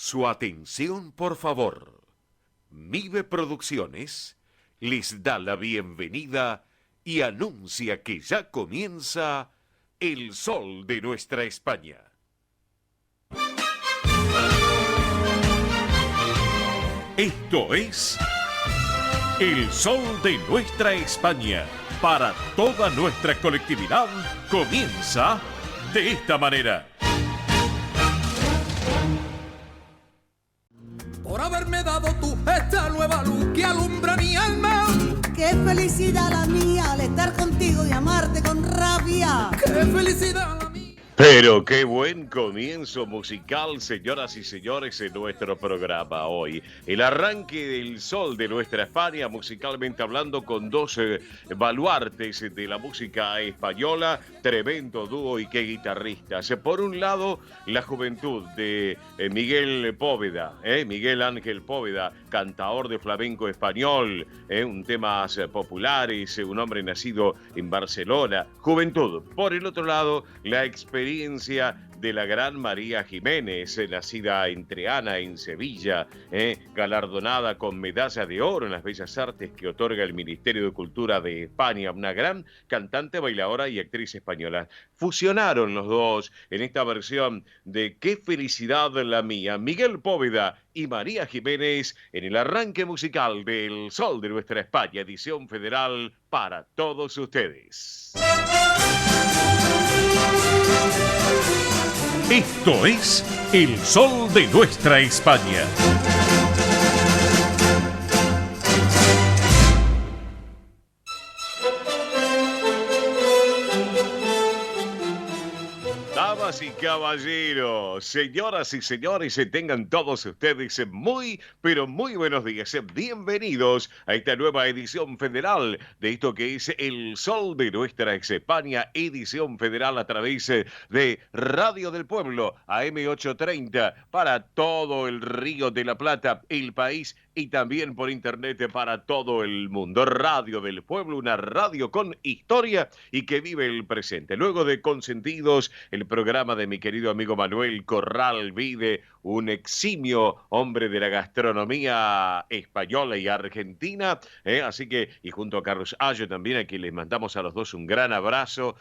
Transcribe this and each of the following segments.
Su atención, por favor. Mive Producciones les da la bienvenida y anuncia que ya comienza El Sol de Nuestra España. Esto es El Sol de Nuestra España. Para toda nuestra colectividad comienza de esta manera. Por haberme dado tú esta nueva luz que alumbra mi alma. Qué felicidad la mía al estar contigo y amarte con rabia. Qué felicidad la mía. Pero qué buen comienzo musical, señoras y señores, en nuestro programa hoy. El arranque del Sol de Nuestra España, musicalmente hablando, con dos baluartes de la música española, tremendo dúo y qué guitarristas. Por un lado, la juventud de Miguel Poveda, Miguel Ángel Poveda, cantaor de flamenco español, un temas populares, un hombre nacido en Barcelona. Juventud. Por el otro lado, la experiencia de la gran María Jiménez, nacida en Triana, en Sevilla, galardonada con medalla de oro en las Bellas Artes que otorga el Ministerio de Cultura de España, una gran cantante, bailadora y actriz española. Fusionaron los dos en esta versión de Qué felicidad la mía, Miguel Poveda y María Jiménez, en el arranque musical del Sol de Nuestra España, edición federal para todos ustedes. Esto es El Sol de Nuestra España. Damas y caballeros, señoras y señores, tengan todos ustedes muy, pero muy buenos días. Bienvenidos a esta nueva edición federal de esto que es El Sol de Nuestra España, edición federal a través de Radio del Pueblo, AM830, para todo el Río de la Plata, el país y también por internet para todo el mundo. Radio del Pueblo, una radio con historia y que vive el presente. Luego de Consentidos, el programa de mi querido amigo Manuel Corral Vide, un eximio hombre de la gastronomía española y argentina, así que, y junto a Carlos Ayo también, a quien les mandamos a los dos un gran abrazo,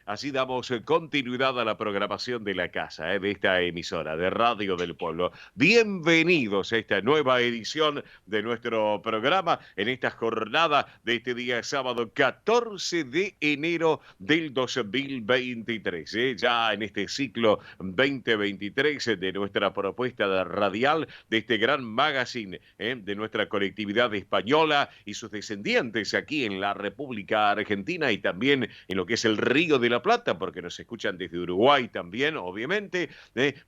así damos continuidad a la programación de la casa, de esta emisora, de Radio del Pueblo. Bienvenidos a esta nueva edición de nuestro programa, en esta jornada de este día sábado 14 de enero del 2023, ya en este ciclo 2023 de nuestra propuesta de radial, de este gran magazine de nuestra colectividad española y sus descendientes aquí en la República Argentina y también en lo que es el Río de la Plata, porque nos escuchan desde Uruguay también, obviamente,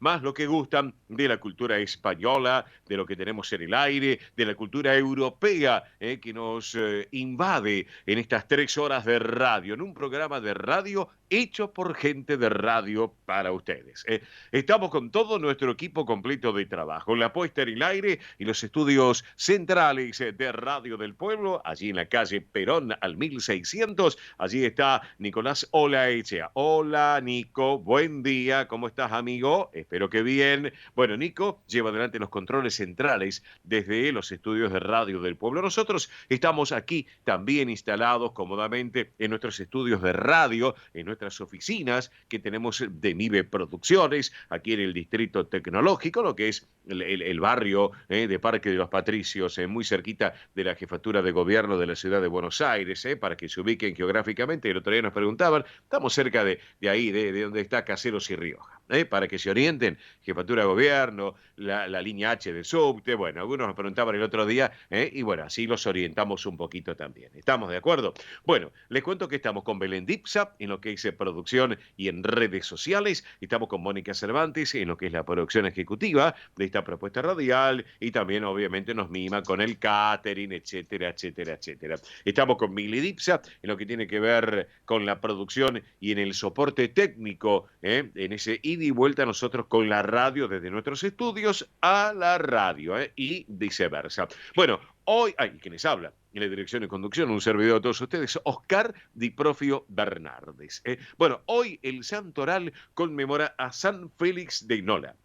más lo que gustan de la cultura española, de lo que tenemos en el aire, de la cultura europea que nos invade en estas 3 horas de radio, en un programa de radio hecho por gente de radio para ustedes. Estamos con todo nuestro equipo completo de trabajo, la puesta en el aire y los estudios centrales de Radio del Pueblo, allí en la calle Perón al 1600. Allí está Nicolás Olaechea. Hola, Nico, buen día, ¿cómo estás, amigo? Espero que bien. Bueno, Nico lleva adelante los controles centrales desde los estudios de Radio del Pueblo. Nosotros estamos aquí también instalados cómodamente en nuestros estudios de radio, en nuestras oficinas que tenemos de Mive Producciones, aquí en el Distrito Tecnológico, lo que es el barrio de Parque de los Patricios, muy cerquita de la Jefatura de Gobierno de la Ciudad de Buenos Aires, para que se ubiquen geográficamente. El otro día nos preguntaban, estamos cerca de ahí, de donde está Caseros y Rioja, para que se orienten, Jefatura de Gobierno, la línea H del subte. Bueno, algunos nos preguntaban el otro día, y bueno, así los orientamos un poquito también. ¿Estamos de acuerdo? Bueno, les cuento que estamos con Belén Dipsa en lo que es producción y en redes sociales. Estamos con Mónica Cervantes en lo que es la producción ejecutiva de esta propuesta radial y también obviamente nos mima con el catering, etcétera, etcétera, etcétera. Estamos con Mili Dipsa en lo que tiene que ver con la producción y en el soporte técnico, en ese ida y vuelta nosotros con la radio desde nuestros estudios a la radio, y viceversa. Bueno, hoy, ¿quiénes habla? En la dirección y conducción, un servidor de todos ustedes, Oscar Di Profio Bernardes. Bueno, hoy el santoral conmemora a San Félix de Nola.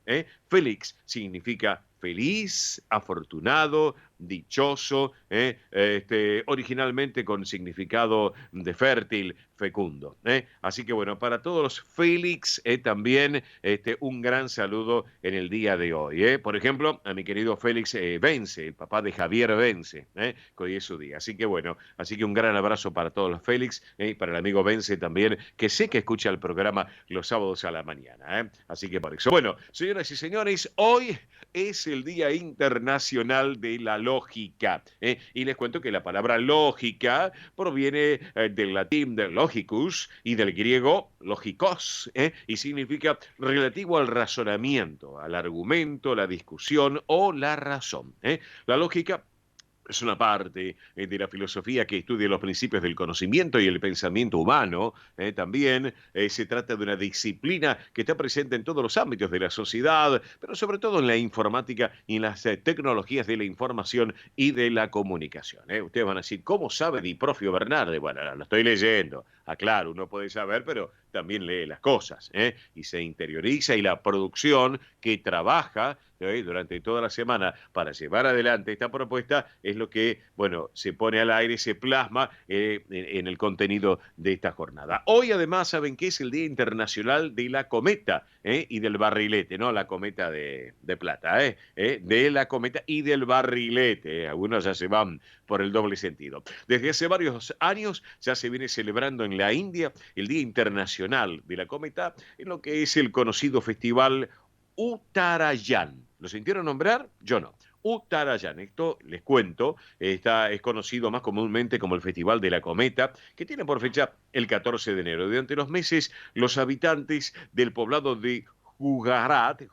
Félix significa feliz, afortunado, dichoso, originalmente con significado de fértil, fecundo. Así que bueno, para todos los Félix, también un gran saludo en el día de hoy. Por ejemplo, a mi querido Félix Vence, el papá de Javier Vence, que hoy es su día. Así que bueno, un gran abrazo para todos los Félix, y para el amigo Vence también, que sé que escucha el programa los sábados a la mañana. Así que por eso. Bueno, señoras y señores, hoy es el Día Internacional de la Lógica. Y les cuento que la palabra lógica proviene del latín de logicus y del griego logikos, y significa relativo al razonamiento, al argumento, la discusión o la razón. La lógica es una parte de la filosofía que estudia los principios del conocimiento y el pensamiento humano. También se trata de una disciplina que está presente en todos los ámbitos de la sociedad, pero sobre todo en la informática y en las tecnologías de la información y de la comunicación. Ustedes van a decir, ¿cómo sabe Di Profio Bernardes? Bueno, lo estoy leyendo. Claro, uno puede saber, pero también lee las cosas, y se interioriza, y la producción que trabaja durante toda la semana para llevar adelante esta propuesta es lo que, bueno, se pone al aire, se plasma en el contenido de esta jornada. Hoy además saben que es el Día Internacional de la Cometa y del Barrilete, no la cometa de plata, de la cometa y del barrilete. Algunos ya se van por el doble sentido. Desde hace varios años ya se viene celebrando en la India el Día Internacional de la Cometa, en lo que es el conocido festival Uttarayan. ¿Lo sintieron nombrar? Yo no. Uttarayan, esto les cuento, es conocido más comúnmente como el Festival de la Cometa, que tiene por fecha el 14 de enero. Durante los meses, los habitantes del poblado de Gujarat,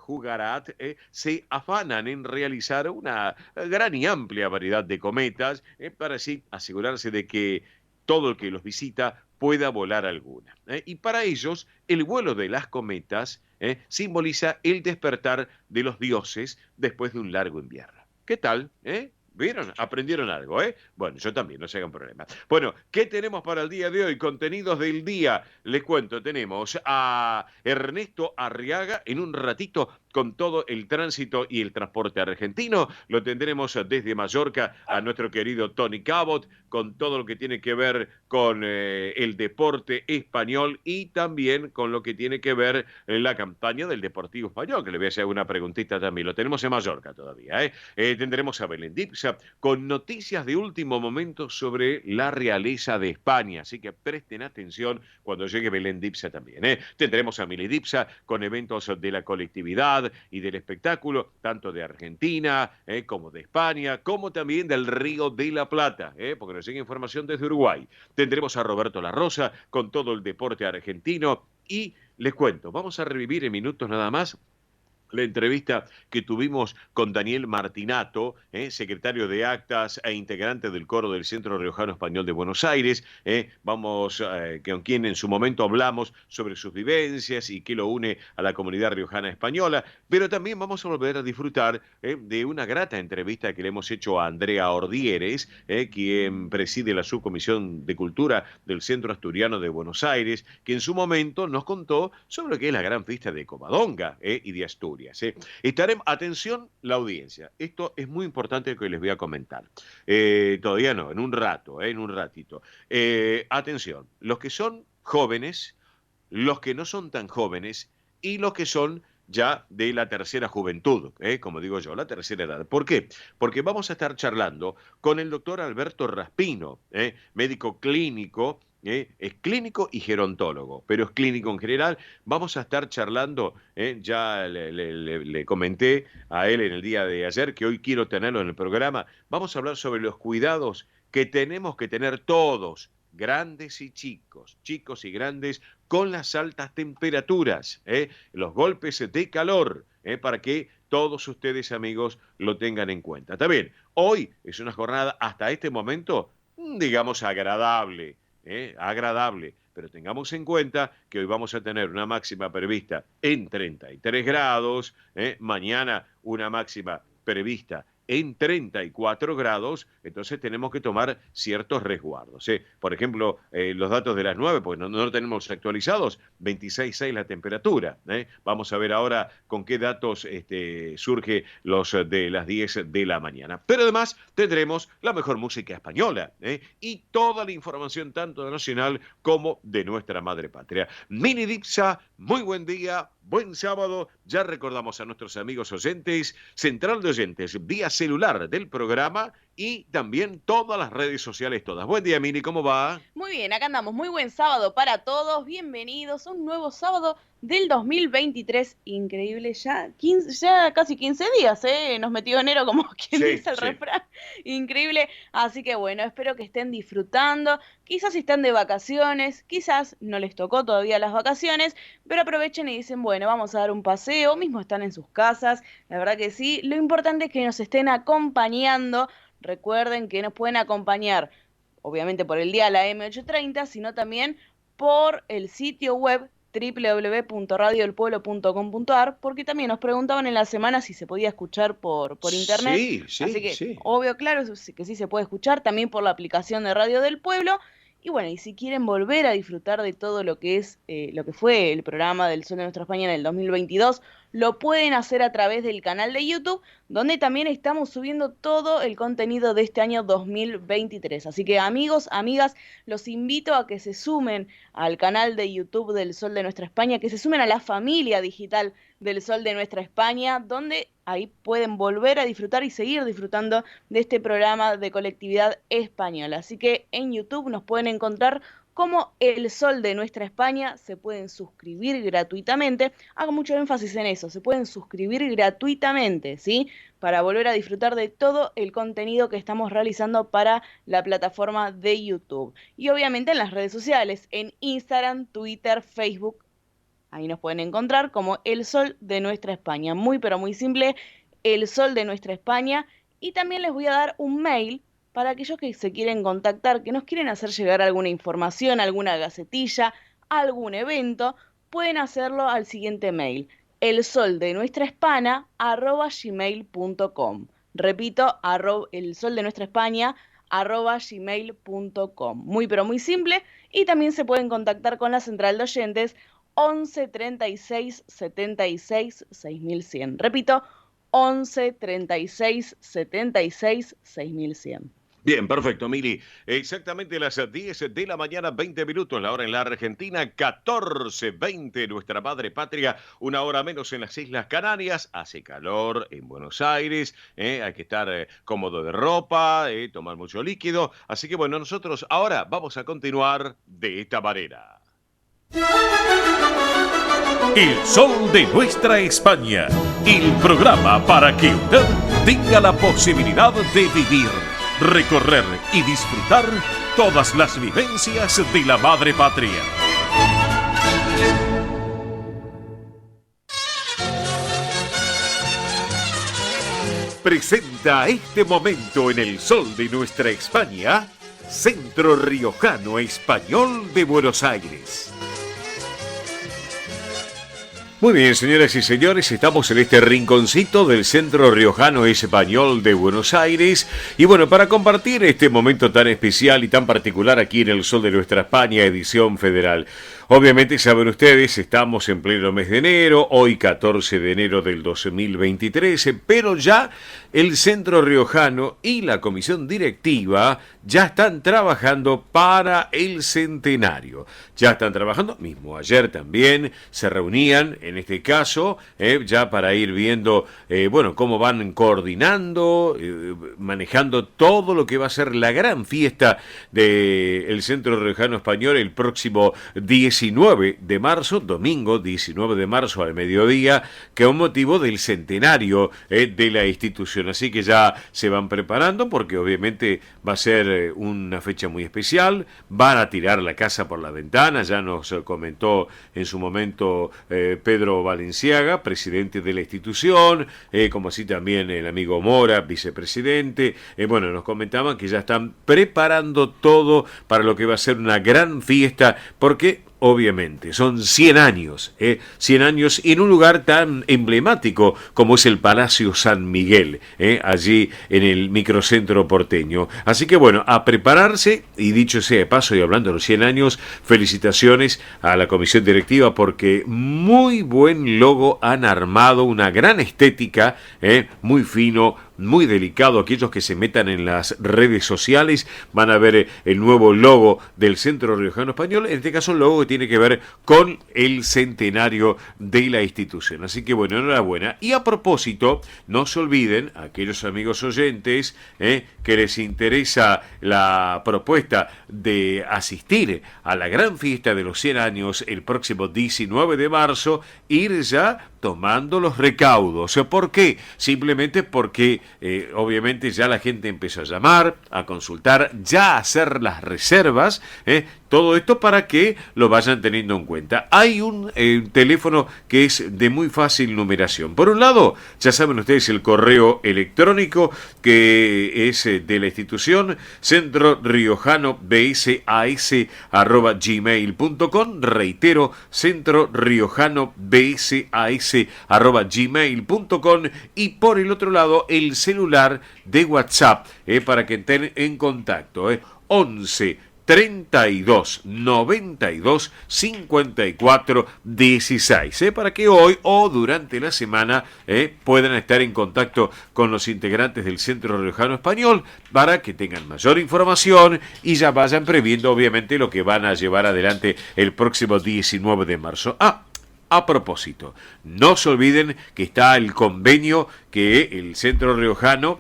se afanan en realizar una gran y amplia variedad de cometas, para así asegurarse de que todo el que los visita pueda volar alguna. Y para ellos, el vuelo de las cometas simboliza el despertar de los dioses después de un largo invierno. ¿Qué tal? ¿Vieron? ¿Aprendieron algo? Bueno, yo también, no se hagan problema. Bueno, ¿qué tenemos para el día de hoy? Contenidos del día. Les cuento, tenemos a Ernesto Arriaga en un ratito con todo el tránsito y el transporte argentino. Lo tendremos desde Mallorca a nuestro querido Tony Cabot con todo lo que tiene que ver con el deporte español y también con lo que tiene que ver la campaña del Deportivo Español, que le voy a hacer una preguntita también. Lo tenemos en Mallorca todavía. Tendremos a Belén Dipsa con noticias de último momento sobre la realeza de España. Así que presten atención cuando llegue Belén Dipsa también. Tendremos a Mili Dipsa con eventos de la colectividad y del espectáculo, tanto de Argentina como de España, como también del Río de la Plata, porque nos llega información desde Uruguay. Tendremos a Roberto La Rosa con todo el deporte argentino y les cuento, vamos a revivir en minutos nada más la entrevista que tuvimos con Daniel Martinato, secretario de Actas e integrante del coro del Centro Riojano Español de Buenos Aires. Con quien en su momento hablamos sobre sus vivencias y qué lo une a la comunidad riojana española, pero también vamos a volver a disfrutar de una grata entrevista que le hemos hecho a Andrea Ordieres, quien preside la subcomisión de Cultura del Centro Asturiano de Buenos Aires, que en su momento nos contó sobre lo que es la gran fiesta de Covadonga y de Asturias. Estaremos, atención, la audiencia. Esto es muy importante que les voy a comentar. Todavía no, en un ratito. Atención, los que son jóvenes, los que no son tan jóvenes y los que son ya de la tercera juventud, como digo yo, la tercera edad. ¿Por qué? Porque vamos a estar charlando con el doctor Alberto Raspino, médico clínico. Es clínico y gerontólogo, pero es clínico en general. Vamos a estar charlando, ya le comenté a él en el día de ayer que hoy quiero tenerlo en el programa. Vamos a hablar sobre los cuidados que tenemos que tener todos, grandes y chicos, chicos y grandes, con las altas temperaturas, los golpes de calor, para que todos ustedes, amigos, lo tengan en cuenta. También, hoy es una jornada hasta este momento, digamos, agradable. Agradable. pero tengamos en cuenta que hoy vamos a tener una máxima prevista en 33 grados, mañana una máxima prevista en 34 grados, entonces tenemos que tomar ciertos resguardos. Por ejemplo, los datos de las 9, pues no lo tenemos actualizados, 26,6 la temperatura. Vamos a ver ahora con qué datos surge los de las 10 de la mañana. Pero además tendremos la mejor música española y toda la información tanto nacional como de nuestra madre patria. Mini Dipsa, muy buen día, buen sábado. Ya recordamos a nuestros amigos oyentes, central de oyentes, vía celular del programa y también todas las redes sociales todas. Buen día, Mini, ¿cómo va? Muy bien, acá andamos. Muy buen sábado para todos. Bienvenidos a un nuevo sábado del 2023. Increíble, ya casi 15 días, nos metió enero como quien dice el refrán. Increíble. Así que bueno, espero que estén disfrutando. Quizás están de vacaciones, quizás no les tocó todavía las vacaciones, pero aprovechen y dicen, bueno, vamos a dar un paseo, mismo están en sus casas. La verdad que sí. Lo importante es que nos estén acompañando. Recuerden que nos pueden acompañar, obviamente por el día a la M830, sino también por el sitio web www.radioelpueblo.com.ar, porque también nos preguntaban en la semana si se podía escuchar por internet. Sí, así que, obvio, claro, que sí se puede escuchar, también por la aplicación de Radio del Pueblo. Y bueno, y si quieren volver a disfrutar de todo lo que es lo que fue el programa del Sol de Nuestra España en el 2022, lo pueden hacer a través del canal de YouTube, donde también estamos subiendo todo el contenido de este año 2023. Así que amigos, amigas, los invito a que se sumen al canal de YouTube del Sol de Nuestra España, que se sumen a la familia digital del Sol de Nuestra España, donde ahí pueden volver a disfrutar y seguir disfrutando de este programa de colectividad española. Así que en YouTube nos pueden encontrar como El Sol de Nuestra España. Se pueden suscribir gratuitamente. Hago mucho énfasis en eso, se pueden suscribir gratuitamente, ¿sí? Para volver a disfrutar de todo el contenido que estamos realizando para la plataforma de YouTube. Y obviamente en las redes sociales, en Instagram, Twitter, Facebook. Ahí nos pueden encontrar como El Sol de Nuestra España. Muy, pero muy simple, El Sol de Nuestra España. Y también les voy a dar un mail para aquellos que se quieren contactar, que nos quieren hacer llegar alguna información, alguna gacetilla, algún evento, pueden hacerlo al siguiente mail, elsoldenuestrahispana@gmail.com. Repito, elsoldenuestrahispana@gmail.com. Muy, pero muy simple. Y también se pueden contactar con la central de oyentes 11 36 76 6100. Repito, 11 36 76 6100. Bien, perfecto, Mili. Exactamente las 10 de la mañana, 20 minutos, la hora en la Argentina, 14:20, nuestra madre patria, una hora menos en las Islas Canarias, hace calor en Buenos Aires, hay que estar cómodo de ropa, tomar mucho líquido, así que bueno, nosotros ahora vamos a continuar de esta manera. El Sol de Nuestra España, el programa para que usted tenga la posibilidad de vivir, recorrer y disfrutar todas las vivencias de la madre patria. Presenta este momento en El Sol de Nuestra España, Centro Riojano Español de Buenos Aires. Muy bien, señoras y señores, estamos en este rinconcito del Centro Riojano Español de Buenos Aires y bueno, para compartir este momento tan especial y tan particular aquí en El Sol de Nuestra España, edición federal. Obviamente, saben ustedes, estamos en pleno mes de enero, hoy 14 de enero del 2023, pero ya el Centro Riojano y la comisión directiva ya están trabajando para el centenario. Ya están trabajando, mismo ayer también se reunían, en este caso, ya para ir viendo, bueno, cómo van coordinando, manejando todo lo que va a ser la gran fiesta del Centro Riojano Español el próximo 19 19 de marzo, domingo 19 de marzo al mediodía, que es un motivo del centenario de la institución. Así que ya se van preparando porque obviamente va a ser una fecha muy especial. Van a tirar la casa por la ventana, ya nos comentó en su momento Pedro Balenciaga, presidente de la institución, como así también el amigo Mora, vicepresidente. Bueno, nos comentaban que ya están preparando todo para lo que va a ser una gran fiesta, porque obviamente son 100 años, 100 años en un lugar tan emblemático como es el Palacio San Miguel, allí en el microcentro porteño. Así que bueno, a prepararse, y dicho sea de paso, y hablando de los 100 años, felicitaciones a la comisión directiva porque muy buen logo han armado, una gran estética, muy fino, muy delicado. Aquellos que se metan en las redes sociales van a ver el nuevo logo del Centro Riojano Español, en este caso el logo que tiene que ver con el centenario de la institución. Así que bueno, enhorabuena. Y a propósito, no se olviden, aquellos amigos oyentes que les interesa la propuesta de asistir a la gran fiesta de los 100 años el próximo 19 de marzo, ir ya tomando los recaudos. ¿Por qué? Simplemente porque obviamente ya la gente empezó a llamar, a consultar, ya a hacer las reservas, todo esto para que lo vayan teniendo en cuenta. Hay un teléfono que es de muy fácil numeración. Por un lado, ya saben ustedes el correo electrónico que es de la institución, centroriojanobsas@gmail.com. Reitero, centroriojanobsas@gmail.com. Y por el otro lado, el celular de WhatsApp, para que estén en contacto, 11 32 92 54 16, para que hoy o durante la semana puedan estar en contacto con los integrantes del Centro Riojano Español para que tengan mayor información y ya vayan previendo obviamente lo que van a llevar adelante el próximo 19 de marzo. A propósito, no se olviden que está el convenio que el Centro Riojano,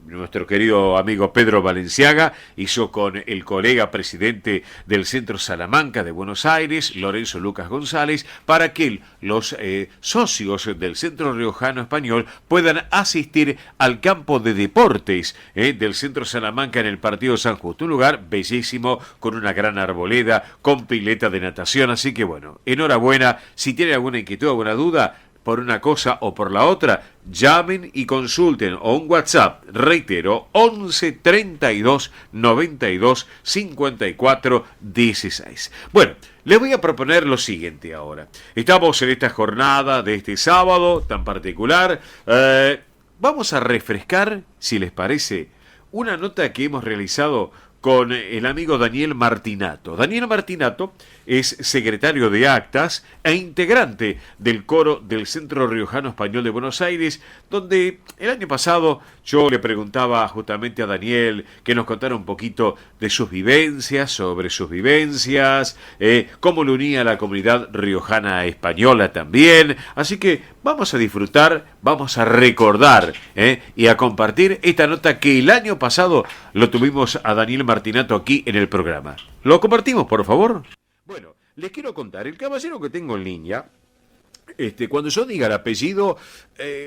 nuestro querido amigo Pedro Balenciaga, hizo con el colega presidente del Centro Salamanca de Buenos Aires, Lorenzo Lucas González, para que los socios del Centro Riojano Español puedan asistir al campo de deportes del Centro Salamanca en el Partido San Justo, un lugar bellísimo, con una gran arboleda, con pileta de natación. Así que bueno, enhorabuena. Si tienen alguna inquietud, alguna duda por una cosa o por la otra, llamen y consulten, o un WhatsApp, reitero, 11 32 92 54 16. Bueno, les voy a proponer lo siguiente ahora. Estamos en esta jornada de este sábado tan particular. Vamos a refrescar, si les parece, una nota que hemos realizado con el amigo Daniel Martinato. Daniel Martinato es secretario de Actas e integrante del coro del Centro Riojano Español de Buenos Aires, donde el año pasado yo le preguntaba justamente a Daniel que nos contara un poquito de sus vivencias, sobre sus vivencias, cómo lo unía a la comunidad riojana española también. Así que vamos a disfrutar, vamos a recordar y a compartir esta nota que el año pasado lo tuvimos a Daniel Martinato aquí en el programa. ¿Lo compartimos, por favor? Bueno, les quiero contar, el caballero que tengo en línea, cuando yo diga el apellido,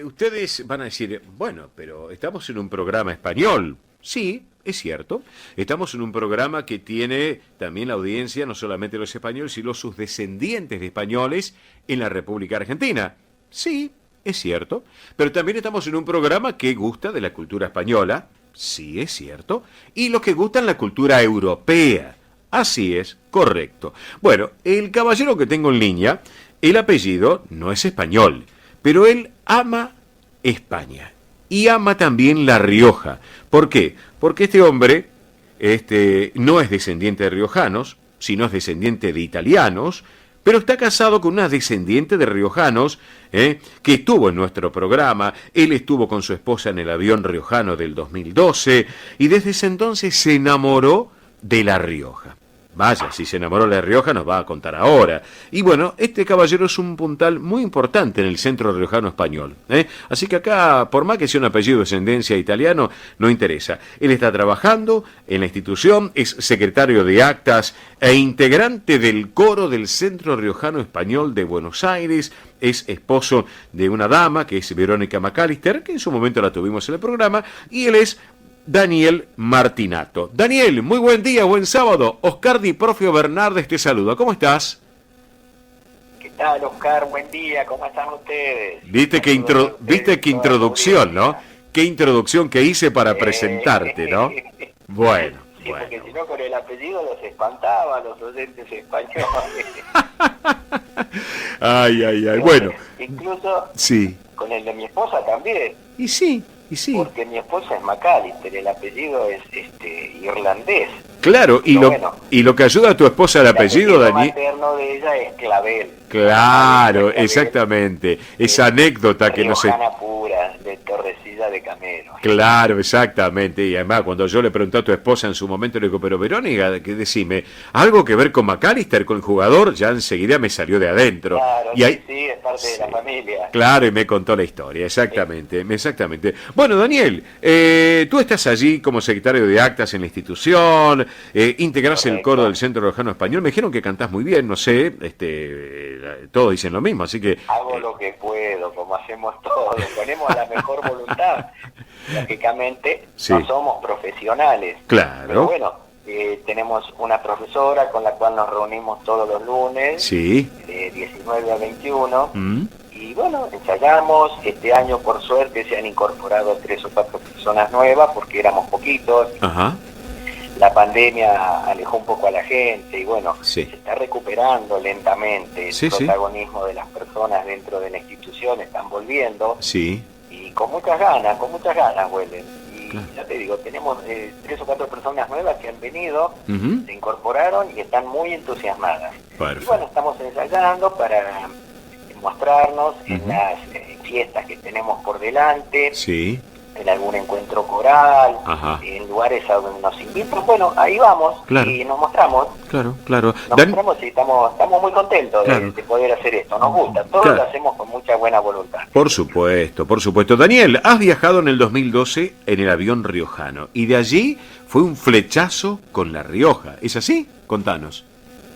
ustedes van a decir, bueno, pero estamos en un programa español. Sí, es cierto, estamos en un programa que tiene también la audiencia, no solamente los españoles, sino sus descendientes de españoles en la República Argentina. Sí, es cierto, pero también estamos en un programa que gusta de la cultura española. Sí, es cierto, y los que gustan la cultura europea. Así es, correcto. Bueno, el caballero que tengo en línea, el apellido no es español, pero él ama España y ama también La Rioja. ¿Por qué? Porque este hombre no es descendiente de riojanos, sino es descendiente de italianos, pero está casado con una descendiente de riojanos que estuvo en nuestro programa. Él estuvo con su esposa en el avión riojano del 2012 y desde ese entonces se enamoró de La Rioja. Vaya, si se enamoró de La Rioja nos va a contar ahora. Y bueno, este caballero es un puntal muy importante en el centro riojano español, ¿eh? Así que acá, por más que sea un apellido de descendencia italiano, no interesa. Él está trabajando en la institución, es secretario de actas e integrante del coro del Centro Riojano Español de Buenos Aires. Es esposo de una dama que es Verónica McAllister, que en su momento la tuvimos en el programa, y él es Daniel Martinato. Daniel, muy buen día, buen sábado. Oscar Di Profio Bernardes te saluda. ¿Cómo estás? ¿Qué tal, Oscar? Buen día, ¿cómo están ustedes? Viste qué introducción, ¿no? Qué introducción que hice para presentarte, ¿no? Bueno, sí, bueno. Porque si no, con el apellido los espantaba, los oyentes españoles. Ay. Bueno. Incluso Sí. con el de mi esposa también. Y sí. Porque mi esposa es McAllister, el apellido es irlandés. Claro, y lo que ayuda a tu esposa al apellido, Daniel. El materno de ella es Clavel. Claro, Clavel, exactamente. Esa anécdota que no sé. Riojana pura, de Torrecilla de Camero. Claro, exactamente. Y además, cuando yo le pregunté a tu esposa en su momento, le digo, pero Verónica, que decime, ¿algo que ver con McAllister, con el jugador? Ya enseguida me salió de adentro. Claro, y ahí, sí, es parte de la familia. Claro, y me contó la historia, exactamente. Bueno, Daniel, tú estás allí como secretario de actas en la institución, integrás el coro del Centro Riojano Español. Me dijeron que cantás muy bien, no sé, todos dicen lo mismo, así que... Hago lo que puedo, como hacemos todos, ponemos la mejor voluntad. Lógicamente, Sí. no somos profesionales. Claro. Pero bueno, tenemos una profesora con la cual nos reunimos todos los lunes, Sí. de 19 a 21. Mm. Y bueno, ensayamos. Este año, por suerte, se han incorporado 3 o 4 personas nuevas porque éramos poquitos. Ajá. La pandemia alejó un poco a la gente y bueno, Sí. se está recuperando lentamente el Sí, sí. protagonismo de las personas dentro de la institución, están volviendo Sí. y con muchas ganas vuelven. Y Claro. ya te digo, tenemos 3 o 4 personas nuevas que han venido, Ujú. se incorporaron y están muy entusiasmadas. Perfecto. Y bueno, estamos ensayando para mostrarnos en Ujú. las fiestas que tenemos por delante, Sí. en algún encuentro coral, Ajá. en lugares a donde nos invitan. Bueno, ahí vamos. Claro. Y nos mostramos. Claro. Nos mostramos y estamos muy contentos Claro. de poder hacer esto. Nos gusta. Todo Claro. lo hacemos con mucha buena voluntad. Por supuesto. Daniel, has viajado en el 2012 en el avión riojano y de allí fue un flechazo con La Rioja. ¿Es así? Contanos.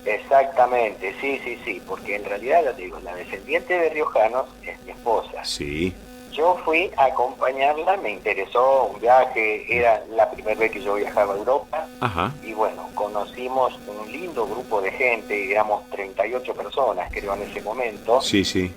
Exactamente, sí, porque en realidad, ya te digo, la descendiente de riojanos es mi esposa. Sí. Yo fui a acompañarla, me interesó un viaje, era la primera vez que yo viajaba a Europa. Ajá. Y bueno, conocimos un lindo grupo de gente, éramos 38 personas creo en ese momento. Sí, sí.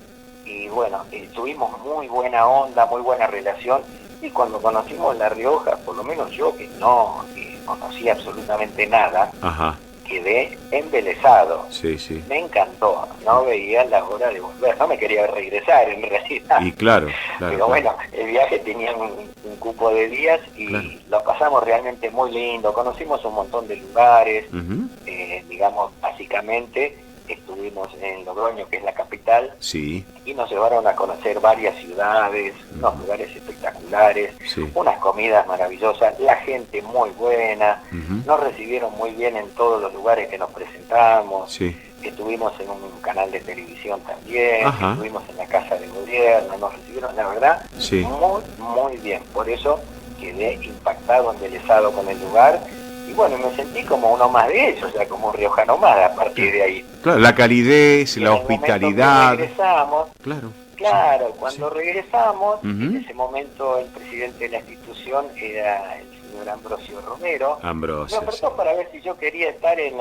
Y bueno, tuvimos muy buena onda, muy buena relación. Y cuando conocimos La Rioja, por lo menos yo que no conocía absolutamente nada, Ajá. quedé embelesado. Sí, sí. Me encantó, no veía la hora de volver, no me quería regresar en realidad. Y claro. Pero bueno, el viaje tenía un cupo de días y Claro. lo pasamos realmente muy lindo, conocimos un montón de lugares, Ujú. digamos, básicamente estuvimos en Logroño, que es la capital, Sí. y nos llevaron a conocer varias ciudades, unos lugares espectaculares, Sí. unas comidas maravillosas, la gente muy buena, Ujú. nos recibieron muy bien en todos los lugares que nos presentamos. Sí. Estuvimos en un canal de televisión también, Ajá. estuvimos en la Casa de Gobierno, nos recibieron, la verdad, Sí. muy bien. Por eso quedé impactado, embelesado con el lugar. Y bueno, me sentí como uno más de ellos, ya como un riojano más a partir de ahí. Claro, la calidez, Y la en el momento que hospitalidad. regresamos, Claro. cuando regresamos, Ujú. en ese momento el presidente de la institución era el señor Ambrosio Romero. Me Ambrosio. ofertó para ver si yo quería estar en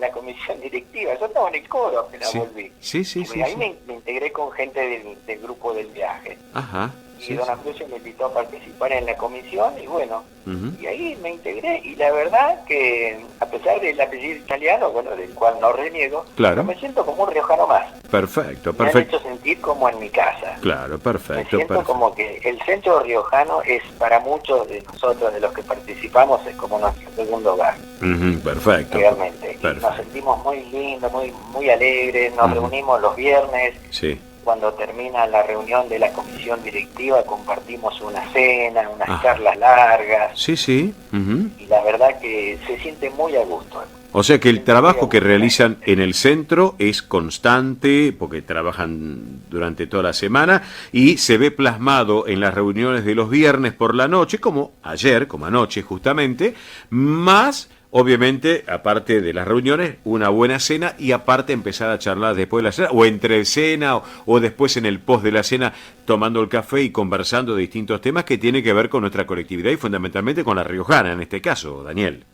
la comisión directiva. Yo estaba en el coro apenas Sí. volví. Sí, sí, Y sí. ahí sí. me integré con gente del grupo del viaje. Ajá. Y Sí, don sí. Ambrosio me invitó a participar en la comisión y bueno, Ujú. y ahí me integré. Y la verdad que a pesar del apellido italiano, bueno, del cual no reniego, Claro. me siento como un riojano más. Perfecto, Me han perfecto. hecho sentir como en mi casa. Claro, Me perfecto, siento perfecto. como que el centro riojano es para muchos de nosotros, de los que participamos, es como nuestro segundo hogar, Ujú, perfecto. realmente. Y Perfecto. nos sentimos muy lindos, muy alegres, nos Ujú. reunimos los viernes, Sí. cuando termina la reunión de la comisión directiva compartimos una cena, unas Ajá. charlas largas, Sí, sí. Ujú. y la verdad que se siente muy a gusto. O sea que el trabajo que realizan en el centro es constante, porque trabajan durante toda la semana, y se ve plasmado en las reuniones de los viernes por la noche, como ayer, como anoche justamente, más, obviamente, aparte de las reuniones, una buena cena, y aparte empezar a charlar después de la cena, o entre cena, o después en el post de la cena, tomando el café y conversando de distintos temas que tienen que ver con nuestra colectividad y fundamentalmente con la riojana en este caso, Daniel.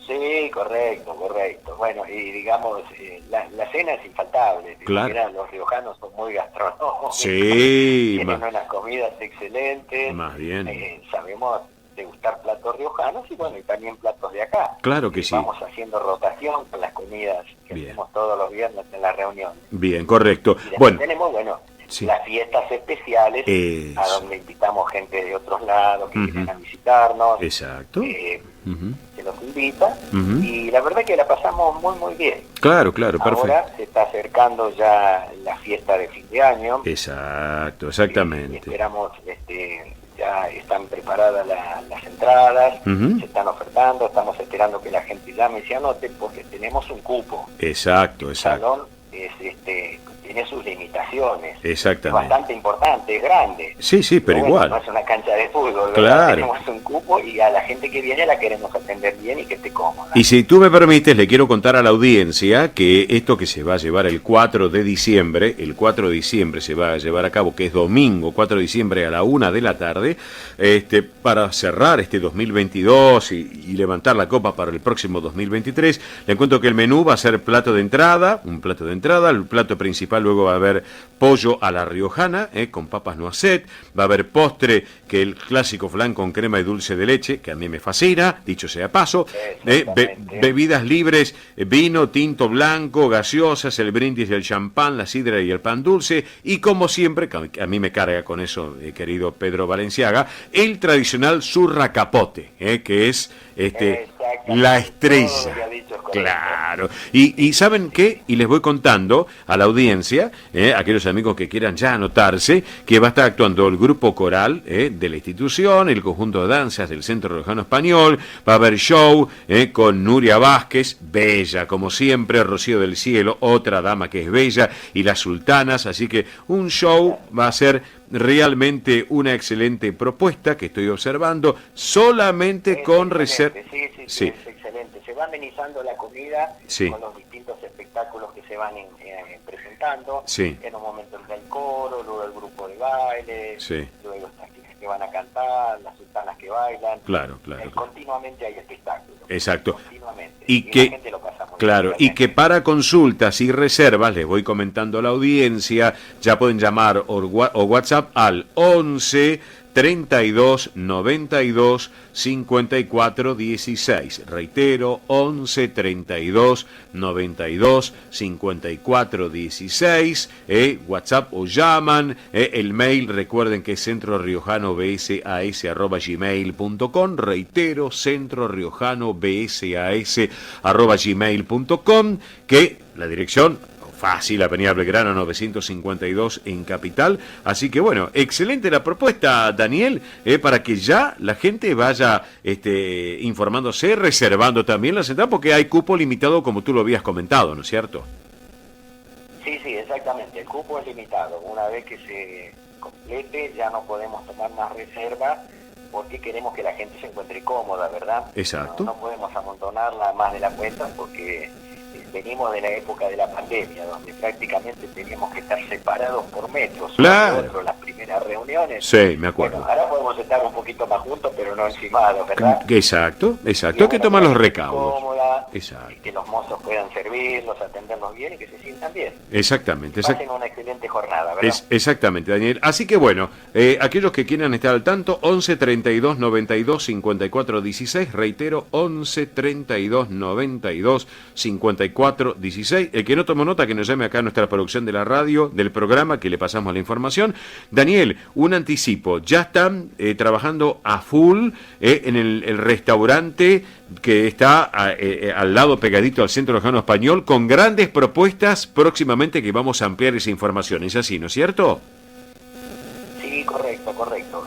Sí, correcto. Bueno, y digamos, la cena es infaltable. Claro. Los riojanos son muy gastronómicos. Sí, Tienen unas comidas excelentes. Más bien. Sabemos degustar platos riojanos y bueno, y también platos de acá. Claro que sí. Vamos haciendo rotación con las comidas que hacemos todos los viernes en la reunión. Bien, correcto. Y Bueno, tenemos, sí, las fiestas especiales a donde invitamos gente de otros lados que vienen a visitarnos. Exacto. Se nos invita y la verdad que la pasamos muy bien. Claro, perfecto. Ahora se está acercando ya la fiesta de fin de año. Exacto, exactamente. Y esperamos, ya están preparadas las entradas, se están ofertando, estamos esperando que la gente llame y se anote porque tenemos un cupo. Exacto. El salón es, tiene sus limitaciones. Exactamente. Es bastante importante, es grande. Sí, pero bueno, igual. No es una cancha de fútbol, ¿verdad? Claro. Tenemos un cupo y a la gente que viene la queremos atender bien y que esté cómoda. Y si tú me permites, le quiero contar a la audiencia que esto que se va a llevar el 4 de diciembre, se va a llevar a cabo, que es domingo, 4 de diciembre a la 1 de la tarde, para cerrar este 2022 y levantar la copa para el próximo 2023. Le cuento que el menú va a ser un plato de entrada, el plato principal luego va a haber pollo a la riojana, con papas noisette, va a haber postre, que el clásico flan con crema y dulce de leche, que a mí me fascina, dicho sea paso, bebidas libres, vino, tinto blanco, gaseosas, el brindis y el champán, la sidra y el pan dulce, y como siempre, que a mí me carga con eso, querido Pedro Valenciaga, el tradicional surra capote, que es la estrella. Claro. Y ¿saben qué? Y les voy contando a la audiencia, aquellos amigos que quieran ya anotarse, que va a estar actuando el grupo coral de la institución, el conjunto de danzas del Centro Riojano Español, va a haber show con Nuria Vázquez, bella como siempre, Rocío del Cielo, otra dama que es bella, y las sultanas, así que un show va a ser realmente una excelente propuesta que estoy observando, solamente con reserva. Sí, es excelente. Se va amenizando la comida con los distintos espectáculos que se van presentando. En un momento entra el coro, luego el grupo de baile, luego estas chicas que van a cantar, las sultanas que bailan. Claro. Continuamente hay espectáculos. Exacto. Continuamente. Y que, la gente lo pasa muy bien, y que para consultas y reservas, les voy comentando a la audiencia, ya pueden llamar o WhatsApp al 11 32 92 54 16. Reitero, 11 32 92 54 16. WhatsApp o llaman. El mail, recuerden que es centroriojanobsas@gmail.com. Reitero, centroriojanobsas@gmail.com. Que la dirección fácil, Avenida Belgrano 952 en Capital. Así que bueno, excelente la propuesta, Daniel, para que ya la gente vaya informándose, reservando también la entradas, porque hay cupo limitado como tú lo habías comentado, ¿no es cierto? Sí, exactamente, el cupo es limitado. Una vez que se complete ya no podemos tomar más reservas porque queremos que la gente se encuentre cómoda, ¿verdad? Exacto. No podemos amontonarla más de la cuenta porque venimos de la época de la pandemia, donde prácticamente teníamos que estar separados por metros. Claro. Las primeras reuniones. Sí, me acuerdo. Bueno, ahora podemos estar un poquito más juntos, pero no encimados, ¿verdad? Exacto. Hay que tomar los recaudos. Cómoda, exacto. Que los mozos puedan servirlos, atenderlos bien y que se sientan bien. Exactamente. Pasen una excelente jornada, ¿verdad? Exactamente, Daniel. Así que bueno, aquellos que quieran estar al tanto, 11 32 92 54 16, reitero, 11 32 92 54 16. El que no tomó nota, que nos llame acá a nuestra producción de la radio, del programa, que le pasamos la información. Daniel, un anticipo. Ya están trabajando a full en el restaurante que está al lado pegadito al Centro Riojano Español, con grandes propuestas próximamente, que vamos a ampliar esa información. ¿Es así, no es cierto? Sí, correcto.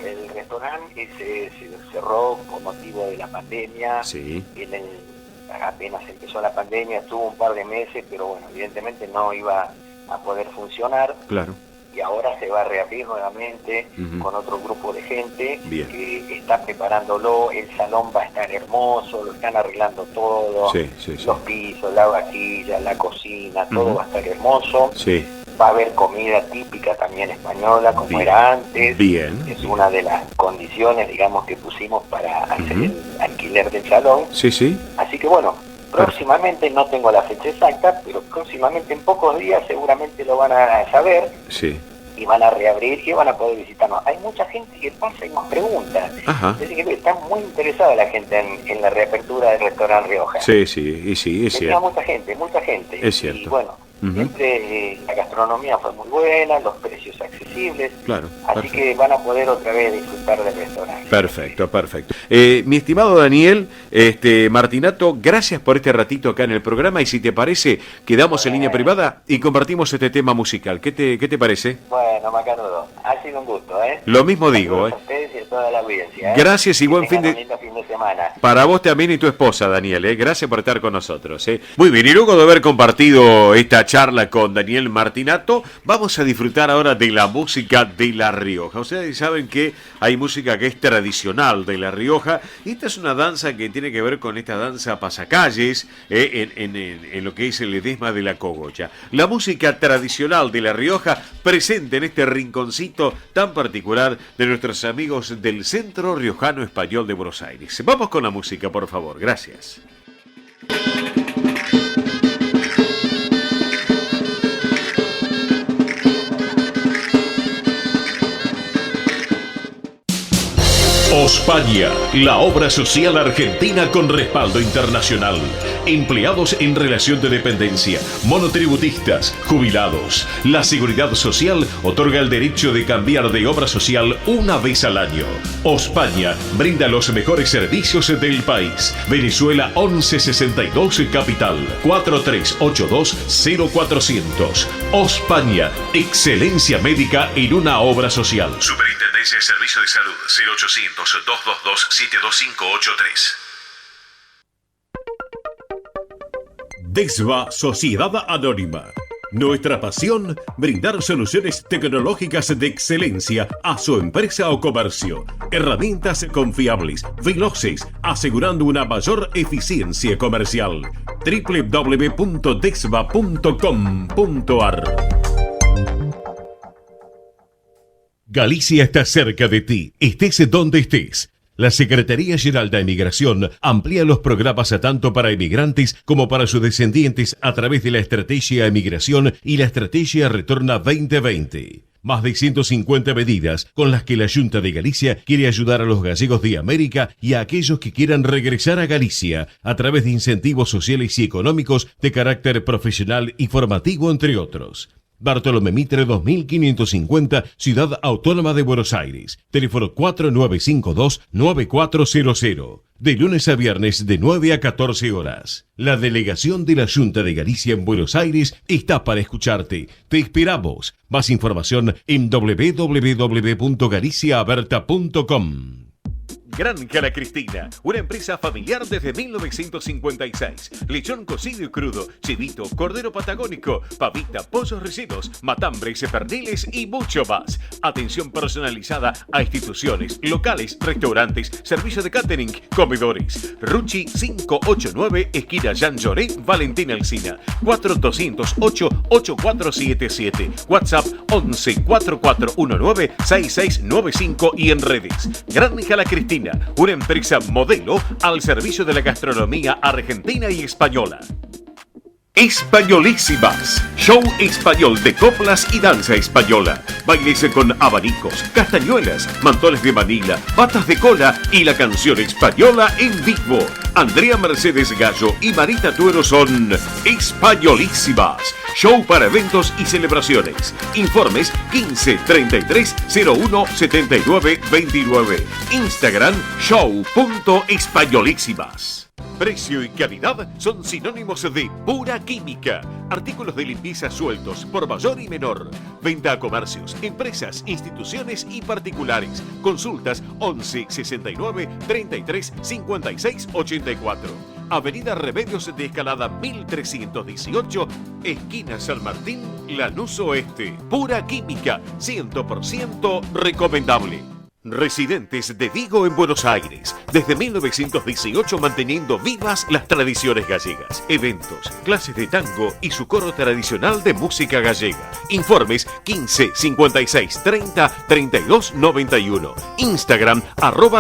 El restaurante se cerró por motivo de la pandemia. Sí. apenas empezó la pandemia, estuvo un par de meses, pero bueno, evidentemente no iba a poder funcionar. Claro. Y ahora se va a reabrir nuevamente con otro grupo de gente que está preparándolo. El salón va a estar hermoso, lo están arreglando todo, los pisos, la vajilla, la cocina, todo va a estar hermoso. Sí. Va a haber comida típica también española, como era antes. Es una de las condiciones, digamos, que pusimos para hacer el alquiler del salón. Así que bueno, próximamente, no tengo la fecha exacta, pero próximamente en pocos días seguramente lo van a saber. Y van a reabrir y van a poder visitarnos. Hay mucha gente que pasa y nos pregunta. Es decir, que está muy interesada la gente en la reapertura del restaurante Rioja. Es cierto. Mucha gente. Es cierto. Y bueno, siempre la gastronomía fue muy buena, los precios accesibles. Así que van a poder otra vez disfrutar del restaurante. Perfecto. Mi estimado Daniel, Martinato, gracias por este ratito acá en el programa, y si te parece, quedamos en línea privada y compartimos este tema musical. ¿Qué te parece? Bueno, Macanudo, ha sido un gusto, Lo mismo digo, a ustedes y a toda la audiencia, Gracias y buen fin de semana. Para vos también y tu esposa, Daniel, Gracias por estar con nosotros, Muy bien, y luego de haber compartido esta charla con Daniel Martinato, vamos a disfrutar ahora de la música de La Rioja. Ustedes saben que hay música que es tradicional de La Rioja, y esta es una danza que tiene que ver con esta danza pasacalles, en lo que es el Ledesma de la Cogolla. La música tradicional de La Rioja, presente en este rinconcito tan particular de nuestros amigos del Centro Riojano Español de Buenos Aires. Vamos con la música, por favor. Gracias. Ospaña, la obra social argentina con respaldo internacional. Empleados en relación de dependencia, monotributistas, jubilados. La Seguridad Social otorga el derecho de cambiar de obra social una vez al año. Ospaña brinda los mejores servicios del país. Venezuela 1162 Capital, 4382-0400. Ospaña, excelencia médica en una obra social. Superintendencia de Servicios de Salud, 0800-222-72583. DESVA Sociedad Anónima. Nuestra pasión, brindar soluciones tecnológicas de excelencia a su empresa o comercio. Herramientas confiables, veloces, asegurando una mayor eficiencia comercial. www.desva.com.ar. Galicia está cerca de ti, estés donde estés. La Secretaría General de Emigración amplía los programas tanto para emigrantes como para sus descendientes a través de la Estrategia Emigración y la Estrategia Retorna 2020. Más de 150 medidas con las que la Junta de Galicia quiere ayudar a los gallegos de América y a aquellos que quieran regresar a Galicia a través de incentivos sociales y económicos de carácter profesional y formativo, entre otros. Bartolomé Mitre 2550, Ciudad Autónoma de Buenos Aires. Teléfono 4952-9400. De lunes a viernes de 9 a 14 horas. La delegación de la Junta de Galicia en Buenos Aires está para escucharte. Te esperamos. Más información en www.galiciaaberta.com. Granja La Cristina, una empresa familiar desde 1956. Lechón cocido y crudo, chivito, cordero patagónico, pavita, pollos rellenos, matambres, perdiles y mucho más. Atención personalizada a instituciones, locales, restaurantes, servicio de catering, comedores. Ruchi 589, esquina Jean Lloré, Valentín Alsina. 4208-8477. WhatsApp 11-4419-6695 y en redes. Granja La Cristina, una empresa modelo al servicio de la gastronomía argentina y española. Españolísimas, show español de coplas y danza española. Bailes con abanicos, castañuelas, mantones de Manila, batas de cola y la canción española en vivo. Andrea Mercedes Gallo y Marita Tuero son Españolísimas. Show para eventos y celebraciones. Informes 15 33 01 79 29. Instagram show.españolísimas. Precio y calidad son sinónimos de pura química. Artículos de limpieza sueltos por mayor y menor. Venta a comercios, empresas, instituciones y particulares. Consultas 11 69 33 56 84. Avenida Remedios de Escalada 1318, esquina San Martín, Lanús Oeste. Pura química, 100% recomendable. Residentes de Vigo en Buenos Aires, desde 1918 manteniendo vivas las tradiciones gallegas, eventos, clases de tango y su coro tradicional de música gallega. Informes 15 56 30 32 91. Instagram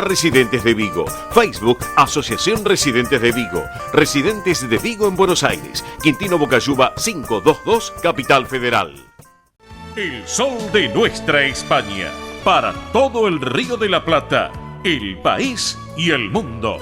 @Residentes de Vigo. Facebook Asociación Residentes de Vigo. Residentes de Vigo en Buenos Aires. Quintino Bocayuba 522, Capital Federal. El sol de nuestra España. Para todo el Río de la Plata, el país y el mundo.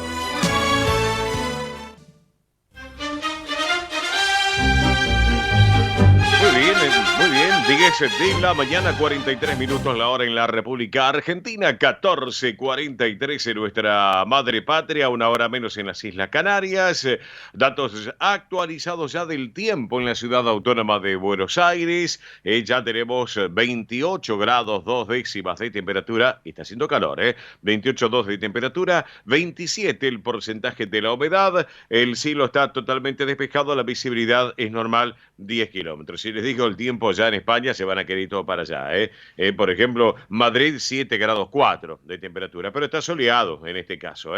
Muy bien, 10 de la mañana, 43 minutos la hora en la República Argentina, 14:43 en nuestra madre patria, una hora menos en las Islas Canarias. Datos actualizados ya del tiempo en la ciudad autónoma de Buenos Aires. Ya tenemos 28 grados 2 décimas de temperatura, está haciendo calor, 28,2 de temperatura, 27 el porcentaje de la humedad, el cielo está totalmente despejado, la visibilidad es normal, 10 kilómetros. Si les digo el tiempo ya en España, se van a querer ir todo para allá. Por ejemplo, Madrid 7 grados 4 de temperatura, pero está soleado en este caso.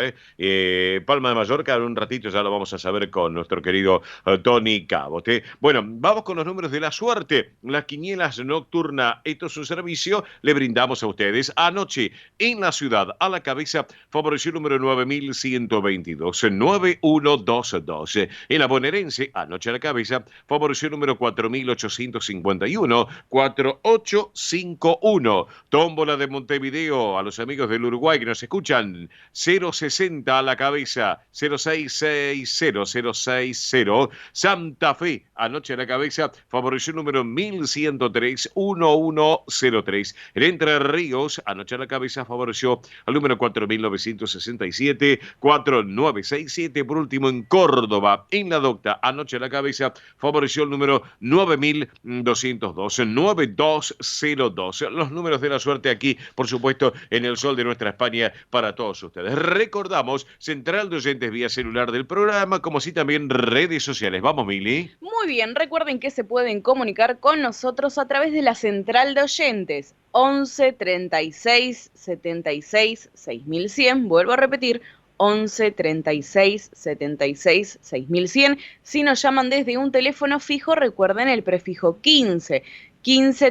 Palma de Mallorca, en un ratito ya lo vamos a saber con nuestro querido Tony Cabot. Bueno, vamos con los números de la suerte. Las quinielas nocturna, esto es un servicio, le brindamos a ustedes. Anoche en la ciudad, a la cabeza, favoreció el número 9122, 9122. En la bonaerense, anoche a la cabeza, favoreció el número 4851, 4851. Tómbola de Montevideo, a los amigos del Uruguay que nos escuchan, 060 a la cabeza, 0660, 060. Santa Fe, anoche a la cabeza, favoreció el número 1103, 1103. En Entre Ríos, anoche a la cabeza, favoreció al número 4967, 4967. Por último, en Córdoba, en la Docta, anoche a la cabeza, favoreció el número 9202, 9202. Los números de la suerte aquí, por supuesto, en el sol de nuestra España para todos ustedes. Recordamos, central de oyentes vía celular del programa, como así también redes sociales. Vamos, Mili. Muy bien, recuerden que se pueden comunicar con nosotros a través de la central de oyentes 11 36 76 6100. Vuelvo a repetir, 11 36 76 6100. Si nos llaman desde un teléfono fijo, recuerden el prefijo 15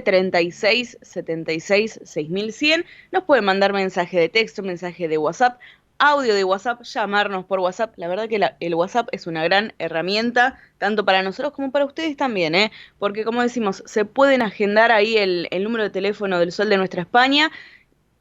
36 76 6100. Nos pueden mandar mensaje de texto, mensaje de WhatsApp, audio de WhatsApp, llamarnos por WhatsApp. La verdad que el WhatsApp es una gran herramienta, tanto para nosotros como para ustedes también, porque como decimos, se pueden agendar ahí el número de teléfono del Sol de Nuestra España,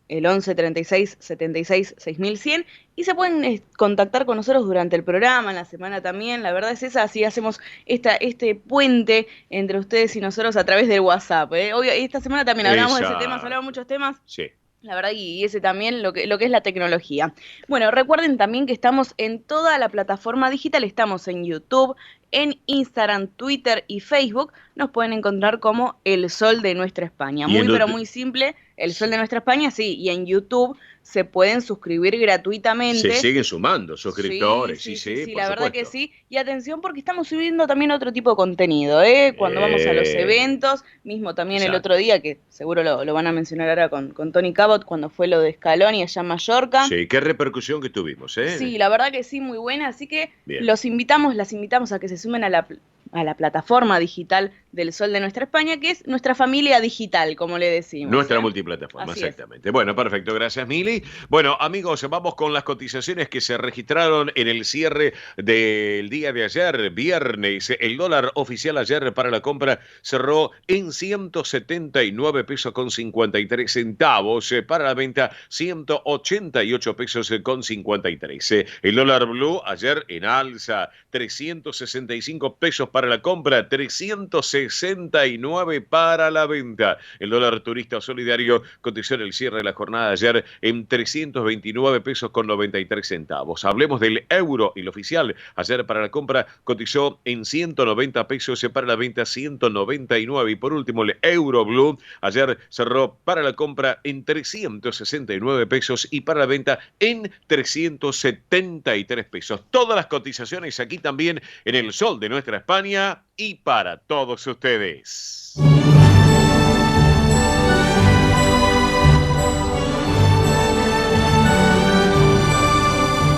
el 11 36 76 6100, y se pueden contactar con nosotros durante el programa, en la semana también. La verdad es esa, así hacemos este puente entre ustedes y nosotros a través del WhatsApp. Hoy, esta semana también hablamos de ese tema, se hablaban muchos temas. Sí. La verdad, y ese también, lo que es la tecnología. Bueno, recuerden también que estamos en toda la plataforma digital, estamos en YouTube, en Instagram, Twitter y Facebook. Nos pueden encontrar como El Sol de Nuestra España. Muy, pero muy simple, El Sol de Nuestra España, sí. Y en YouTube se pueden suscribir gratuitamente. Se siguen sumando suscriptores, sí, la verdad que sí. Y atención, porque estamos subiendo también otro tipo de contenido, cuando vamos a los eventos, mismo también el otro día, que seguro lo van a mencionar ahora con Tony Cabot, cuando fue lo de Scaloni allá en Mallorca. Sí, qué repercusión que tuvimos, Sí, la verdad que sí, muy buena, así que las invitamos a que se sumen a la plataforma digital del Sol de Nuestra España, que es nuestra familia digital, como le decimos. Nuestra multiplataforma, así exactamente. Bueno, perfecto, gracias, Mili. Bueno, amigos, vamos con las cotizaciones que se registraron en el cierre del día de ayer, viernes. El dólar oficial ayer para la compra cerró en 179 pesos con 53 centavos. Para la venta, 188 pesos con 53. El dólar blue ayer en alza, 365 pesos para para la compra, 369 para la venta. El dólar turista solidario cotizó en el cierre de la jornada de ayer en 329 pesos con 93 centavos. Hablemos del euro, el oficial. Ayer para la compra cotizó en 190 pesos, para la venta 199. Y por último, el euro blue ayer cerró para la compra en 369 pesos y para la venta en 373 pesos. Todas las cotizaciones aquí también en el Sol de Nuestra España y para todos ustedes.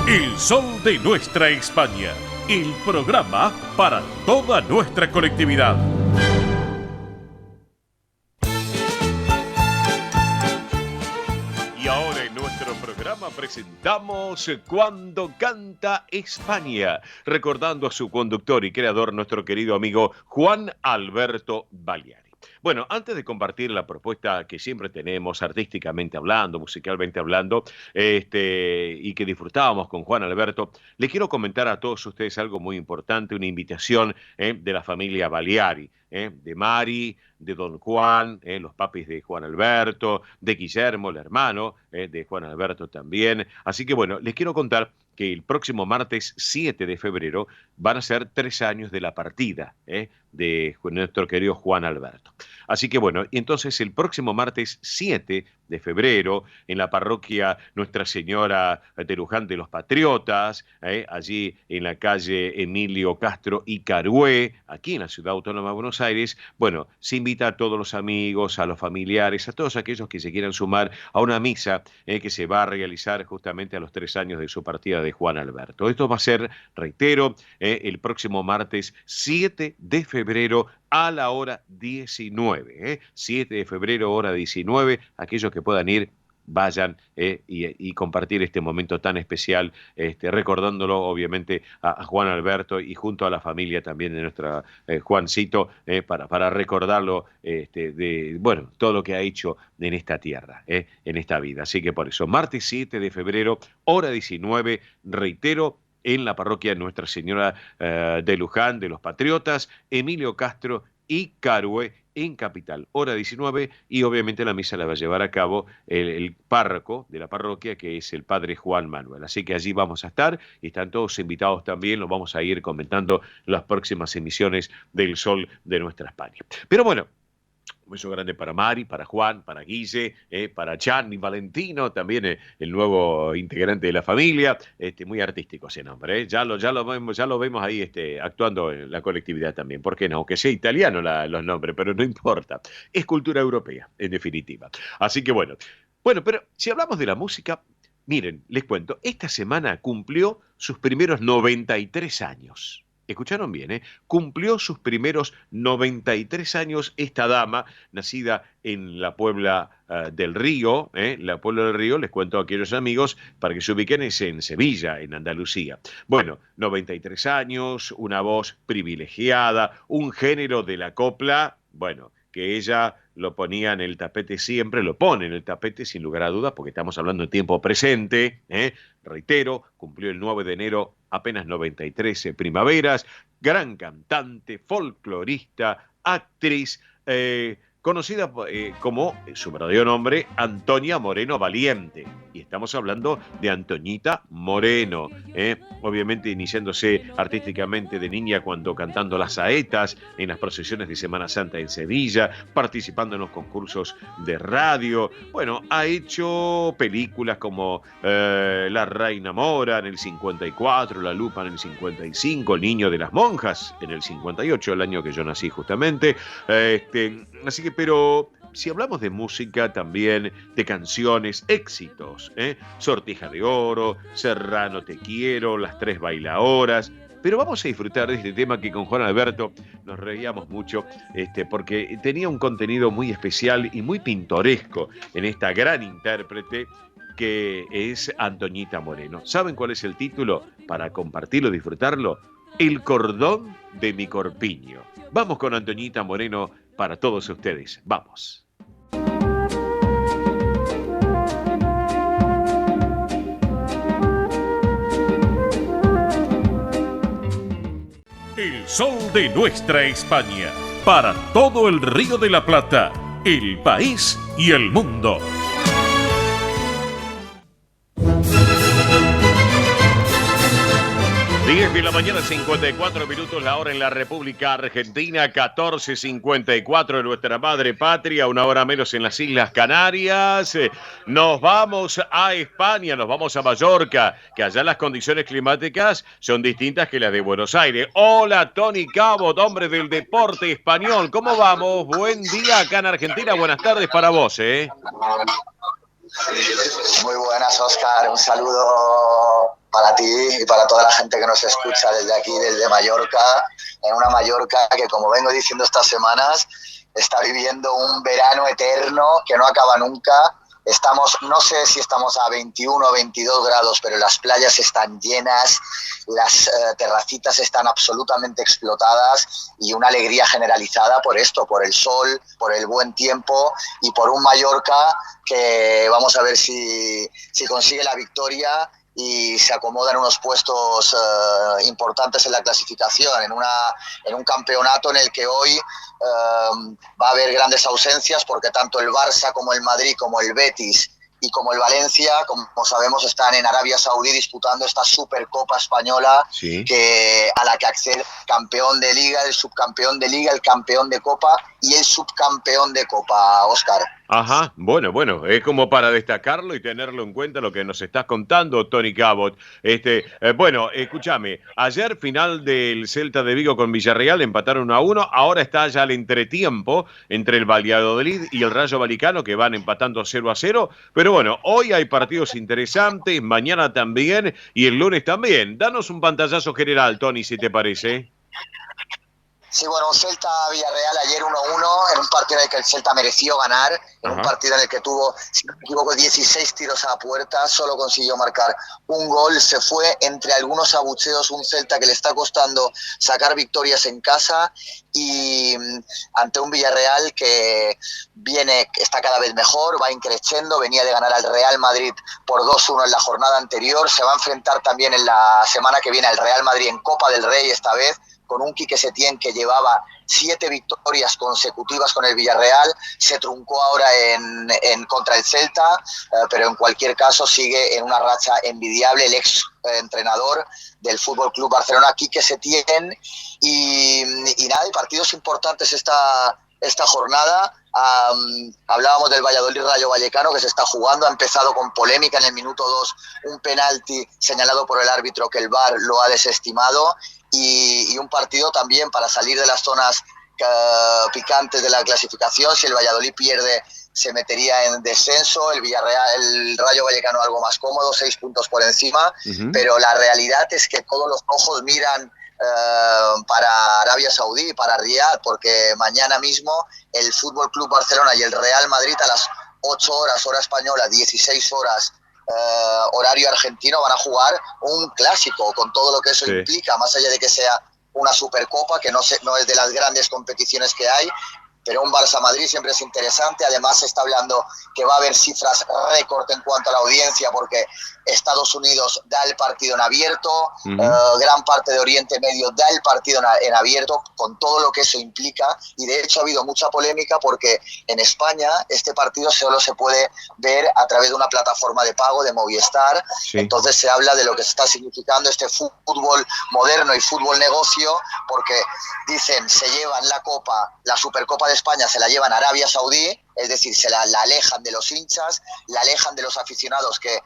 El Sol de Nuestra España, el programa para toda nuestra colectividad. Y ahora en nuestro programa presentamos Cuando Canta España, recordando a su conductor y creador, nuestro querido amigo Juan Alberto Baliari. Bueno, antes de compartir la propuesta que siempre tenemos, artísticamente hablando, musicalmente hablando, y que disfrutábamos con Juan Alberto, le quiero comentar a todos ustedes algo muy importante, una invitación de la familia Baliari, de Mari, de Don Juan, los papis de Juan Alberto, de Guillermo, el hermano de Juan Alberto también. Así que bueno, les quiero contar que el próximo martes 7 de febrero van a ser 3 años de la partida de nuestro querido Juan Alberto. Así que bueno, y entonces el próximo martes 7 de febrero en la parroquia Nuestra Señora de Luján de los Patriotas, allí en la calle Emilio Castro y Carué, aquí en la Ciudad Autónoma de Buenos Aires, bueno, se invita a todos los amigos, a los familiares, a todos aquellos que se quieran sumar a una misa que se va a realizar justamente a los 3 años de su partida de Juan Alberto. Esto va a ser, reitero, el próximo martes 7 de febrero a la hora 19. 7 de febrero, hora 19. Aquellos que puedan ir, vayan y compartir este momento tan especial, recordándolo obviamente a Juan Alberto y junto a la familia también de nuestra Juancito, para recordarlo de bueno, todo lo que ha hecho en esta tierra, en esta vida. Así que por eso, martes 7 de febrero, hora 19, reitero, en la parroquia Nuestra Señora de Luján de los Patriotas, Emilio Castro y Carué, en Capital, hora 19, y obviamente la misa la va a llevar a cabo el párroco de la parroquia, que es el padre Juan Manuel. Así que allí vamos a estar, y están todos invitados también, los vamos a ir comentando las próximas emisiones del Sol de Nuestra España. Pero bueno, un beso grande para Mari, para Juan, para Guille, para Gianni Valentino, también el nuevo integrante de la familia, muy artístico ese nombre, ya lo vemos ahí actuando en la colectividad también, ¿por qué no? Aunque sea italiano los nombres, pero no importa, es cultura europea, en definitiva. Así que bueno, pero si hablamos de la música, miren, les cuento, esta semana cumplió sus primeros 93 años. Escucharon bien, cumplió sus primeros 93 años esta dama, nacida en la Puebla del Río. La Puebla del Río, les cuento a aquellos amigos, para que se ubiquen, es en Sevilla, en Andalucía. Bueno, 93 años, una voz privilegiada, un género de la copla, bueno, que ella lo ponía en el tapete siempre, lo pone en el tapete sin lugar a dudas, porque estamos hablando de tiempo presente, reitero, cumplió el 9 de enero apenas 93 primaveras, gran cantante, folclorista, actriz, conocida como su verdadero nombre, Antonia Moreno Valiente. Y estamos hablando de Antoñita Moreno, obviamente iniciándose artísticamente de niña cuando cantando las saetas en las procesiones de Semana Santa en Sevilla, participando en los concursos de radio. Bueno, ha hecho películas como La Reina Mora en el 54, La Lupa en el 55, El Niño de las Monjas en el 58, el año que yo nací justamente. Así que, pero si hablamos de música también, de canciones, éxitos, Sortija de Oro, Serrano Te Quiero, Las Tres Bailaoras. Pero vamos a disfrutar de este tema que con Juan Alberto nos reíamos mucho, porque tenía un contenido muy especial y muy pintoresco en esta gran intérprete que es Antoñita Moreno. ¿Saben cuál es el título? Para compartirlo, disfrutarlo. El cordón de mi corpiño. Vamos con Antoñita Moreno para todos ustedes. Vamos. El Sol de nuestra España, para todo el Río de la Plata, el país y el mundo. De la mañana, 54 minutos, la hora en la República Argentina, 14:54 en nuestra madre patria, una hora menos en las Islas Canarias. Nos vamos a España, nos vamos a Mallorca, que allá las condiciones climáticas son distintas que las de Buenos Aires. Hola, Tony Cabot, hombre del deporte español, ¿cómo vamos? Buen día acá en Argentina, buenas tardes para vos, ¿eh? Muy buenas, Óscar, un saludo para ti y para toda la gente que nos escucha desde aquí, desde Mallorca, en una Mallorca que, como vengo diciendo estas semanas, está viviendo un verano eterno que no acaba nunca. Estamos, no sé si estamos a 21 o 22 grados, pero las playas están llenas, las terracitas están absolutamente explotadas y una alegría generalizada por esto, por el sol, por el buen tiempo y por un Mallorca que vamos a ver si consigue la victoria y se acomoda en unos puestos importantes en la clasificación, en un campeonato en el que hoy va a haber grandes ausencias porque tanto el Barça como el Madrid, como el Betis y como el Valencia, como sabemos, están en Arabia Saudí disputando esta Supercopa Española, sí, a la que accede el campeón de Liga, el subcampeón de Liga, el campeón de Copa y el subcampeón de Copa, Óscar. Ajá, bueno, es como para destacarlo y tenerlo en cuenta lo que nos estás contando, Tony Cabot. Bueno, escúchame, ayer final del Celta de Vigo con Villarreal, empataron 1-1, ahora está ya el entretiempo entre el Valladolid y el Rayo Vallecano, que van empatando 0-0, pero bueno, hoy hay partidos interesantes, mañana también y el lunes también. Danos un pantallazo general, Tony, si te parece. Sí, bueno, un Celta-Villarreal ayer 1-1, en un partido en el que el Celta mereció ganar, en un partido en el que tuvo, si no me equivoco, 16 tiros a la puerta, solo consiguió marcar un gol, se fue entre algunos abucheos un Celta que le está costando sacar victorias en casa y ante un Villarreal que está cada vez mejor, va increciendo, venía de ganar al Real Madrid por 2-1 en la jornada anterior, se va a enfrentar también en la semana que viene al Real Madrid en Copa del Rey esta vez, con un Quique Setién que llevaba 7 victorias consecutivas con el Villarreal, se truncó ahora en contra el Celta, pero en cualquier caso sigue en una racha envidiable el ex entrenador del Fútbol Club Barcelona, Quique Setién, y nada, hay partidos importantes esta jornada. Hablábamos del Valladolid Rayo Vallecano que se está jugando, ha empezado con polémica en el minuto 2, un penalti señalado por el árbitro que el VAR lo ha desestimado y un partido también para salir de las zonas picantes de la clasificación. Si el Valladolid pierde se metería en descenso, el Rayo Vallecano algo más cómodo, 6 puntos por encima, pero la realidad es que todos los ojos miran para Arabia Saudí, para Riad, porque mañana mismo el Fútbol Club Barcelona y el Real Madrid a las 8 horas, hora española, 16 horas, horario argentino, van a jugar un clásico, con todo lo que eso implica, más allá de que sea una Supercopa, que no es de las grandes competiciones que hay, pero un Barça-Madrid siempre es interesante. Además se está hablando que va a haber cifras récord en cuanto a la audiencia porque Estados Unidos da el partido en abierto, gran parte de Oriente Medio da el partido en abierto, con todo lo que eso implica, y de hecho ha habido mucha polémica porque en España este partido solo se puede ver a través de una plataforma de pago de Movistar, entonces se habla de lo que está significando este fútbol moderno y fútbol negocio, porque dicen se llevan la Supercopa de España se la llevan a Arabia Saudí, es decir, se la alejan de los hinchas, la alejan de los aficionados que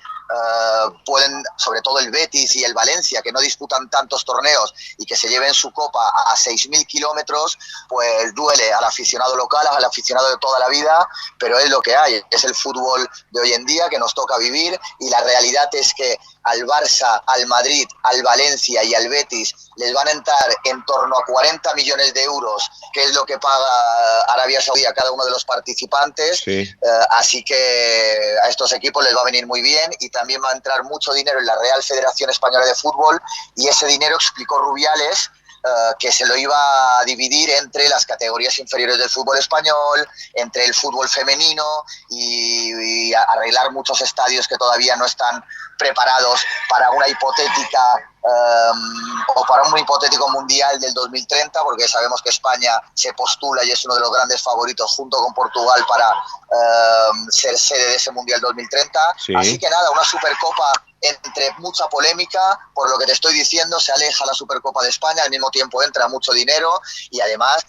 pueden, sobre todo el Betis y el Valencia, que no disputan tantos torneos y que se lleven su copa a 6.000 kilómetros, pues duele al aficionado local, al aficionado de toda la vida, pero es lo que hay, es el fútbol de hoy en día que nos toca vivir, y la realidad es que al Barça, al Madrid, al Valencia y al Betis les van a entrar en torno a 40 millones de euros, que es lo que paga Arabia Saudí a cada uno de los participantes, así que a estos equipos les va a venir muy bien, y también va a entrar mucho dinero en la Real Federación Española de Fútbol, y ese dinero, explicó Rubiales, que se lo iba a dividir entre las categorías inferiores del fútbol español, entre el fútbol femenino y arreglar muchos estadios que todavía no están preparados para una hipotética o para un hipotético mundial del 2030, porque sabemos que España se postula y es uno de los grandes favoritos junto con Portugal para ser sede de ese mundial 2030. Sí. Así que nada, una Supercopa entre mucha polémica, por lo que te estoy diciendo, se aleja la Supercopa de España, al mismo tiempo entra mucho dinero y además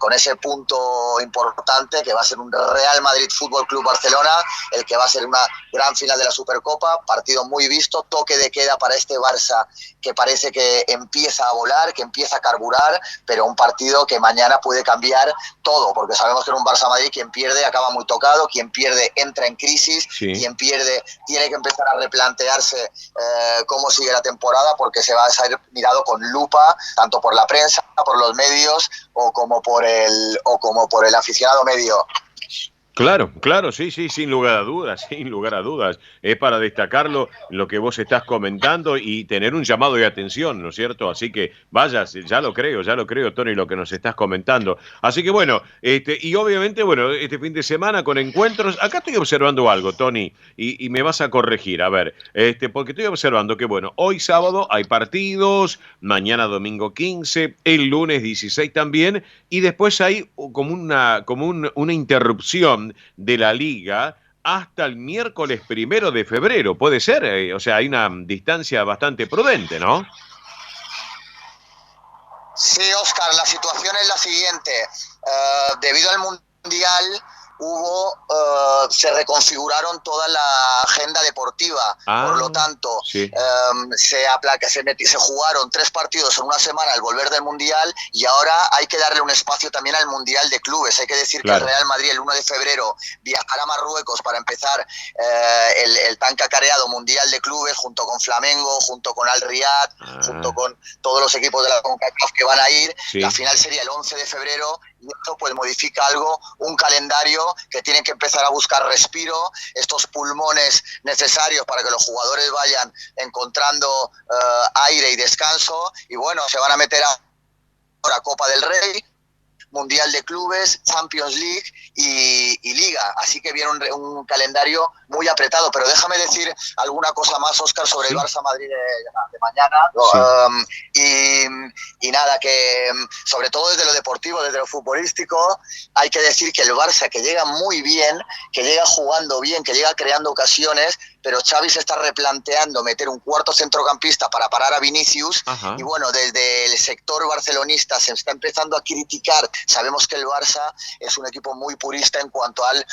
con ese punto importante que va a ser un Real Madrid Fútbol Club Barcelona, el que va a ser una gran final de la Supercopa, partido muy visto, toque de queda para este Barça que parece que empieza a volar, que empieza a carburar, pero un partido que mañana puede cambiar todo, porque sabemos que en un Barça-Madrid quien pierde acaba muy tocado, quien pierde entra en crisis, sí. Quien pierde tiene que empezar a replantearse cómo sigue la temporada, porque se va a ser mirado con lupa, tanto por la prensa, por los medios o como por el aficionado medio. Claro, sí, sin lugar a dudas. Es para destacarlo lo que vos estás comentando y tener un llamado de atención, ¿no es cierto? Así que vaya, ya lo creo, Tony, lo que nos estás comentando. Así que bueno, y obviamente, bueno, este fin de semana con encuentros, acá estoy observando algo, Tony, y me vas a corregir, a ver, porque estoy observando que, bueno, hoy sábado hay partidos, mañana domingo 15, el lunes 16 también, y después hay como una interrupción de la liga hasta el miércoles 1 de febrero, ¿puede ser? O sea, hay una distancia bastante prudente, ¿no? Sí, Óscar, la situación es la siguiente. Debido al Mundial se reconfiguraron toda la agenda deportiva, por lo tanto sí. Se jugaron 3 partidos en una semana al volver del Mundial y ahora hay que darle un espacio también al Mundial de Clubes. Hay que decir que el Real Madrid el 1 de febrero viajará a Marruecos para empezar el tan cacareado Mundial de Clubes junto con Flamengo, junto con Al Riyad, junto con todos los equipos de la CONCACAF que van a ir. Sí. La final sería el 11 de febrero y esto pues modifica un calendario que tienen que empezar a buscar respiro, estos pulmones necesarios para que los jugadores vayan encontrando aire y descanso, y bueno, se van a meter ahora Copa del Rey, Mundial de Clubes, Champions League y Liga, así que viene un calendario muy apretado, pero déjame decir alguna cosa más, Óscar, sobre el Barça-Madrid de mañana. Sí. Y nada, que sobre todo desde lo deportivo, desde lo futbolístico, hay que decir que el Barça, que llega muy bien, que llega jugando bien, que llega creando ocasiones, pero Xavi se está replanteando meter un cuarto centrocampista para parar a Vinicius. Ajá. Y bueno, desde el sector barcelonista se está empezando a criticar. Sabemos que el Barça es un equipo muy purista en cuanto al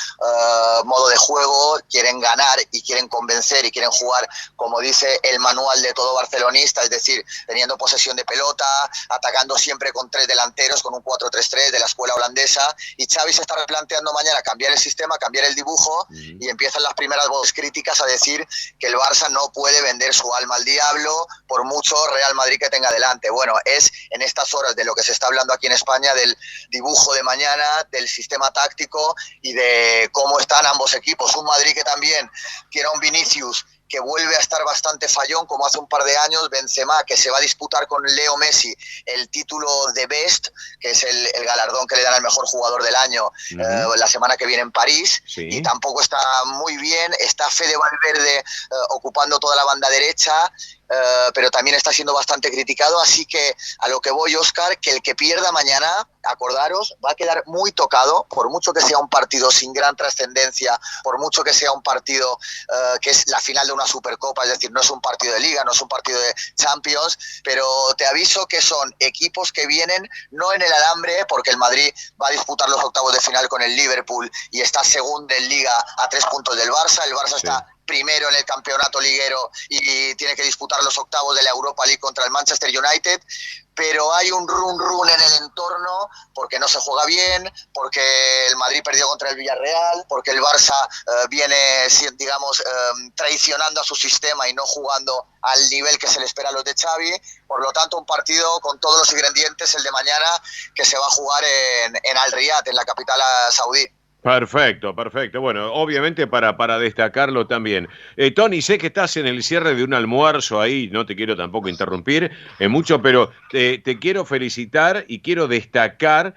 modo de juego, quieren ganar y quieren convencer y quieren jugar como dice el manual de todo barcelonista, es decir, teniendo posesión de pelota, atacando siempre con 3 delanteros, con un 4-3-3 de la escuela holandesa, y Xavi se está replanteando mañana cambiar el sistema, cambiar el dibujo, y empiezan las primeras voces críticas a decir que el Barça no puede vender su alma al diablo por mucho Real Madrid que tenga delante. Bueno, es en estas horas de lo que se está hablando aquí en España, del dibujo de mañana, del sistema táctico y de cómo están ambos equipos. Un Madrid que también tiene a un Vinicius que vuelve a estar bastante fallón como hace un par de años, Benzema, que se va a disputar con Leo Messi el título de Best, que es el galardón que le dan al mejor jugador del año la semana que viene en París, sí. Y tampoco está muy bien, está Fede Valverde ocupando toda la banda derecha, pero también está siendo bastante criticado, así que a lo que voy, Óscar, que el que pierda mañana, acordaros, va a quedar muy tocado, por mucho que sea un partido sin gran trascendencia, por mucho que sea un partido que es la final de una Supercopa, es decir, no es un partido de Liga, no es un partido de Champions, pero te aviso que son equipos que vienen no en el alambre, porque el Madrid va a disputar los octavos de final con el Liverpool y está segundo en Liga a 3 puntos del Barça, el Barça está primero en el campeonato liguero y tiene que disputar los octavos de la Europa League contra el Manchester United, pero hay un run en el entorno porque no se juega bien, porque el Madrid perdió contra el Villarreal, porque el Barça viene, digamos, traicionando a su sistema y no jugando al nivel que se le espera a los de Xavi. Por lo tanto, un partido con todos los ingredientes, el de mañana, que se va a jugar en Al Riyad, en la capital saudí. Perfecto. Bueno, obviamente para destacarlo también. Tony, sé que estás en el cierre de un almuerzo ahí, no te quiero tampoco interrumpir mucho, pero te quiero felicitar y quiero destacar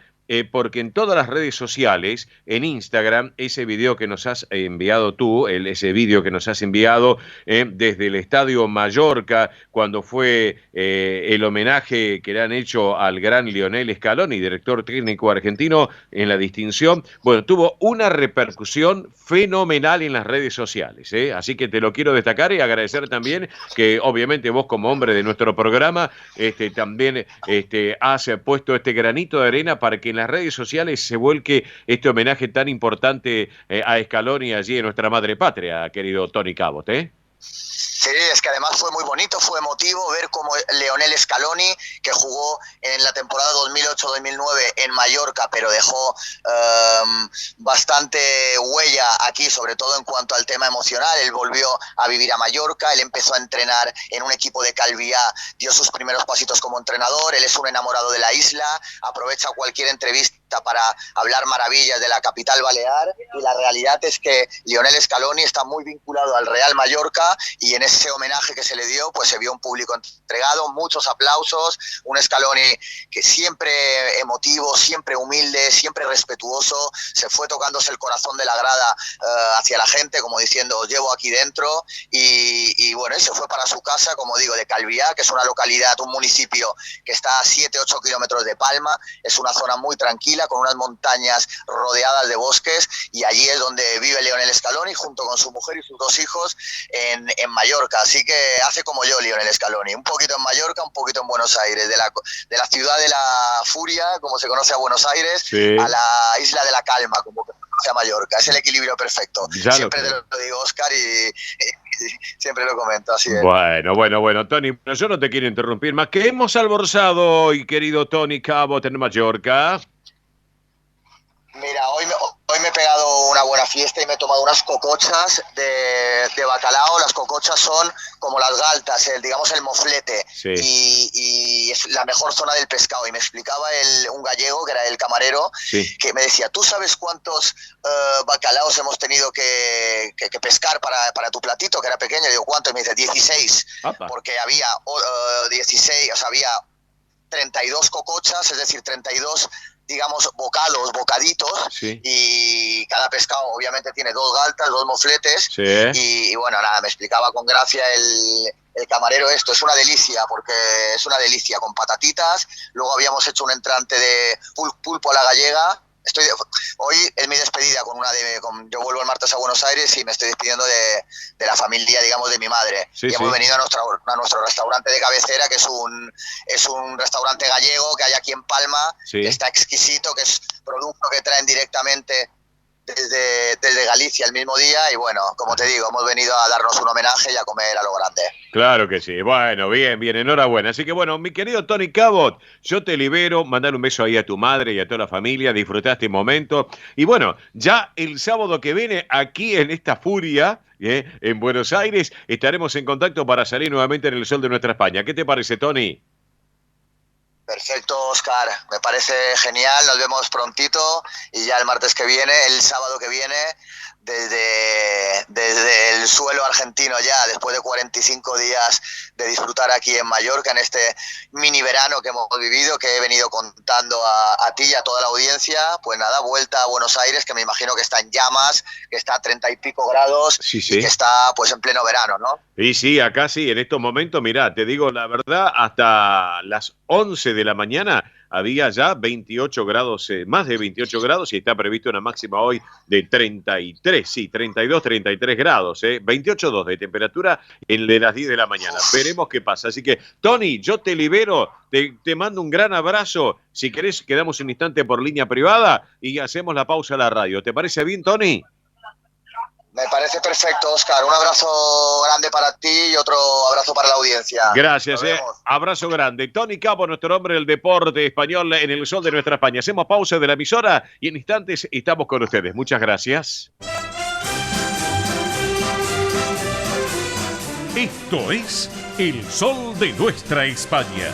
porque en todas las redes sociales, en Instagram, ese video que nos has enviado tú, ese video que nos has enviado desde el Estadio Mallorca, cuando fue el homenaje que le han hecho al gran Lionel Scaloni, director técnico argentino, en la distinción, bueno, tuvo una repercusión fenomenal en las redes sociales, así que te lo quiero destacar y agradecer también que obviamente vos como hombre de nuestro programa también has puesto este granito de arena para que en las redes sociales se vuelque este homenaje tan importante a Scaloni allí en nuestra madre patria, querido Tony Cabot, Sí, es que además fue muy bonito, fue emotivo ver cómo Lionel Scaloni, que jugó en la temporada 2008-2009 en Mallorca, pero dejó bastante huella aquí, sobre todo en cuanto al tema emocional. Él volvió a vivir a Mallorca, él empezó a entrenar en un equipo de Calviá, dio sus primeros pasitos como entrenador, él es un enamorado de la isla, aprovecha cualquier entrevista para hablar maravillas de la capital balear, y la realidad es que Lionel Scaloni está muy vinculado al Real Mallorca, y en ese homenaje que se le dio, pues se vio un público entregado, muchos aplausos, un Scaloni que siempre emotivo, siempre humilde, siempre respetuoso, se fue tocándose el corazón de la grada hacia la gente, como diciendo, os llevo aquí dentro, y bueno, y se fue para su casa, como digo, de Calviá, que es una localidad, un municipio que está a 7-8 kilómetros de Palma, es una zona muy tranquila, con unas montañas rodeadas de bosques, y allí es donde vive Lionel Scaloni junto con su mujer y sus 2 hijos en Mallorca. Así que hace como yo Lionel Scaloni, un poquito en Mallorca, un poquito en Buenos Aires, de la ciudad de la furia, como se conoce a Buenos Aires, sí, a la isla de la calma, como se conoce a Mallorca. Es el equilibrio perfecto. Ya siempre te lo digo, Oscar, y siempre lo comento, así es. Bueno, Tony, yo no te quiero interrumpir más. ¿Qué hemos almorzado hoy, querido Tony Cabot, en Mallorca? Mira, hoy me he pegado una buena fiesta y me he tomado unas cocochas de bacalao. Las cocochas son como las galtas, digamos el moflete, sí, y es la mejor zona del pescado. Y me explicaba un gallego, que era el camarero, sí, que me decía, ¿tú sabes cuántos bacalaos hemos tenido que pescar para tu platito, que era pequeño? Y digo, ¿cuánto? Y me dice, 16, Apa. Porque había 16, o sea, había 32 cocochas, es decir, 32... digamos, bocaditos, sí, y cada pescado obviamente tiene 2 galtas, 2 mofletes, sí, y bueno, nada, me explicaba con gracia el camarero esto, es una delicia, porque es una delicia, con patatitas. Luego habíamos hecho un entrante de pulpo a la gallega. Hoy es mi despedida yo vuelvo el martes a Buenos Aires y me estoy despidiendo de la familia, digamos, de mi madre. Sí, y hemos venido a nuestro restaurante de cabecera, que es un restaurante gallego que hay aquí en Palma, sí, que está exquisito, que es producto que traen directamente desde Galicia el mismo día, y bueno, como te digo, hemos venido a darnos un homenaje y a comer a lo grande. Claro que sí, bueno, bien, enhorabuena. Así que bueno, mi querido Tony Cabot, yo te libero, mandar un beso ahí a tu madre y a toda la familia, disfrutar este momento, y bueno, ya el sábado que viene aquí en esta furia, en Buenos Aires, estaremos en contacto para salir nuevamente en el sol de nuestra España. ¿Qué te parece, Tony? Perfecto, Oscar, me parece genial, nos vemos prontito, y ya el martes que viene, el sábado que viene, desde el suelo argentino ya, después de 45 días de disfrutar aquí en Mallorca, en este mini verano que hemos vivido, que he venido contando a ti y a toda la audiencia, pues nada, vuelta a Buenos Aires, que me imagino que está en llamas, que está a 30 y pico grados, sí, sí, y que está pues en pleno verano, ¿no? Y sí, acá sí, en estos momentos, mirá, te digo la verdad, hasta las 11 de la mañana había ya 28 grados, más de 28 grados, y está previsto una máxima hoy de 33, sí, 32, 33 grados, 28,2 de temperatura de las 10 de la mañana. Veremos qué pasa. Así que, Tony, yo te libero, te mando un gran abrazo. Si querés, quedamos un instante por línea privada y hacemos la pausa a la radio. ¿Te parece bien, Tony? Me parece perfecto, Oscar. Un abrazo grande para ti y otro abrazo para la audiencia. Gracias, abrazo grande. Tony Cabot, nuestro hombre del deporte español en el sol de nuestra España. Hacemos pausa de la emisora y en instantes estamos con ustedes. Muchas gracias. Esto es el sol de nuestra España.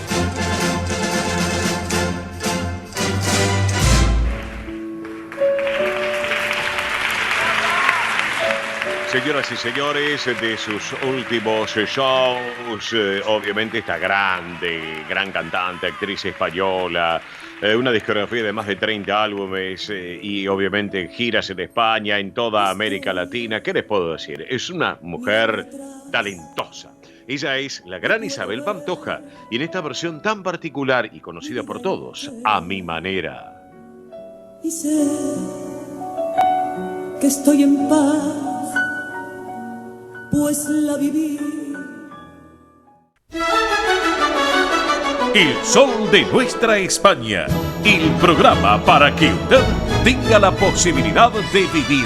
señoras y señores, de sus últimos shows, obviamente esta gran cantante, actriz española, una discografía de más de 30 álbumes y obviamente giras en España, en toda América Latina. ¿Qué les puedo decir? Es una mujer talentosa. Ella es la gran Isabel Pantoja y en esta versión tan particular y conocida por todos, A Mi Manera. Y sé que estoy en paz, pues la viví. El sol de nuestra España, el programa para que usted tenga la posibilidad de vivir,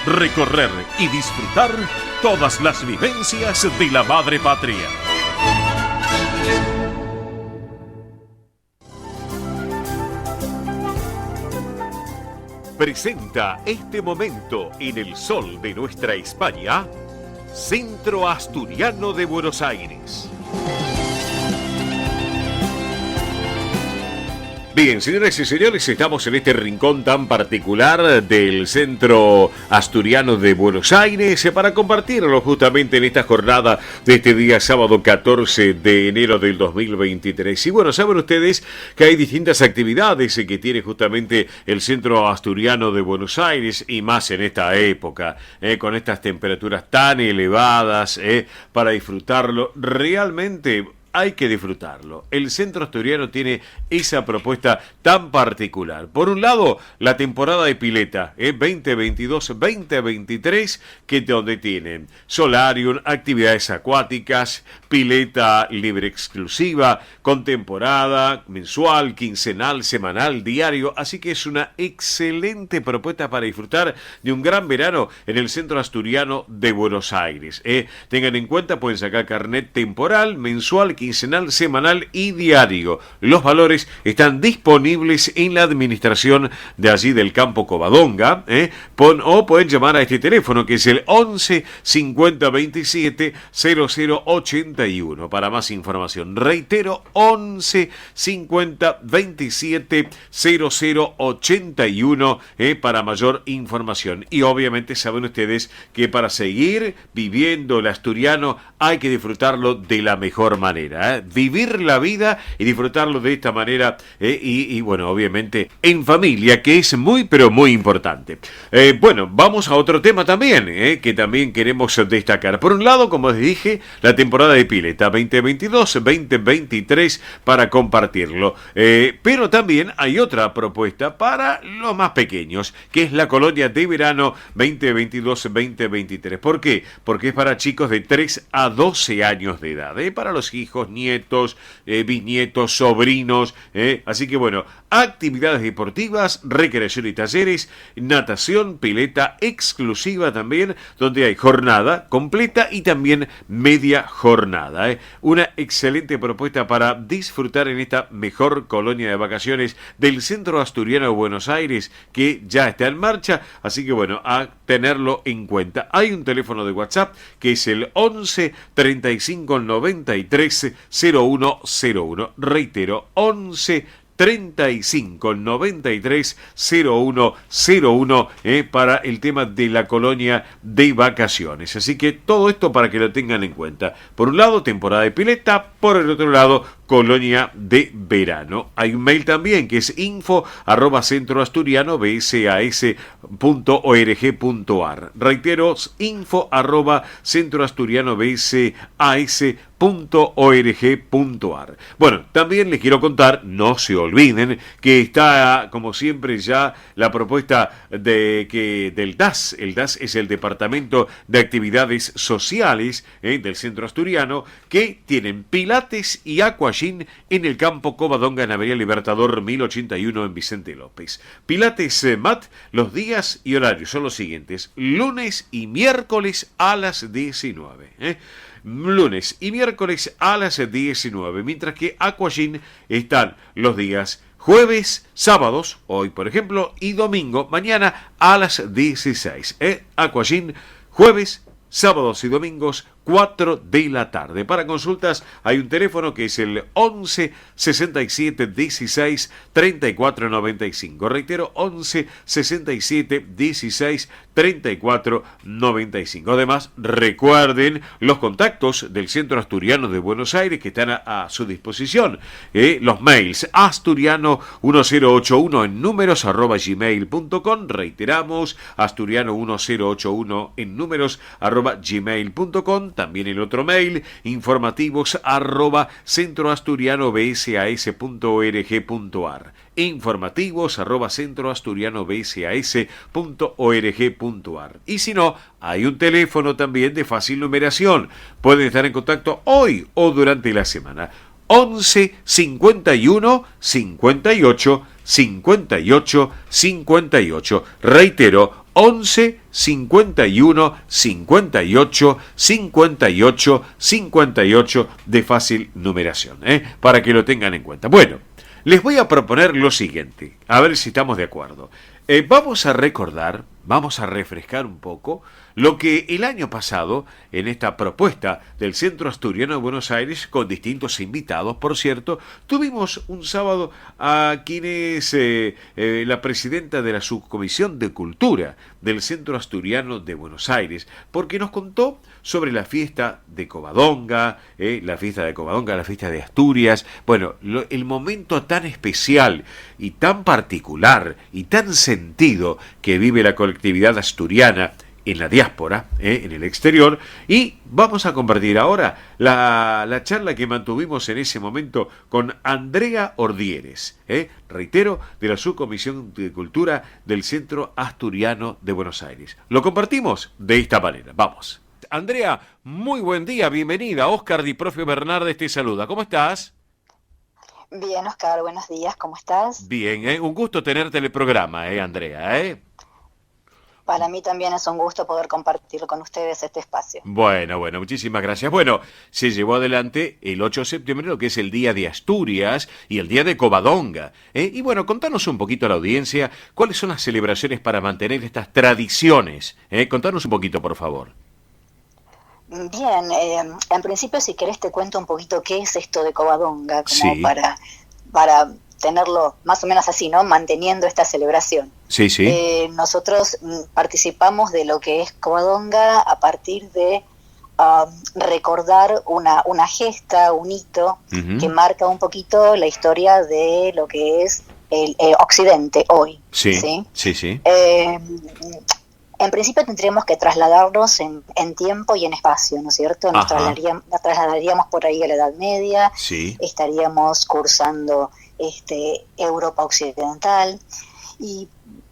recorrer y disfrutar todas las vivencias de la madre patria. Presenta este momento en el sol de nuestra España, Centro Asturiano de Buenos Aires. Bien, señoras y señores, estamos en este rincón tan particular del Centro Asturiano de Buenos Aires para compartirlo justamente en esta jornada de este día sábado 14 de enero del 2023. Y bueno, saben ustedes que hay distintas actividades que tiene justamente el Centro Asturiano de Buenos Aires y más en esta época, con estas temperaturas tan elevadas, para disfrutarlo realmente. Hay que disfrutarlo. El Centro Asturiano tiene esa propuesta tan particular. Por un lado, la temporada de pileta 2022-2023, que donde tienen solarium, actividades acuáticas, pileta libre exclusiva, con temporada, mensual, quincenal, semanal, diario. Así que es una excelente propuesta para disfrutar de un gran verano en el Centro Asturiano de Buenos Aires. Tengan en cuenta, pueden sacar carnet temporal, mensual, quincenal, semanal y diario. Los valores están disponibles en la administración de allí del Campo Covadonga, o pueden llamar a este teléfono que es el 11 50 27 00 81 para más información. Reitero, 11 50 27 00 81 para mayor información. Y obviamente saben ustedes que para seguir viviendo el asturiano hay que disfrutarlo de la mejor manera. Vivir la vida y disfrutarlo de esta manera y bueno, obviamente en familia, que es muy pero muy importante. Bueno, vamos a otro tema también, que también queremos destacar. Por un lado, como les dije, la temporada de pileta 2022-2023 para compartirlo. Pero también hay otra propuesta para los más pequeños, que es la colonia de verano 2022-2023. ¿Por qué? Porque es para chicos de 3 a 12 años de edad, para los hijos, nietos, bisnietos, sobrinos, así que bueno, actividades deportivas, recreación y talleres, natación, pileta exclusiva también, donde hay jornada completa y también media jornada, una excelente propuesta para disfrutar en esta mejor colonia de vacaciones del Centro Asturiano de Buenos Aires, que ya está en marcha, así que bueno, a tenerlo en cuenta. Hay un teléfono de WhatsApp que es el 11 35 93 0101. Reitero, 11 35 93 0101 para el tema de la colonia de vacaciones. Así que todo esto para que lo tengan en cuenta. Por un lado, temporada de pileta, por el otro lado, colonia de verano. Hay un mail también que es info@centroasturianobsas.org.ar. Reitero, info@centroasturianobsas.org.ar. Bueno, también les quiero contar, no se olviden, que está, como siempre, ya la propuesta del DAS. El DAS es el Departamento de Actividades Sociales del Centro Asturiano, que tienen pilates y aquagym en el Campo Covadonga, en Avenida Libertador 1081 en Vicente López. Pilates mat, los días y horarios son los siguientes: lunes y miércoles a las 19. Lunes y miércoles a las 19, mientras que aquagym están los días jueves, sábados, hoy por ejemplo, y domingo, mañana a las 16. Aquagym, jueves, sábados y domingos, 4 de la tarde. Para consultas hay un teléfono que es el 11 67 16 34 95. Reitero, 11 67 16 34 95. Además, recuerden los contactos del Centro Asturiano de Buenos Aires que están a su disposición. Los mails asturiano1081 en números @gmail.com. Reiteramos, asturiano1081 en números @gmail.com. También el otro mail, informativos @centroasturianobsas.org.ar. informativos @centroasturianobsas.org.ar. Y si no, hay un teléfono también de fácil numeración. Pueden estar en contacto hoy o durante la semana. 11 51 58 58 58. Reitero, 11 51 58 58 58 de fácil numeración, para que lo tengan en cuenta. Bueno, les voy a proponer lo siguiente, a ver si estamos de acuerdo. Vamos a recordar, vamos a refrescar un poco lo que el año pasado, en esta propuesta del Centro Asturiano de Buenos Aires, con distintos invitados, por cierto, tuvimos un sábado a quien es la presidenta de la Subcomisión de Cultura del Centro Asturiano de Buenos Aires, porque nos contó sobre la fiesta de Covadonga, la fiesta de Asturias, bueno, el momento tan especial y tan particular y tan sentido que vive la colectividad asturiana en la diáspora, en el exterior, y vamos a compartir ahora la charla que mantuvimos en ese momento con Andrea Ordieres, reitero, de la Subcomisión de Cultura del Centro Asturiano de Buenos Aires. Lo compartimos de esta manera, vamos. Andrea, muy buen día, bienvenida. Óscar Di Profio Bernardes te saluda, ¿cómo estás? Bien, Óscar, buenos días, ¿cómo estás? Bien, un gusto tenerte en el programa, Andrea, Para mí también es un gusto poder compartir con ustedes este espacio. Bueno, muchísimas gracias. Bueno, se llevó adelante el 8 de septiembre lo que es el Día de Asturias y el Día de Covadonga. Y bueno, contanos un poquito a la audiencia cuáles son las celebraciones para mantener estas tradiciones. Contanos un poquito, por favor. Bien, en principio, si querés te cuento un poquito qué es esto de Covadonga, como sí, para tenerlo más o menos así, ¿no? Manteniendo esta celebración. Sí, sí. Nosotros participamos de lo que es Covadonga a partir de recordar una gesta, un hito, que marca un poquito la historia de lo que es el Occidente hoy. Sí, sí, sí, sí. En principio tendríamos que trasladarnos en tiempo y en espacio, ¿no es cierto? Nos trasladaríamos por ahí a la Edad Media, sí, estaríamos cursando Europa Occidental, y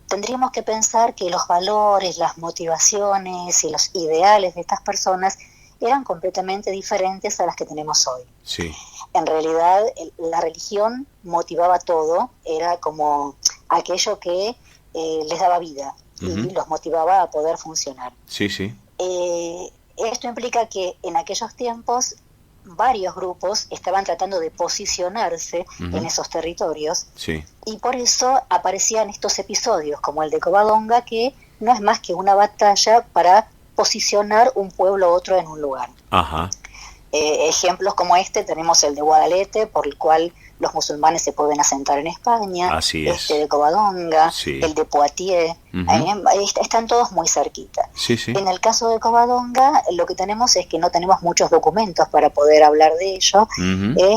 tendríamos que pensar que los valores, las motivaciones y los ideales de estas personas eran completamente diferentes a las que tenemos hoy. Sí. En realidad, la religión motivaba todo, era como aquello que les daba vida y los motivaba a poder funcionar. Sí, sí. Esto implica que en aquellos tiempos varios grupos estaban tratando de posicionarse en esos territorios, sí, y por eso aparecían estos episodios como el de Covadonga, que no es más que una batalla para posicionar un pueblo u otro en un lugar. Ajá. Ejemplos como este tenemos el de Guadalete, por el cual los musulmanes se pueden asentar en España, así es, de Covadonga, sí, el de Poitiers, están todos muy cerquita. Sí, sí. En el caso de Covadonga, lo que tenemos es que no tenemos muchos documentos para poder hablar de ello.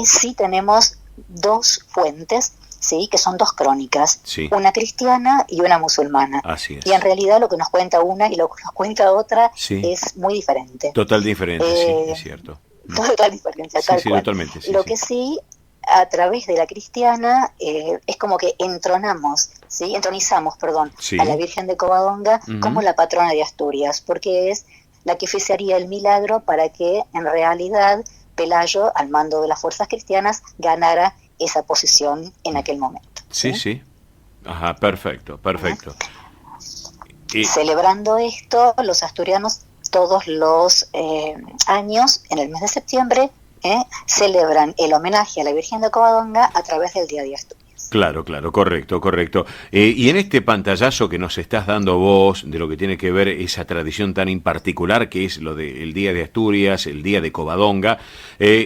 Sí tenemos dos fuentes, sí, que son dos crónicas, sí, una cristiana y una musulmana. Así es. Y en realidad lo que nos cuenta una y lo que nos cuenta otra, sí, es muy diferente. Total diferente, sí, es cierto. Total diferencia, sí, tal sí, cual. Totalmente. Sí, lo sí. que sí, a través de la cristiana, es como que entronizamos, sí, a la Virgen de Covadonga como la patrona de Asturias, porque es la que oficiaría el milagro para que en realidad Pelayo, al mando de las fuerzas cristianas, ganara esa posición en aquel momento. Sí, sí. Ajá, perfecto. Y celebrando esto, los asturianos todos los años, en el mes de septiembre, celebran el homenaje a la Virgen de Covadonga a través del Día de Asturias. años. Claro, correcto. Y en este pantallazo que nos estás dando vos, de lo que tiene que ver esa tradición tan particular que es lo del Día de Asturias, el Día de Covadonga,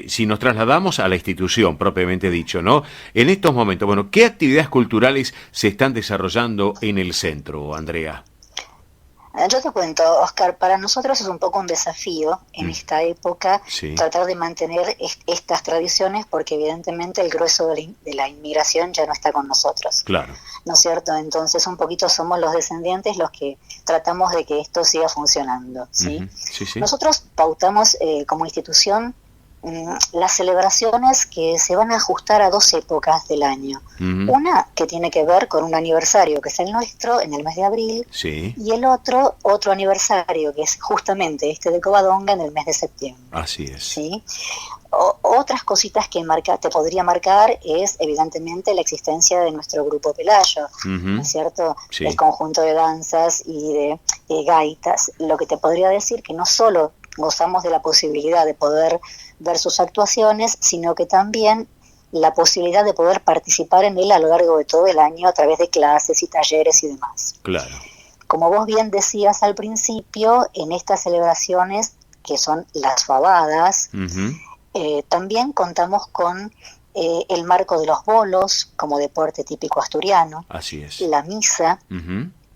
si nos trasladamos a la institución propiamente dicho, ¿no? En estos momentos, bueno, ¿qué actividades culturales se están desarrollando en el centro, Andrea? Yo te cuento, Oscar, para nosotros es un poco un desafío en esta época tratar de mantener estas tradiciones porque evidentemente el grueso de la inmigración ya no está con nosotros. Claro. ¿No es cierto? Entonces un poquito somos los descendientes los que tratamos de que esto siga funcionando, ¿sí? Sí. Nosotros pautamos como institución las celebraciones que se van a ajustar a 2 épocas del año. Una que tiene que ver con un aniversario que es el nuestro en el mes de abril, y el otro aniversario que es justamente este de Covadonga en el mes de septiembre. Así es. ¿Sí? Otras cositas que te podría marcar es evidentemente la existencia de nuestro grupo Pelayo, ¿no es cierto? Sí. El conjunto de danzas y de gaitas. Lo que te podría decir que no solo gozamos de la posibilidad de poder ver sus actuaciones, sino que también la posibilidad de poder participar en él a lo largo de todo el año a través de clases y talleres y demás. Claro. Como vos bien decías al principio, en estas celebraciones, que son las fabadas, también contamos con el marco de los bolos como deporte típico asturiano. Así es. La misa,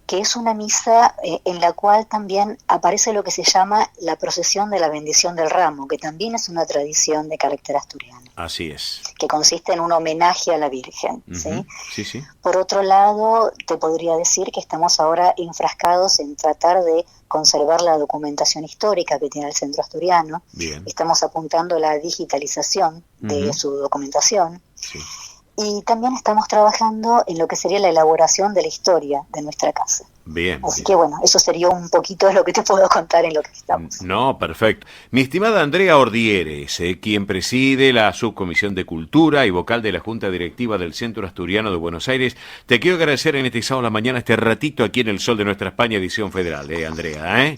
que es una misa en la cual también aparece lo que se llama la procesión de la bendición del ramo, que también es una tradición de carácter asturiano. Así es. Que consiste en un homenaje a la Virgen. ¿Sí? Sí. Por otro lado, te podría decir que estamos ahora enfrascados en tratar de conservar la documentación histórica que tiene el Centro Asturiano. Bien. Estamos apuntando a la digitalización de su documentación. Sí. Y también estamos trabajando en lo que sería la elaboración de la historia de nuestra casa. Bien. Así que bueno, eso sería un poquito de lo que te puedo contar en lo que estamos. No, perfecto. Mi estimada Andrea Ordieres, quien preside la Subcomisión de Cultura y vocal de la Junta Directiva del Centro Asturiano de Buenos Aires, te quiero agradecer en este sábado a la mañana este ratito aquí en El Sol de Nuestra España, edición federal, Andrea,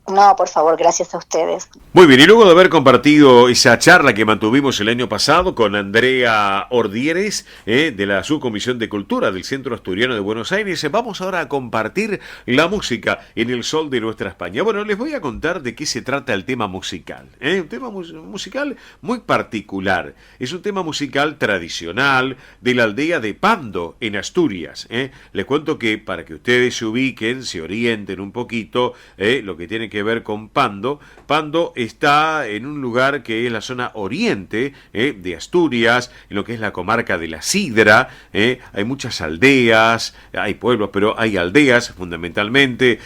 No, por favor, gracias a ustedes. Muy bien, y luego de haber compartido esa charla que mantuvimos el año pasado con Andrea Ordieres, de la Subcomisión de Cultura del Centro Asturiano de Buenos Aires, vamos ahora a compartir la música en El Sol de Nuestra España. Bueno, les voy a contar de qué se trata el tema musical. Un tema musical muy particular. Es un tema musical tradicional de la aldea de Pando, en Asturias. Les cuento que para que ustedes se ubiquen, se orienten un poquito, lo que tiene que ver con Pando. Pando está en un lugar que es la zona oriente de Asturias, en lo que es la comarca de la Sidra. Hay muchas aldeas, hay pueblos, pero hay aldeas fundamentalmente,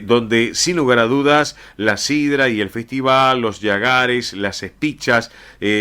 donde sin lugar a dudas la Sidra y el festival, los yagares, las espichas,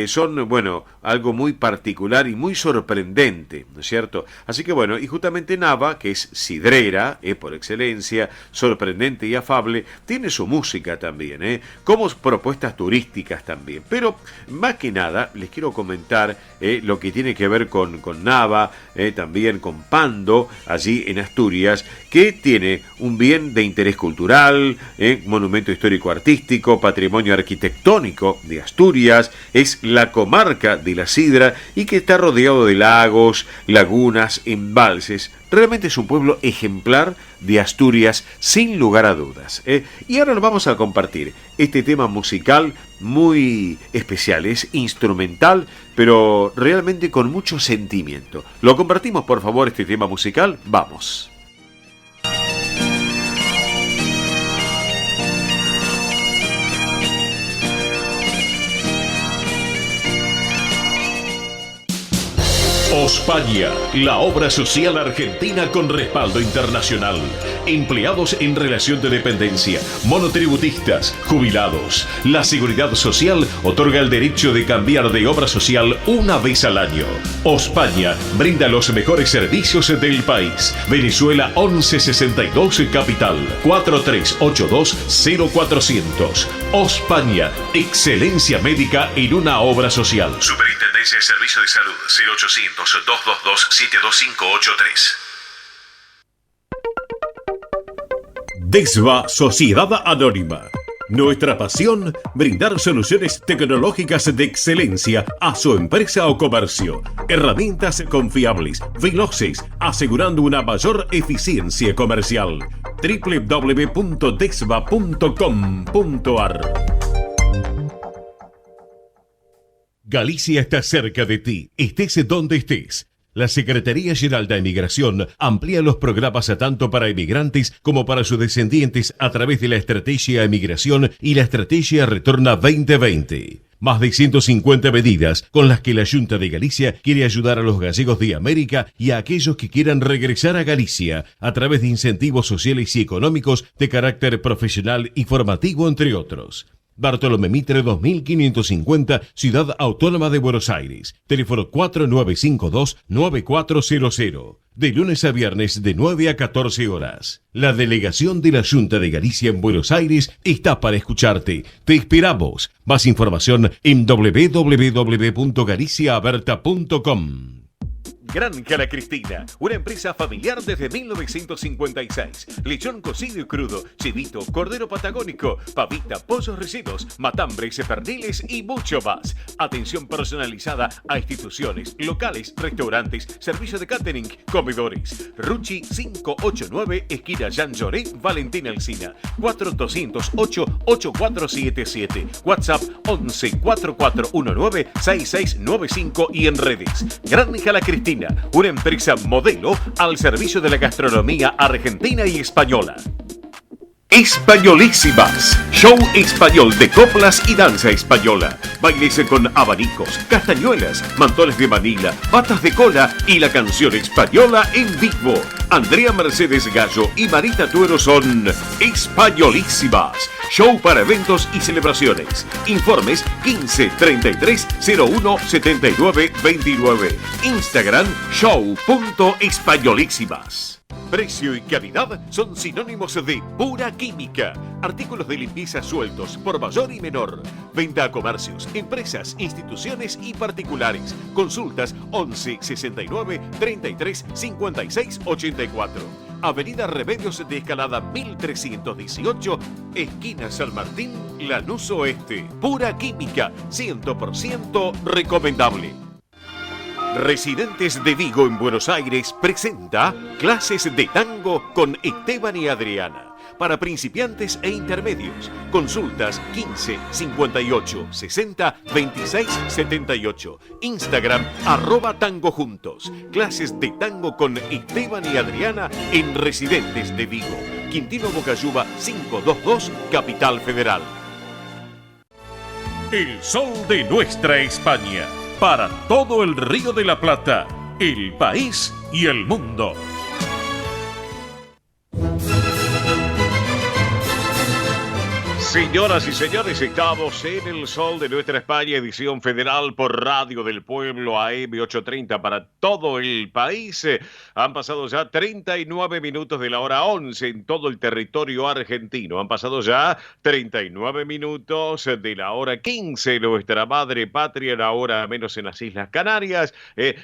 son, bueno, algo muy particular y muy sorprendente, ¿no es cierto? Así que bueno, y justamente Nava, que es sidrera, por excelencia, sorprendente y afable, tiene su música también, como propuestas turísticas también. Pero más que nada les quiero comentar lo que tiene que ver con Nava, también con Pando, allí en Asturias, que tiene un bien de interés cultural, monumento histórico artístico, patrimonio arquitectónico de Asturias, es la comarca de la Sidra y que está rodeado de lagos, lagunas, embalses. Realmente es un pueblo ejemplar de Asturias, sin lugar a dudas. Y ahora lo vamos a compartir. Este tema musical muy especial, es instrumental, pero realmente con mucho sentimiento. ¿Lo compartimos, por favor, este tema musical? Vamos. Ospaña, la obra social argentina con respaldo internacional. Empleados en relación de dependencia, monotributistas, jubilados. La Seguridad Social otorga el derecho de cambiar de obra social una vez al año. Ospaña brinda los mejores servicios del país. Venezuela 1162 Capital, 4382-0400. Ospaña, excelencia médica en una obra social. Superintendencia de Servicios de Salud, 0800-222-72583. DESVA Sociedad Anónima. Nuestra pasión, brindar soluciones tecnológicas de excelencia a su empresa o comercio. Herramientas confiables, veloces, asegurando una mayor eficiencia comercial. www.dexva.com.ar. Galicia está cerca de ti, estés donde estés. La Secretaría General de Emigración amplía los programas tanto para emigrantes como para sus descendientes a través de la Estrategia Emigración y la Estrategia Retorna 2020. Más de 150 medidas con las que la Junta de Galicia quiere ayudar a los gallegos de América y a aquellos que quieran regresar a Galicia a través de incentivos sociales y económicos de carácter profesional y formativo, entre otros. Bartolomé Mitre 2550, Ciudad Autónoma de Buenos Aires. Teléfono 4952-9400. De lunes a viernes de 9 a 14 horas. La delegación de la Junta de Galicia en Buenos Aires está para escucharte. Te esperamos. Más información en www.galiciaaberta.com. Granja La Cristina, una empresa familiar desde 1956. Lechón cocido y crudo, chivito, cordero patagónico, pavita, pollos recidos, matambres, perdiles y mucho más. Atención personalizada a instituciones, locales, restaurantes, servicio de catering, comedores. Ruchi 589, esquina Jean Lloré, Valentín Alsina. 4208-8477. WhatsApp 11 4419 6695 y en redes. Granja La Cristina, una empresa modelo al servicio de la gastronomía argentina y española. Españolísimas, show español de coplas y danza española. Bailes con abanicos, castañuelas, mantones de Manila, batas de cola y la canción española en vivo. Andrea Mercedes Gallo y Marita Tuero son Españolísimas. Show para eventos y celebraciones. Informes 15 33 01 79 29. Instagram show.españolísimas. Precio y calidad son sinónimos de pura química. Artículos de limpieza sueltos por mayor y menor. Venta a comercios, empresas, instituciones y particulares. Consultas 11 69 33 56 84. Avenida Remedios de Escalada 1318, esquina San Martín, Lanús Oeste. Pura química, 100% recomendable. Residentes de Vigo en Buenos Aires presenta clases de tango con Esteban y Adriana. Para principiantes e intermedios. Consultas 15 58 60 26 78. Instagram @tangojuntos. Clases de tango con Esteban y Adriana en Residentes de Vigo. Quintino Bocayuba 522, Capital Federal. El sol de nuestra España. Para todo el Río de la Plata, el país y el mundo. Señoras y señores, estamos en el sol de nuestra España, edición federal por Radio del Pueblo AM 830 para todo el país. Han pasado ya 39 minutos de la hora 11 en todo el territorio argentino. Han pasado ya 39 minutos de la hora 15, nuestra madre patria, la hora menos en las Islas Canarias.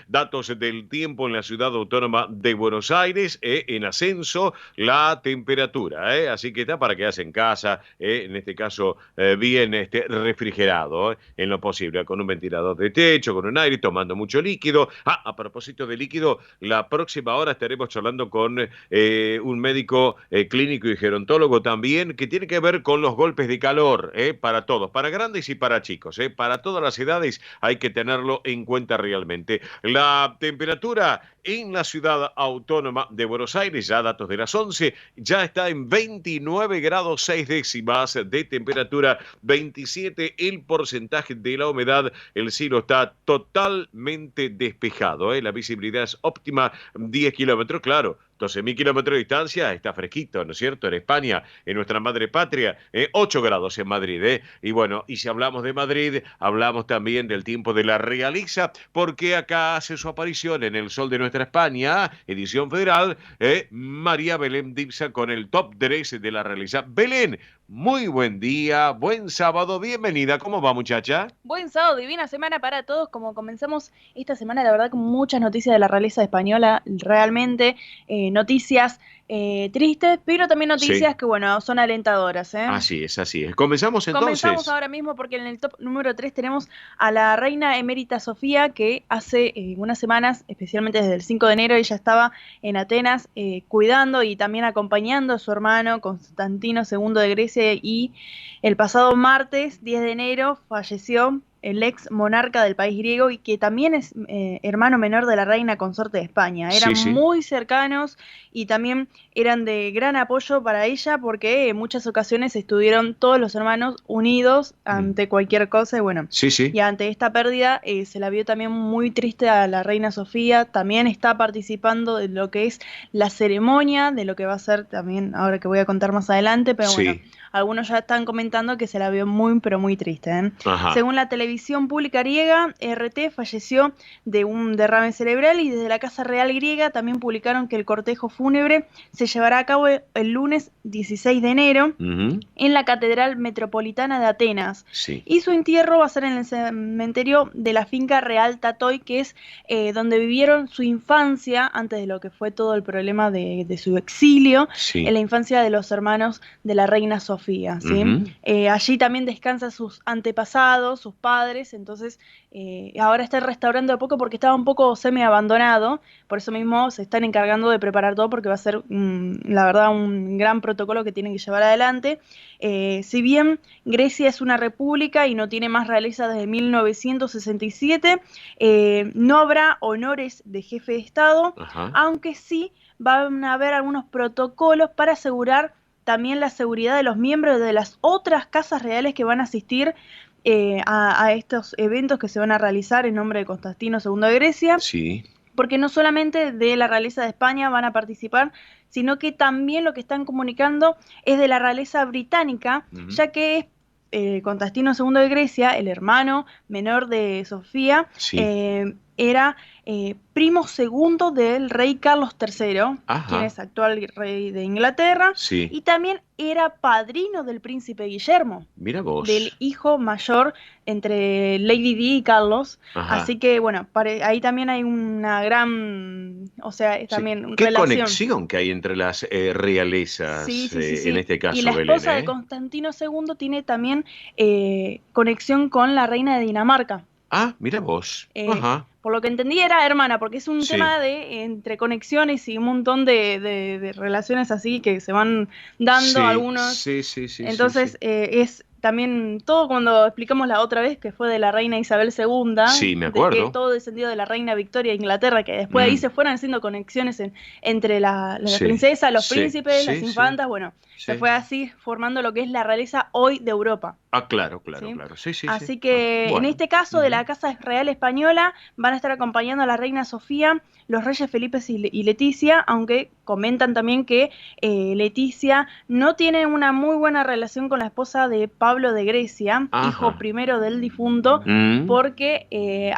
Datos del tiempo en la ciudad autónoma de Buenos Aires, en ascenso la temperatura. Así que está para quedarse en casa, en este caso bien refrigerado en lo posible, con un ventilador de techo, con un aire, tomando mucho líquido. A propósito de líquido, la próxima hora estaremos charlando con un médico clínico y gerontólogo también, que tiene que ver con los golpes de calor, para todos, para grandes y para chicos, para todas las edades hay que tenerlo en cuenta realmente. La temperatura en la ciudad autónoma de Buenos Aires, ya datos de las 11, ya está en 29 grados 6 décimas de temperatura, 27 el porcentaje de la humedad, el cielo está totalmente despejado, la visibilidad es óptima, 10 kilómetros, claro. 12.000 kilómetros de distancia, está fresquito, ¿no es cierto? En España, en nuestra madre patria, 8 grados en Madrid, Y bueno, y si hablamos de Madrid, hablamos también del tiempo de la Realiza, porque acá hace su aparición en el sol de nuestra España, edición federal, María Belén Dipsa con el top 3 de la Realiza. Belén, muy buen día, buen sábado, bienvenida. ¿Cómo va, muchacha? Buen sábado, divina semana para todos. Como comenzamos esta semana, la verdad, con muchas noticias de la realeza española, realmente noticias tristes, pero también noticias que, bueno, son alentadoras. Así es. Comenzamos entonces. Comenzamos ahora mismo porque en el top número 3 tenemos a la reina emérita Sofía, que hace unas semanas, especialmente desde el 5 de enero, ella estaba en Atenas cuidando y también acompañando a su hermano Constantino II de Grecia, y el pasado martes 10 de enero falleció el ex monarca del país griego, y que también es hermano menor de la reina consorte de España. Eran muy cercanos y también eran de gran apoyo para ella, porque en muchas ocasiones estuvieron todos los hermanos unidos ante cualquier cosa, y bueno, y ante esta pérdida se la vio también muy triste a la reina Sofía. También está participando de lo que es la ceremonia, de lo que va a ser también, ahora que voy a contar más adelante, pero bueno, algunos ya están comentando que se la vio muy, pero muy triste. Según la televisión pública griega, RT, falleció de un derrame cerebral, y desde la Casa Real griega también publicaron que el cortejo fúnebre se llevará a cabo el lunes 16 de enero en la Catedral Metropolitana de Atenas. Y su entierro va a ser en el cementerio de la finca Real Tatoi, que es donde vivieron su infancia, antes de lo que fue todo el problema de su exilio, en la infancia de los hermanos de la reina Sofía. Allí también descansan sus antepasados, sus padres, entonces ahora está restaurando de poco porque estaba un poco semi-abandonado, por eso mismo se están encargando de preparar todo, porque va a ser, la verdad, un gran protocolo que tienen que llevar adelante. Si bien Grecia es una república y no tiene más realeza desde 1967, no habrá honores de jefe de Estado, aunque sí van a haber algunos protocolos para asegurar también la seguridad de los miembros de las otras casas reales que van a asistir a estos eventos que se van a realizar en nombre de Constantino II de Grecia. Porque no solamente de la realeza de España van a participar, sino que también lo que están comunicando es de la realeza británica, ya que es Constantino II de Grecia, el hermano menor de Sofía, era primo segundo del rey Carlos III, quien es actual rey de Inglaterra, y también era padrino del príncipe Guillermo, del hijo mayor entre Lady Di y Carlos. Así que, bueno, ahí también hay una gran, o sea, también ¿Qué relación. conexión que hay entre las realezas en este caso, y la esposa Belén, de Constantino II tiene también conexión con la reina de Dinamarca. Mira vos. Por lo que entendí era hermana, porque es un tema de entre conexiones y un montón de relaciones así que se van dando algunos. Entonces es también todo cuando explicamos la otra vez que fue de la reina Isabel II, me acuerdo. de que todo descendido de la reina Victoria de Inglaterra, que después ahí se fueron haciendo conexiones entre la princesa, los príncipes, las infantas, bueno, se fue así formando lo que es la realeza hoy de Europa. Claro. Así que en este caso de la Casa Real Española van a estar acompañando a la reina Sofía, los reyes Felipe y Leticia, aunque comentan también que Leticia no tiene una muy buena relación con la esposa de Pablo de Grecia, hijo primero del difunto, porque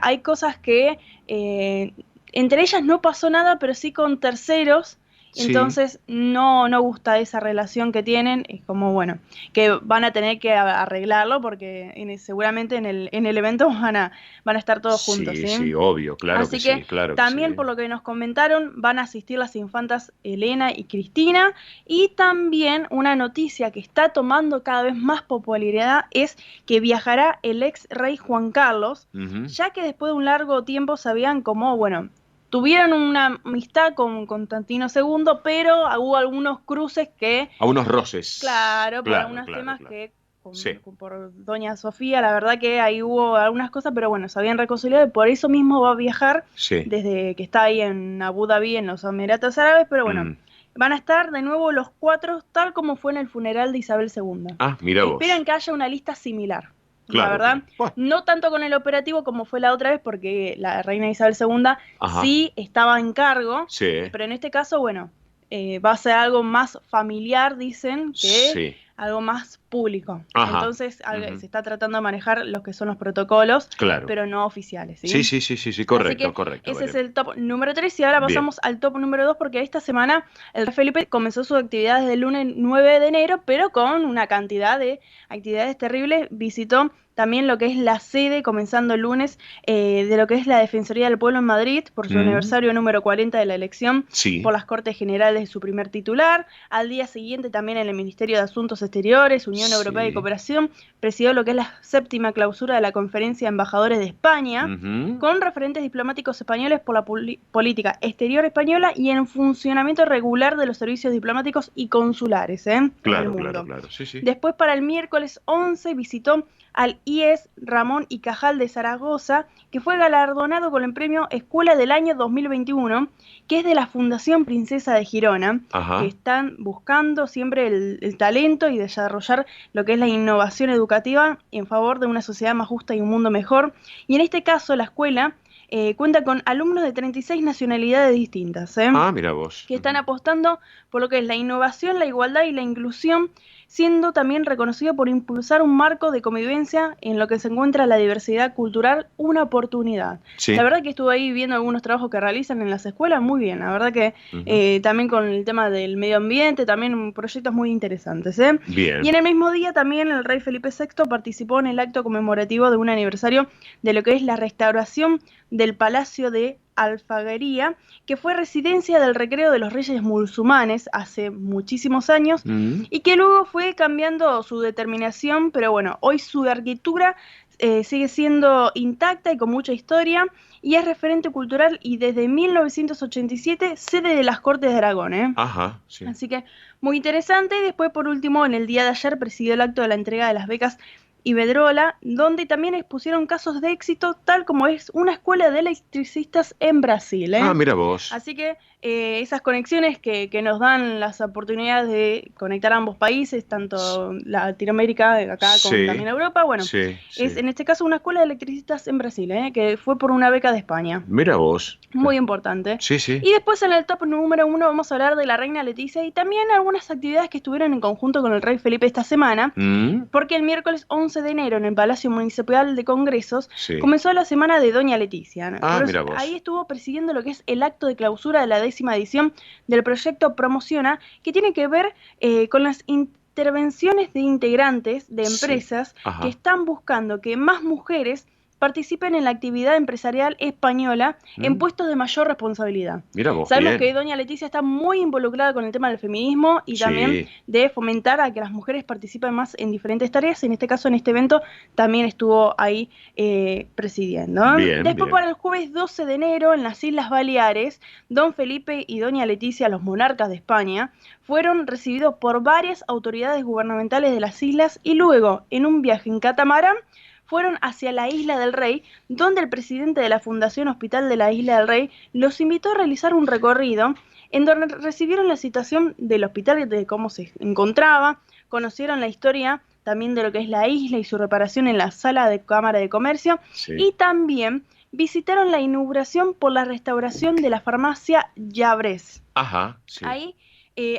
hay cosas que entre ellas no pasó nada, pero sí con terceros. Entonces no gusta esa relación que tienen, es como bueno, que van a tener que arreglarlo porque seguramente en el evento van a estar todos juntos. Sí, obvio, claro. Así que también por lo que nos comentaron van a asistir las infantas Elena y Cristina, y también una noticia que está tomando cada vez más popularidad es que viajará el ex rey Juan Carlos, ya que después de un largo tiempo sabían como, bueno, tuvieron una amistad con Constantino II, pero hubo algunos cruces que... Algunos roces. Claro, por algunos temas que... Por doña Sofía, la verdad que ahí hubo algunas cosas, pero bueno, se habían reconciliado y por eso mismo va a viajar desde que está ahí en Abu Dhabi, en los Emiratos Árabes, pero bueno, van a estar de nuevo los cuatro, tal como fue en el funeral de Isabel II. Mira vos. Esperan que haya una lista similar. La verdad, no tanto con el operativo como fue la otra vez, porque la reina Isabel II sí estaba en cargo, pero en este caso, bueno, va a ser algo más familiar, dicen, que algo más público. Ajá. Entonces se está tratando de manejar los que son los protocolos, claro, pero no oficiales. Sí, correcto, correcto. Ese es el top número 3 y ahora pasamos al top número 2 porque esta semana el rey Felipe comenzó sus actividades del lunes 9 de enero, pero con una cantidad de actividades terribles. Visitó también lo que es la sede, comenzando el lunes, de lo que es la Defensoría del Pueblo en Madrid, por su aniversario número 40 de la elección, por las Cortes Generales de su primer titular. Al día siguiente también en el Ministerio de Asuntos Exteriores, Unión Europea y Cooperación, presidió lo que es la 7ª clausura de la Conferencia de Embajadores de España, con referentes diplomáticos españoles por la política exterior española y en funcionamiento regular de los servicios diplomáticos y consulares en el mundo. Claro. Sí. Después, para el miércoles 11, visitó al IES Ramón y Cajal de Zaragoza, que fue galardonado con el premio Escuela del Año 2021, que es de la Fundación Princesa de Girona, que están buscando siempre el talento y desarrollar lo que es la innovación educativa en favor de una sociedad más justa y un mundo mejor. Y en este caso, la escuela cuenta con alumnos de 36 nacionalidades distintas, mira vos, que están apostando por lo que es la innovación, la igualdad y la inclusión, siendo también reconocido por impulsar un marco de convivencia en lo que se encuentra la diversidad cultural, una oportunidad. Sí. La verdad que estuve ahí viendo algunos trabajos que realizan en las escuelas, muy bien, la verdad que también con el tema del medio ambiente, también proyectos muy interesantes. Bien. Y en el mismo día también el rey Felipe VI participó en el acto conmemorativo de un aniversario de lo que es la restauración del Palacio de Alfaguería, que fue residencia del recreo de los reyes musulmanes hace muchísimos años y que luego fue cambiando su determinación, pero bueno, hoy su arquitectura sigue siendo intacta y con mucha historia y es referente cultural y desde 1987 sede de las Cortes de Aragón. Así que muy interesante. Y después, por último, en el día de ayer presidió el acto de la entrega de las becas Iberdrola, donde también expusieron casos de éxito, tal como es una escuela de electricistas en Brasil. Mira vos. Así que esas conexiones que nos dan las oportunidades de conectar a ambos países, tanto Latinoamérica, acá, como también Europa, bueno, es en este caso una escuela de electricistas en Brasil, que fue por una beca de España. Mira vos. Muy importante. Sí. Y después en el top número 1 vamos a hablar de la reina Leticia y también algunas actividades que estuvieron en conjunto con el rey Felipe esta semana, porque el miércoles 11 de enero en el Palacio Municipal de Congresos comenzó la semana de Doña Leticia. Mira vos. Ahí estuvo presidiendo lo que es el acto de clausura de la 10ª edición del proyecto Promociona, que tiene que ver con las intervenciones de integrantes de empresas que están buscando que más mujeres participen en la actividad empresarial española en puestos de mayor responsabilidad. Mira vos, sabemos que Doña Leticia está muy involucrada con el tema del feminismo y también de fomentar a que las mujeres participen más en diferentes tareas. En este caso, en este evento, también estuvo ahí presidiendo. Después, para el jueves 12 de enero, en las Islas Baleares, Don Felipe y Doña Leticia, los monarcas de España, fueron recibidos por varias autoridades gubernamentales de las islas y luego, en un viaje en catamarán, fueron hacia la Isla del Rey, donde el presidente de la Fundación Hospital de la Isla del Rey los invitó a realizar un recorrido en donde recibieron la situación del hospital, de cómo se encontraba, conocieron la historia también de lo que es la isla y su reparación en la sala de Cámara de Comercio y también visitaron la inauguración por la restauración de la farmacia Llabres. Ahí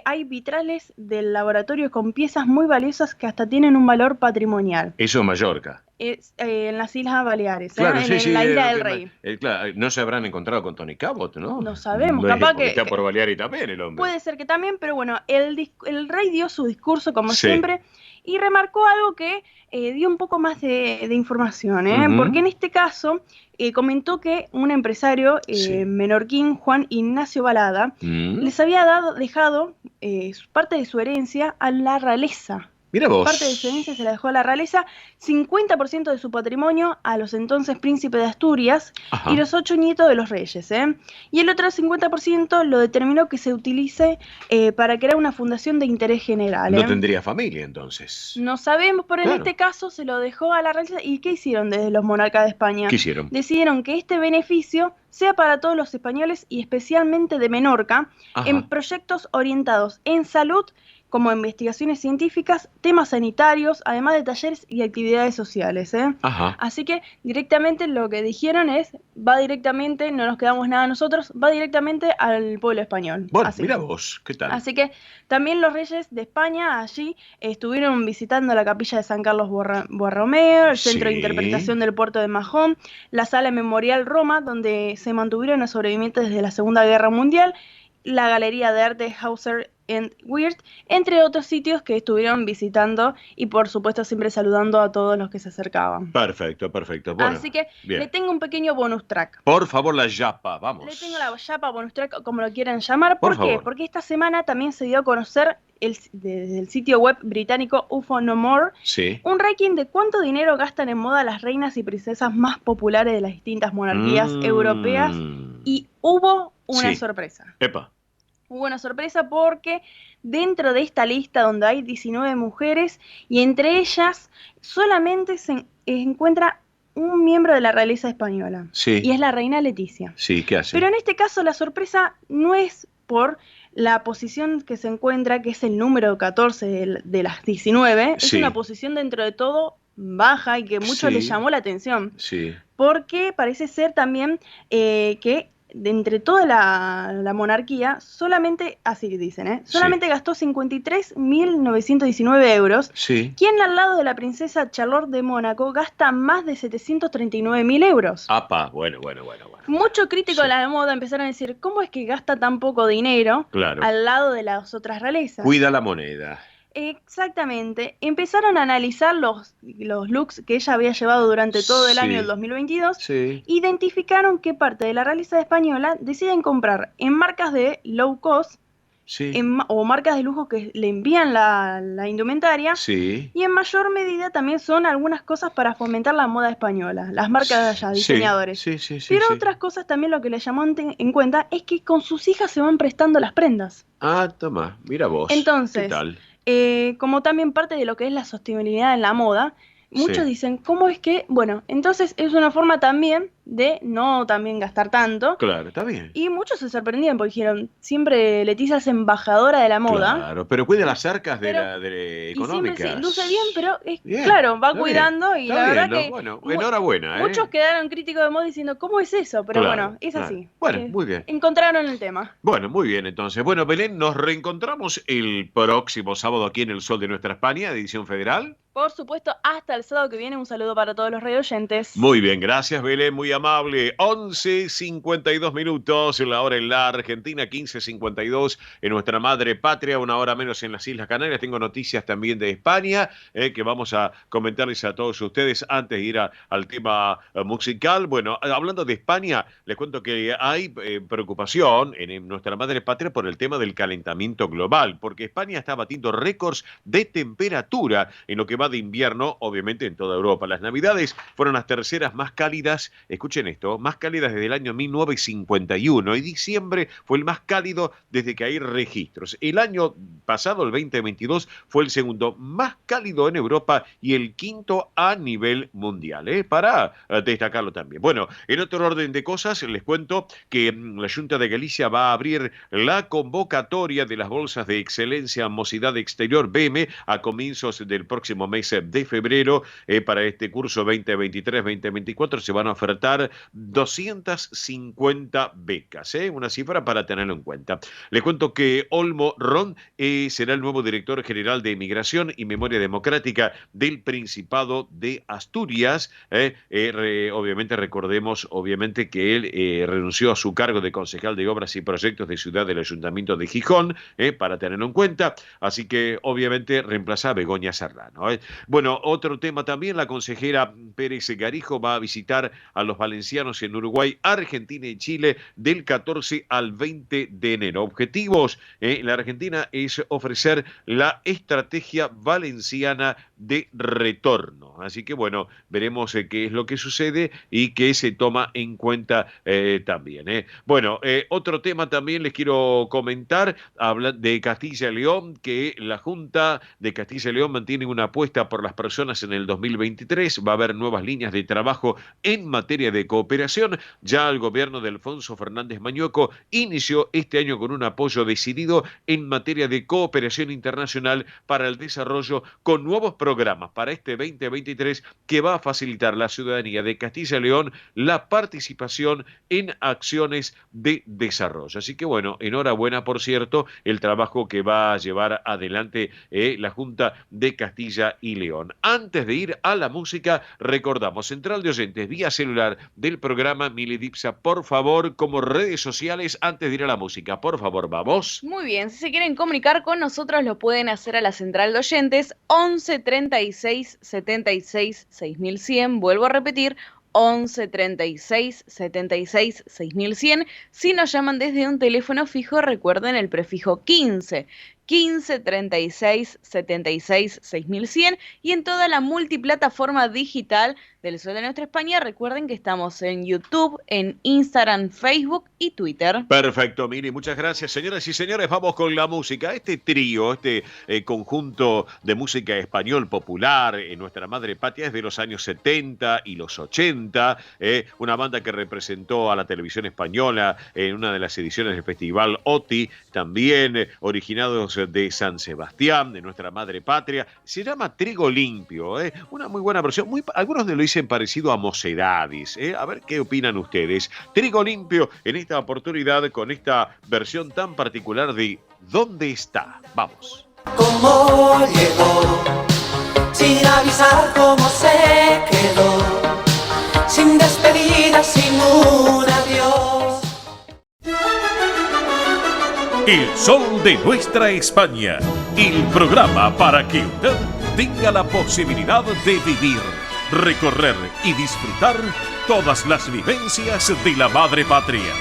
hay vitrales del laboratorio con piezas muy valiosas que hasta tienen un valor patrimonial. Eso en Mallorca. En las Islas Baleares, claro, en la isla del Rey. Claro, no se habrán encontrado con Tony Cabot, ¿no? No sabemos, capaz que está por Baleares también el hombre. Puede ser que también, pero bueno, el rey dio su discurso como siempre y remarcó algo que dio un poco más de información, porque en este caso comentó que un empresario menorquín, Juan Ignacio Balada, les había dejado parte de su herencia a la realeza. Mira vos. Parte de su herencia se la dejó a la realeza, 50% de su patrimonio a los entonces príncipes de Asturias y los 8 nietos de los reyes. Y el otro 50% lo determinó que se utilice para crear una fundación de interés general. No tendría familia entonces. No sabemos, pero en este caso se lo dejó a la realeza. ¿Y qué hicieron desde los monarcas de España? ¿Qué hicieron? Decidieron que este beneficio sea para todos los españoles y especialmente de Menorca en proyectos orientados en salud, como investigaciones científicas, temas sanitarios, además de talleres y actividades sociales. Ajá. Así que directamente lo que dijeron es, va directamente, no nos quedamos nada nosotros, va directamente al pueblo español. Bueno, así. Mira vos, ¿qué tal? Así que también los reyes de España allí estuvieron visitando la capilla de San Carlos Borromeo, el centro de interpretación del puerto de Mahón, la sala Memorial Roma, donde se mantuvieron los sobrevivientes desde la Segunda Guerra Mundial, la galería de arte Hauser and Wirth, entre otros sitios que estuvieron visitando y por supuesto siempre saludando a todos los que se acercaban. Perfecto. Bueno, así que bien. le tengo un pequeño bonus track. Por favor, la yapa, vamos. Le tengo la yapa, bonus track, como lo quieran llamar. Por ¿Por qué? favor. Porque esta semana también se dio a conocer desde el sitio web británico UFO No More un ranking de cuánto dinero gastan en moda las reinas y princesas más populares de las distintas monarquías europeas, y hubo una sorpresa. Epa. Hubo una sorpresa porque dentro de esta lista donde hay 19 mujeres y entre ellas solamente se encuentra un miembro de la realeza española. Sí. Y es la reina Leticia. Sí, ¿qué hace? Pero en este caso la sorpresa no es por la posición que se encuentra, que es el número 14 de las 19. Sí. Es una posición dentro de todo baja y que mucho le llamó la atención. Sí. Porque parece ser también que de entre toda la monarquía, solamente, así dicen, solamente gastó 53.919 euros. Sí. Quien al lado de la princesa Charlotte de Mónaco gasta más de 739.000 euros. Apa, bueno. Muchos críticos de la moda empezaron a decir, ¿cómo es que gasta tan poco dinero al lado de las otras realezas? Cuida la moneda. Exactamente. Empezaron a analizar los looks que ella había llevado durante todo el año del 2022. Sí. Identificaron qué parte de la realeza española deciden comprar en marcas de low cost o marcas de lujo que le envían la indumentaria. Sí. Y en mayor medida también son algunas cosas para fomentar la moda española, las marcas de allá, diseñadores. Sí. Pero otras cosas también lo que le llamó en cuenta es que con sus hijas se van prestando las prendas. Ah, toma, mira vos. Entonces, ¿qué tal? Como también parte de lo que es la sostenibilidad en la moda, muchos dicen, ¿cómo es que? Bueno, entonces es una forma también de no también gastar tanto. Claro, está bien. Y muchos se sorprendían porque dijeron, siempre Leticia es embajadora de la moda. Claro, pero cuida las arcas de la económica. Y siempre luce bien, pero claro, va cuidando y la verdad que bueno, enhorabuena. Muchos quedaron críticos de moda diciendo, ¿cómo es eso? Pero bueno, es así. Bueno, muy bien. Encontraron el tema. Bueno, muy bien entonces. Bueno, Belén, nos reencontramos el próximo sábado aquí en El Sol de Nuestra España, edición federal. Por supuesto, hasta el sábado que viene. Un saludo para todos los radioyentes. Muy bien, gracias Belén, muy amable. 11:52 minutos, la hora en la Argentina, 15:52 en nuestra madre patria, una hora menos en las Islas Canarias. Tengo noticias también de España que vamos a comentarles a todos ustedes antes de ir al tema musical. Bueno, hablando de España, les cuento que hay preocupación en nuestra madre patria por el tema del calentamiento global, porque España está batiendo récords de temperatura en lo que va de invierno, obviamente en toda Europa. Las Navidades fueron las terceras más cálidas, escuchen esto, más cálidas desde el año 1951, y diciembre fue el más cálido desde que hay registros. El año pasado, el 2022, fue el segundo más cálido en Europa y el quinto a nivel mundial, para destacarlo también. Bueno, en otro orden de cosas, les cuento que la Junta de Galicia va a abrir la convocatoria de las bolsas de excelencia Mocidad Exterior, BEME, a comienzos del próximo mes de febrero. Para este curso 2023-2024 se van a ofertar 250 becas, una cifra para tenerlo en cuenta. Les cuento que Olmo Ron será el nuevo director general de Migración y Memoria Democrática del Principado de Asturias. Obviamente recordemos que él renunció a su cargo de concejal de Obras y Proyectos de Ciudad del Ayuntamiento de Gijón, para tenerlo en cuenta, así que obviamente reemplaza a Begoña Serrano. Bueno, otro tema también, la consejera Pérez Garijo va a visitar a los valencianos en Uruguay, Argentina y Chile del 14 al 20 de enero. Objetivos en la Argentina es ofrecer la estrategia valenciana de retorno. Así que bueno, veremos qué es lo que sucede y qué se toma en cuenta también. Bueno, otro tema también les quiero comentar, habla de Castilla y León, que la Junta de Castilla y León mantiene una apuesta por las personas en el 2023. Va a haber nuevas líneas de trabajo en materia de cooperación. Ya el gobierno de Alfonso Fernández Mañueco inició este año con un apoyo decidido en materia de cooperación internacional para el desarrollo, con nuevos programas para este 2023 que va a facilitar a la ciudadanía de Castilla y León la participación en acciones de desarrollo. Así que bueno, enhorabuena, por cierto, el trabajo que va a llevar adelante la Junta de Castilla y León. Antes de ir a la música, recordamos, central de oyentes vía celular del programa Mili Dipsa, por favor, como redes sociales, antes de ir a la música, por favor, vamos. Muy bien, si se quieren comunicar con nosotros lo pueden hacer a la central de oyentes 11 36 76 6100, vuelvo a repetir, 11 36 76 6100. Si nos llaman desde un teléfono fijo, recuerden el prefijo 15 36 76 6100, y en toda la multiplataforma digital del Sol de Nuestra España. Recuerden que estamos en YouTube, en Instagram, Facebook y Twitter. Perfecto, Miri, muchas gracias. Señoras y señores, vamos con la música. Este trío, conjunto de música español popular en nuestra madre patria es de los años 70 y los 80. Una banda que representó a la televisión española en una de las ediciones del Festival OTI, también originados de San Sebastián, de nuestra madre patria. Se llama Trigo Limpio, una muy buena versión. Algunos de lo dicen parecido a Mocedades. A ver qué opinan ustedes. Trigo Limpio en esta oportunidad con esta versión tan particular de ¿Dónde está? Vamos. ¿Cómo llegó? Sin avisar cómo se quedó. Sin despedida, sin un adiós. El Sol de Nuestra España, el programa para que usted tenga la posibilidad de vivir, recorrer y disfrutar todas las vivencias de la madre patria.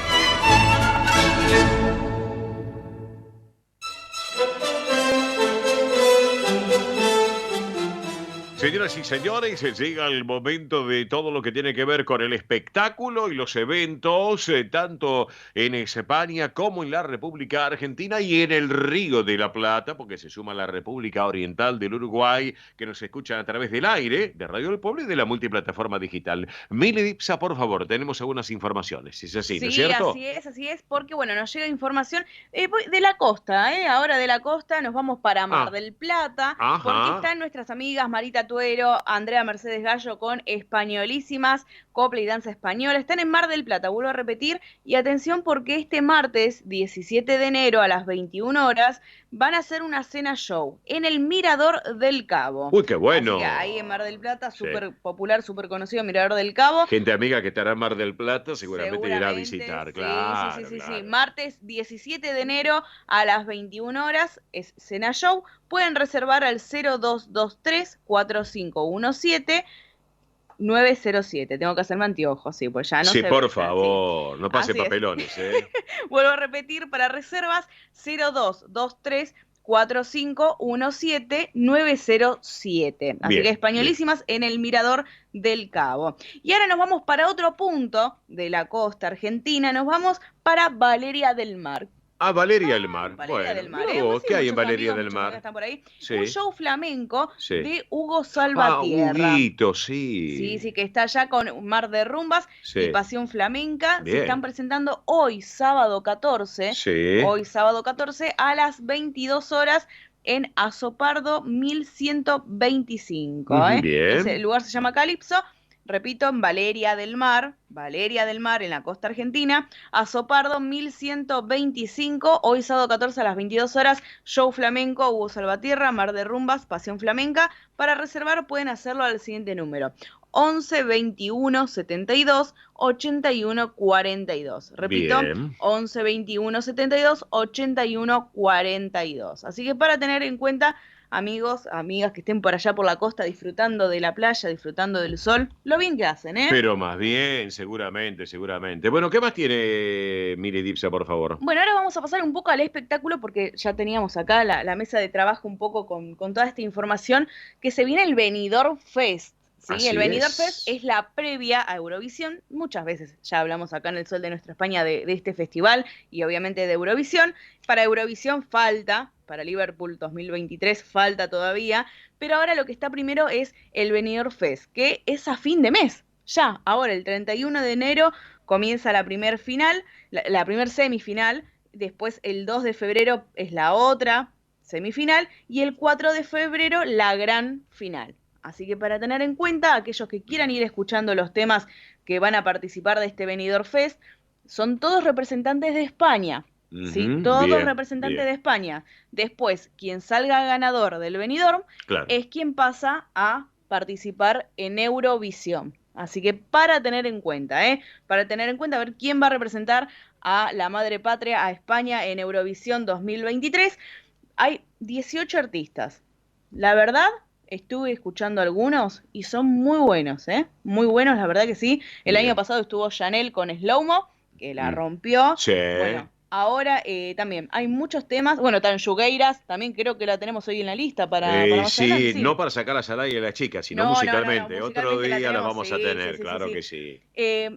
Señoras y señores, llega el momento de todo lo que tiene que ver con el espectáculo y los eventos, tanto en España como en la República Argentina y en el Río de la Plata, porque se suma la República Oriental del Uruguay, que nos escuchan a través del aire, de Radio del Pueblo y de la multiplataforma digital. Mili Dipsa, por favor, tenemos algunas informaciones. ¿Es así, no es cierto? Así es, porque bueno, nos llega información de la costa, ahora de la costa nos vamos para Mar del Plata, porque están nuestras amigas Marita Tuero, Andrea Mercedes Gallo con Españolísimas, copla y danza española. Están en Mar del Plata, vuelvo a repetir, y atención porque este martes 17 de enero a las 21 horas van a hacer una cena show en el Mirador del Cabo. ¡Uy, qué bueno! Así que ahí en Mar del Plata, súper popular, súper conocido, Mirador del Cabo. Gente amiga que estará en Mar del Plata seguramente irá a visitar, sí, claro. Sí. Martes 17 de enero a las 21 horas es cena show. Pueden reservar al 0223-4517-907. Tengo que hacerme anteojos, sí, pues ya no Sí, se por ve, favor, sí. no pase Así papelones. Vuelvo a repetir, para reservas 0223-4517-907. Así Bien, que Españolísimas en el Mirador del Cabo. Y ahora nos vamos para otro punto de la costa argentina. Nos vamos para Valeria del Mar. Valeria del Mar. Valeria del Mar. ¿Qué hay en Valeria del Mar? Están por ahí. Sí. Un show flamenco Sí. de Hugo Salvatierra. Huguito, sí. Sí, que está allá con Mar de Rumbas Sí. y Pasión Flamenca. Bien. Se están presentando hoy, sábado 14. Sí. Hoy, sábado 14, a las 22 horas en Azopardo 1125. Bien. El lugar se llama Calipso. Repito, en Valeria del Mar, en la costa argentina, Azopardo 1125, hoy sábado 14 a las 22 horas, show flamenco, Hugo Salvatierra, Mar de Rumbas, Pasión Flamenca. Para reservar pueden hacerlo al siguiente número: 11 21 72 81 42. Repito, Bien. 11 21 72 81 42. Así que para tener en cuenta amigos, amigas que estén por allá por la costa disfrutando de la playa, disfrutando del sol, lo bien que hacen, ¿eh? Pero más bien, seguramente. Bueno, ¿qué más tiene Mili Dipsa, por favor? Bueno, ahora vamos a pasar un poco al espectáculo porque ya teníamos acá la mesa de trabajo un poco con toda esta información, que se viene el Benidorm Fest. ¿Sí? El Benidorm Fest es la previa a Eurovisión. Muchas veces ya hablamos acá en El Sol de Nuestra España de este festival y obviamente de Eurovisión. Para Eurovisión falta, para Liverpool 2023 falta todavía, pero ahora lo que está primero es el Benidorm Fest, que es a fin de mes. Ya, ahora el 31 de enero comienza la primer final, la primer semifinal, después el 2 de febrero es la otra semifinal y el 4 de febrero la gran final. Así que para tener en cuenta, aquellos que quieran ir escuchando los temas que van a participar de este Benidorm Fest, son todos representantes de España. ¿Sí? Todos representantes de España. Después, quien salga ganador del Benidorm es quien pasa a participar en Eurovisión. Así que para tener en cuenta, para tener en cuenta a ver quién va a representar a la madre patria, a España en Eurovisión 2023. Hay 18 artistas. La verdad, estuve escuchando algunos y son muy buenos, muy buenos, la verdad que sí. El año pasado estuvo Chanel con Slow Mo, que la rompió. Sí. Bueno, ahora también hay muchos temas. Bueno, Tanjugueiras, también creo que la tenemos hoy en la lista para más adelante, sí. No para sacarlas al aire a la chica, sino musicalmente. No, Otro día la vamos a tener, claro que sí.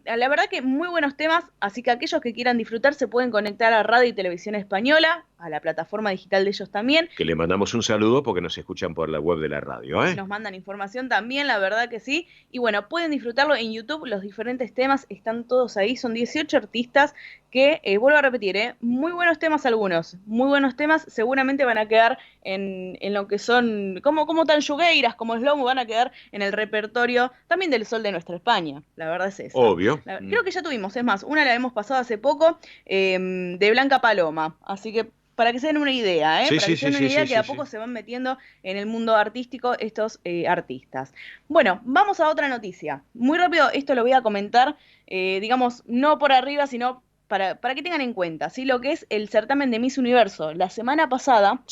La verdad que muy buenos temas, así que aquellos que quieran disfrutar se pueden conectar a Radio y Televisión Española, a la plataforma digital de ellos también. Que le mandamos un saludo porque nos escuchan por la web de la radio, Nos mandan información también, la verdad que sí. Y bueno, pueden disfrutarlo en YouTube, los diferentes temas están todos ahí, son 18 artistas que, vuelvo a repetir, muy buenos temas algunos, muy buenos temas, seguramente van a quedar en lo que son, como Tanjugueiras, como Slow Mo, van a quedar en el repertorio también del Sol de Nuestra España, la verdad es eso. Obvio. Creo que ya tuvimos, es más, una la hemos pasado hace poco, de Blanca Paloma, así que para que se den una idea, para que se den una idea que a poco se van metiendo en el mundo artístico estos artistas. Bueno, vamos a otra noticia. Muy rápido, esto lo voy a comentar, digamos, no por arriba, sino para que tengan en cuenta, ¿sí? Lo que es el certamen de Miss Universo. La semana pasada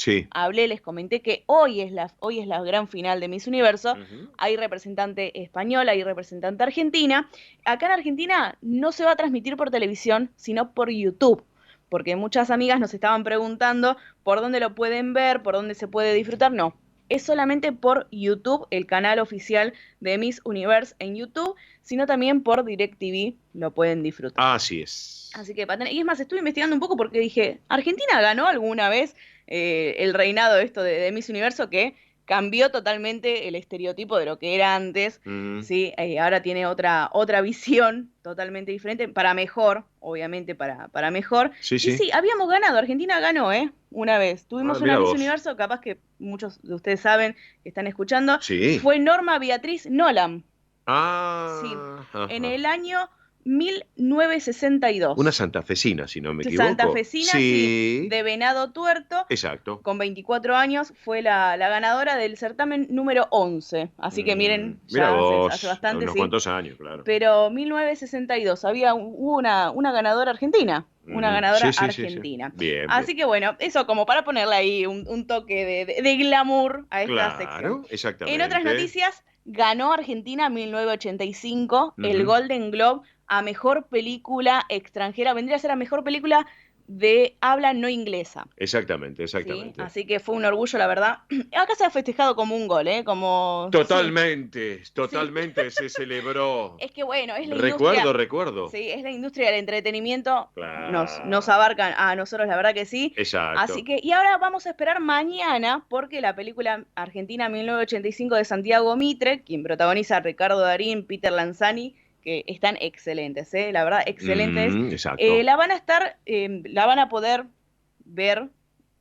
les comenté que hoy es la gran final de Miss Universo. Hay representante española, hay representante argentina. Acá en Argentina no se va a transmitir por televisión, sino por YouTube. Porque muchas amigas nos estaban preguntando por dónde lo pueden ver, por dónde se puede disfrutar. No, es solamente por YouTube, el canal oficial de Miss Universe en YouTube, sino también por DirecTV lo pueden disfrutar. Así es. Así que, y es más, estuve investigando un poco porque dije, ¿Argentina ganó alguna vez el reinado de Miss Universo, que cambió totalmente el estereotipo de lo que era antes? ¿Sí? Ahora tiene otra visión totalmente diferente, para mejor, obviamente para mejor. Sí. Y sí, habíamos ganado, Argentina ganó, una vez. Tuvimos una Miss Universo, capaz que muchos de ustedes saben, que están escuchando. Sí. Fue Norma Beatriz Nolan. Sí. En el año 1962. Una santafesina, si no me equivoco. Santafesina, sí, de Venado Tuerto. Exacto. Con 24 años fue la ganadora del certamen número 11. Así que miren, ya hace bastante, unos cuantos años, claro. Pero 1962 hubo una ganadora argentina. Una ganadora argentina. Sí. Bien, así que bueno, eso como para ponerle ahí un toque de glamour a esta sección. Claro, exactamente. En otras noticias, ganó Argentina en 1985 el Golden Globe a Mejor Película Extranjera. Vendría a ser a Mejor Película de habla no inglesa. Exactamente. ¿Sí? Así que fue un orgullo, la verdad. Acá se ha festejado como un gol, como... Totalmente se celebró. Es que bueno, es la industria... Recuerdo. Sí, es la industria del entretenimiento. Claro. Nos abarcan a nosotros, la verdad que sí. Exacto. Así que, y ahora vamos a esperar mañana, porque la película Argentina 1985 de Santiago Mitre, quien protagoniza a Ricardo Darín, Peter Lanzani, que están excelentes, la verdad, excelentes. Exacto. La van a poder ver,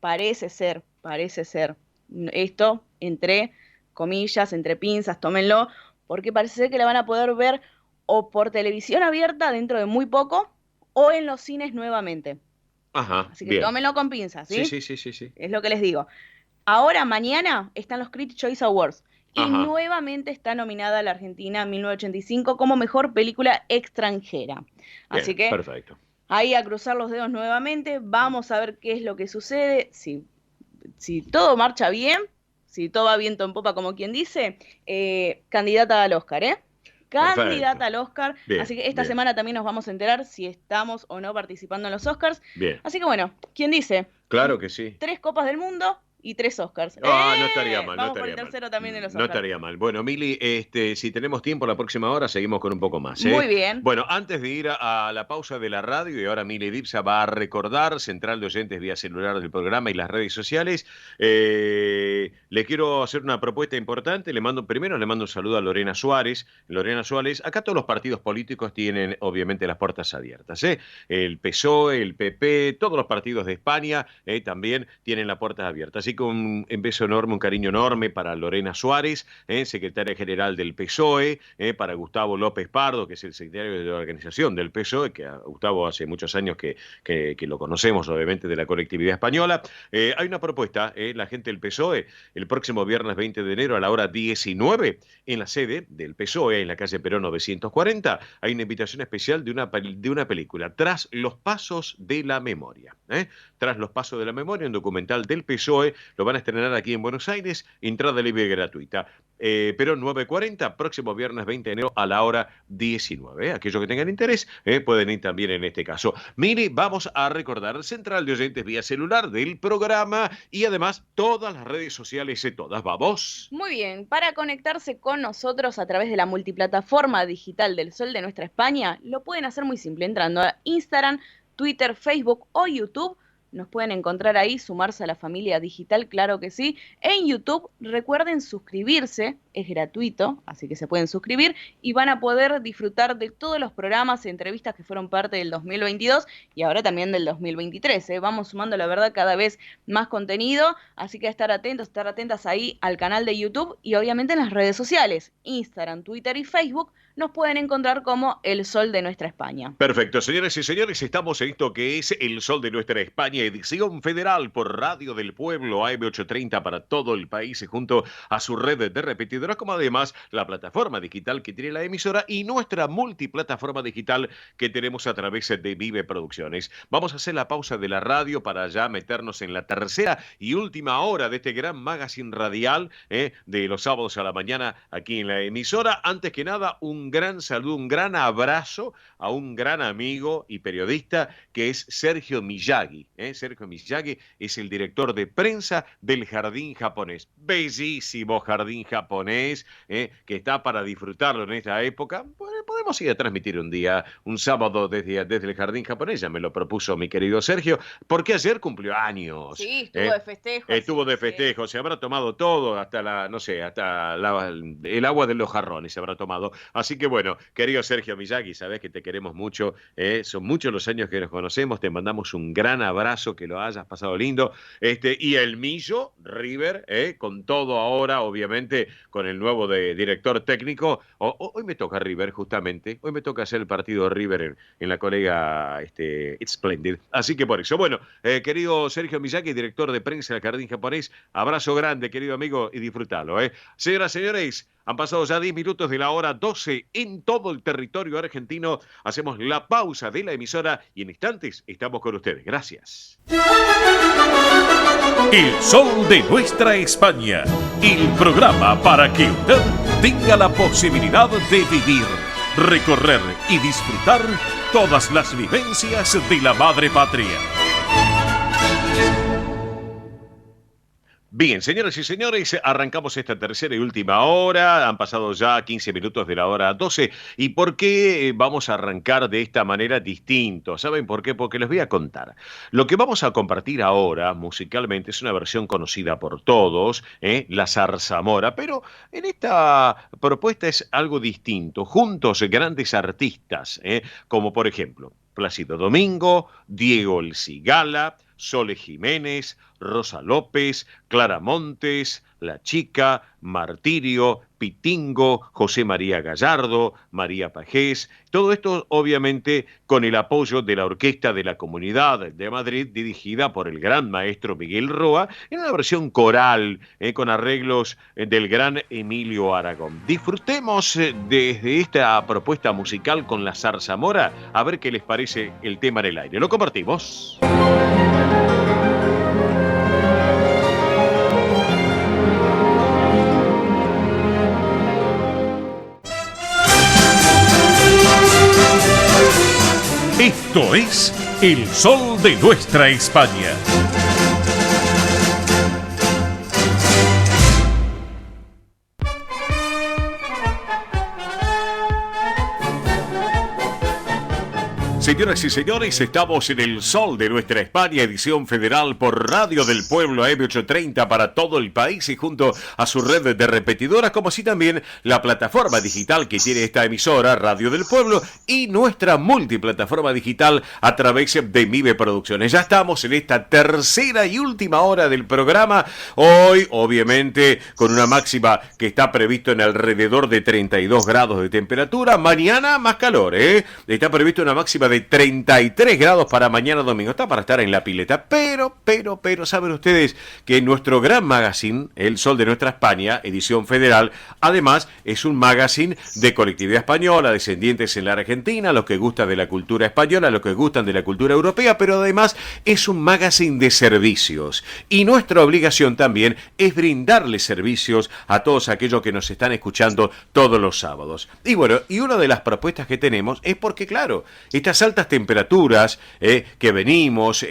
parece ser, esto entre comillas, entre pinzas, tómenlo, porque parece ser que la van a poder ver o por televisión abierta dentro de muy poco, o en los cines nuevamente. Ajá, así que tómenlo con pinzas, ¿sí? Sí. Es lo que les digo. Ahora, mañana, están los Critics' Choice Awards. Y nuevamente está nominada la Argentina 1985 como Mejor Película Extranjera. Así que perfecto. Ahí a cruzar los dedos nuevamente. Vamos a ver qué es lo que sucede. Si todo marcha bien, si todo va viento en popa, como quien dice, candidata al Oscar, ¿eh? Candidata al Oscar. Bien, así que esta semana también nos vamos a enterar si estamos o no participando en los Oscars. Bien. Así que bueno, ¿quién dice? Claro que sí. 3 Copas del Mundo y 3 Oscars. No estaría mal. Vamos no estaría por el tercero mal. también de los No Oscars. estaría mal. Bueno, Mili, si tenemos tiempo la próxima hora, seguimos con un poco más. Muy bien. Bueno, antes de ir a la pausa de la radio, y ahora Mili Dipsa va a recordar, central de oyentes vía celular del programa y las redes sociales, le quiero hacer una propuesta importante. Primero le mando un saludo a Lorena Suárez. Lorena Suárez, acá todos los partidos políticos tienen obviamente las puertas abiertas. El PSOE, el PP, todos los partidos de España también tienen las puertas abiertas. Así que un beso enorme, un cariño enorme para Lorena Suárez, secretaria general del PSOE, para Gustavo López Pardo, que es el secretario de la organización del PSOE, que a Gustavo hace muchos años que lo conocemos, obviamente, de la colectividad española. Hay una propuesta, la gente del PSOE, el próximo viernes 20 de enero a la hora 19, en la sede del PSOE, en la calle Perón 940, hay una invitación especial de una película, Tras los Pasos de la Memoria. Tras los Pasos de la Memoria, un documental del PSOE, lo van a estrenar aquí en Buenos Aires, entrada libre y gratuita. Perón 940, próximo viernes 20 de enero a la hora 19. Aquellos que tengan interés pueden ir también en este caso. Miri, vamos a recordar central de oyentes vía celular del programa y además todas las redes sociales, todas. Vamos. Muy bien, para conectarse con nosotros a través de la multiplataforma digital del Sol de Nuestra España, lo pueden hacer muy simple, entrando a Instagram, Twitter, Facebook o YouTube. Nos pueden encontrar ahí, sumarse a la familia digital, claro que sí. En YouTube, recuerden suscribirse, es gratuito, así que se pueden suscribir y van a poder disfrutar de todos los programas y entrevistas que fueron parte del 2022 y ahora también del 2023. Vamos sumando, la verdad, cada vez más contenido, así que estar atentos, estar atentas ahí al canal de YouTube y obviamente en las redes sociales, Instagram, Twitter y Facebook, nos pueden encontrar como El Sol de Nuestra España. Perfecto, señores y señores, estamos en esto que es El Sol de Nuestra España, edición federal por Radio del Pueblo, AM830 para todo el país, junto a su red de repetidoras, como además la plataforma digital que tiene la emisora y nuestra multiplataforma digital que tenemos a través de Vive Producciones. Vamos a hacer la pausa de la radio para ya meternos en la tercera y última hora de este gran magazine radial de los sábados a la mañana aquí en la emisora. Antes que nada, un gran saludo, un gran abrazo a un gran amigo y periodista que es Sergio Miyagi. Sergio Miyagi es el director de prensa del Jardín Japonés. Bellísimo Jardín Japonés, que está para disfrutarlo en esta época. Bueno, podemos ir a transmitir un día, un sábado desde el Jardín Japonés, ya me lo propuso mi querido Sergio, porque ayer cumplió años. Sí, estuvo de festejo. Estuvo de festejo, se habrá tomado todo, hasta el agua de los jarrones se habrá tomado. Así que bueno, querido Sergio Miyagi, sabes que te queremos mucho, son muchos los años que nos conocemos, te mandamos un gran abrazo, que lo hayas pasado lindo. Y el Millo, River, con todo ahora, obviamente, con el nuevo director técnico. Hoy me toca River, justamente, hoy me toca hacer el partido de River en la colega Splendid. Así que por eso, bueno, querido Sergio Miyagi, director de prensa del Jardín Japonés, abrazo grande, querido amigo, y disfrutalo. Señoras y señores, han pasado ya 10 minutos de la hora 12 en todo el territorio argentino. Hacemos la pausa de la emisora y en instantes estamos con ustedes. Gracias. El Sol de Nuestra España, el programa para que usted tenga la posibilidad de vivir, recorrer y disfrutar todas las vivencias de la madre patria. Bien, señoras y señores, arrancamos esta tercera y última hora. Han pasado ya 15 minutos de la hora 12. ¿Y por qué vamos a arrancar de esta manera distinto? ¿Saben por qué? Porque les voy a contar. Lo que vamos a compartir ahora musicalmente es una versión conocida por todos, la zarzamora, pero en esta propuesta es algo distinto. Juntos grandes artistas, como por ejemplo Plácido Domingo, Diego El Cigala, Sole Jiménez, Rosa López, Clara Montes, La Chica, Martirio, Pitingo, José María Gallardo, María Pajés. Todo esto obviamente con el apoyo de la Orquesta de la Comunidad de Madrid, dirigida por el gran maestro Miguel Roa, en una versión coral, con arreglos del gran Emilio Aragón. Disfrutemos desde esta propuesta musical con la zarzamora, a ver qué les parece el tema en el aire. Lo compartimos. Esto es El Sol de Nuestra España. Señoras y señores, estamos en El Sol de Nuestra España, edición federal por Radio del Pueblo AM830 para todo el país y junto a su red de repetidoras, como así también la plataforma digital que tiene esta emisora, Radio del Pueblo, y nuestra multiplataforma digital a través de MIBE Producciones. Ya estamos en esta tercera y última hora del programa, hoy obviamente con una máxima que está previsto en alrededor de 32 grados de temperatura, mañana más calor, está previsto una máxima de 33 grados para mañana domingo. Está para estar en la pileta, pero, saben ustedes que en nuestro gran magazine, El Sol de Nuestra España, edición federal, además es un magazine de colectividad española, descendientes en la Argentina, los que gustan de la cultura española, los que gustan de la cultura europea, pero además es un magazine de servicios. Y nuestra obligación también es brindarles servicios a todos aquellos que nos están escuchando todos los sábados. Y bueno, y una de las propuestas que tenemos es porque, claro, estas altas temperaturas que venimos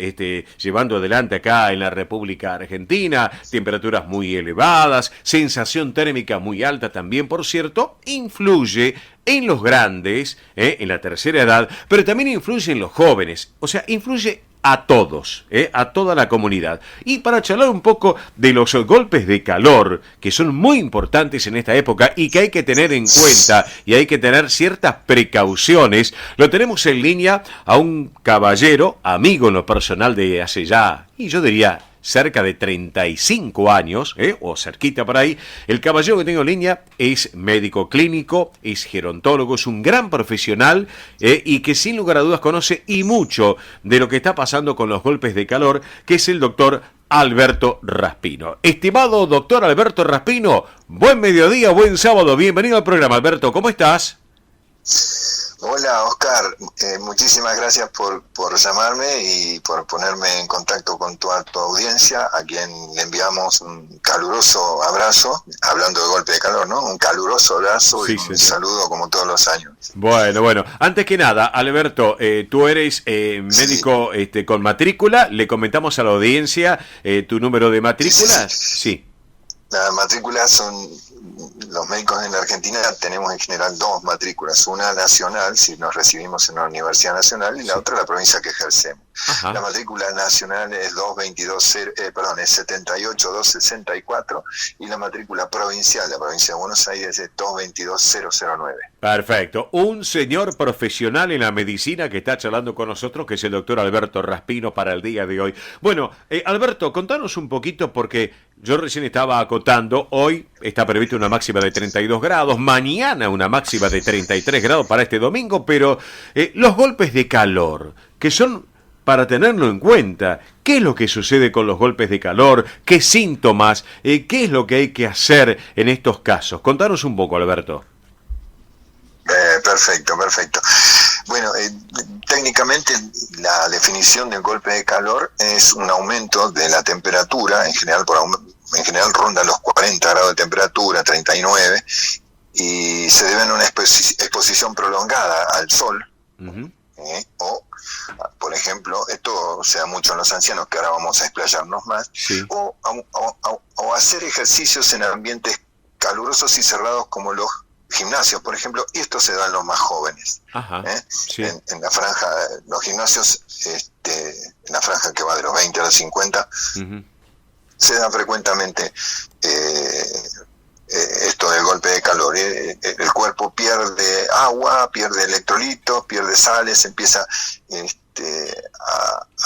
llevando adelante acá en la República Argentina, temperaturas muy elevadas, sensación térmica muy alta también, por cierto, influye en los grandes, en la tercera edad, pero también influye en los jóvenes, o sea, influye a todos, a toda la comunidad. Y para charlar un poco de los golpes de calor, que son muy importantes en esta época y que hay que tener en cuenta y hay que tener ciertas precauciones, lo tenemos en línea a un caballero, amigo en lo personal de hace ya, y yo diría cerca de 35 años, o cerquita por ahí. El caballero que tengo en línea es médico clínico, es gerontólogo, es un gran profesional y que sin lugar a dudas conoce y mucho de lo que está pasando con los golpes de calor, que es el doctor Alberto Raspino. Estimado doctor Alberto Raspino, buen mediodía, buen sábado, bienvenido al programa. Alberto, ¿cómo estás? Hola Oscar, muchísimas gracias por llamarme y por ponerme en contacto con toda tu audiencia, a quien le enviamos un caluroso abrazo, hablando de golpe de calor, ¿no? Un caluroso abrazo y un saludo como todos los años. Bueno, antes que nada, Alberto, tú eres médico con matrícula, le comentamos a la audiencia tu número de matrícula. Sí. Las matrículas son... Los médicos en la Argentina tenemos en general dos matrículas, una nacional, si nos recibimos en una universidad nacional, y la otra la provincia que ejercemos. Ajá. La matrícula nacional es 78264, y la matrícula provincial, la provincia de Buenos Aires, es 222009. Perfecto. Un señor profesional en la medicina que está charlando con nosotros, que es el doctor Alberto Raspino para el día de hoy. Bueno, Alberto, contanos un poquito, porque yo recién estaba acotando, hoy está prevista una máxima de 32 grados, mañana una máxima de 33 grados para este domingo, pero los golpes de calor, que son para tenerlo en cuenta, ¿qué es lo que sucede con los golpes de calor? ¿Qué síntomas? ¿Qué es lo que hay que hacer en estos casos? Contanos un poco, Alberto. Perfecto. Bueno, técnicamente la definición de golpe de calor es un aumento de la temperatura, en general ronda los 40 grados de temperatura, 39, y se debe a una exposición prolongada al sol, o, por ejemplo, esto se da mucho en los ancianos, que ahora vamos a explayarnos más, sí. o hacer ejercicios en ambientes calurosos y cerrados como los gimnasios, por ejemplo, y esto se da en los más jóvenes. Ajá, sí. En la franja, los gimnasios, en la franja que va de los 20 a los 50, se da frecuentemente esto del golpe de calor. El cuerpo pierde agua, pierde electrolitos, pierde sales, empieza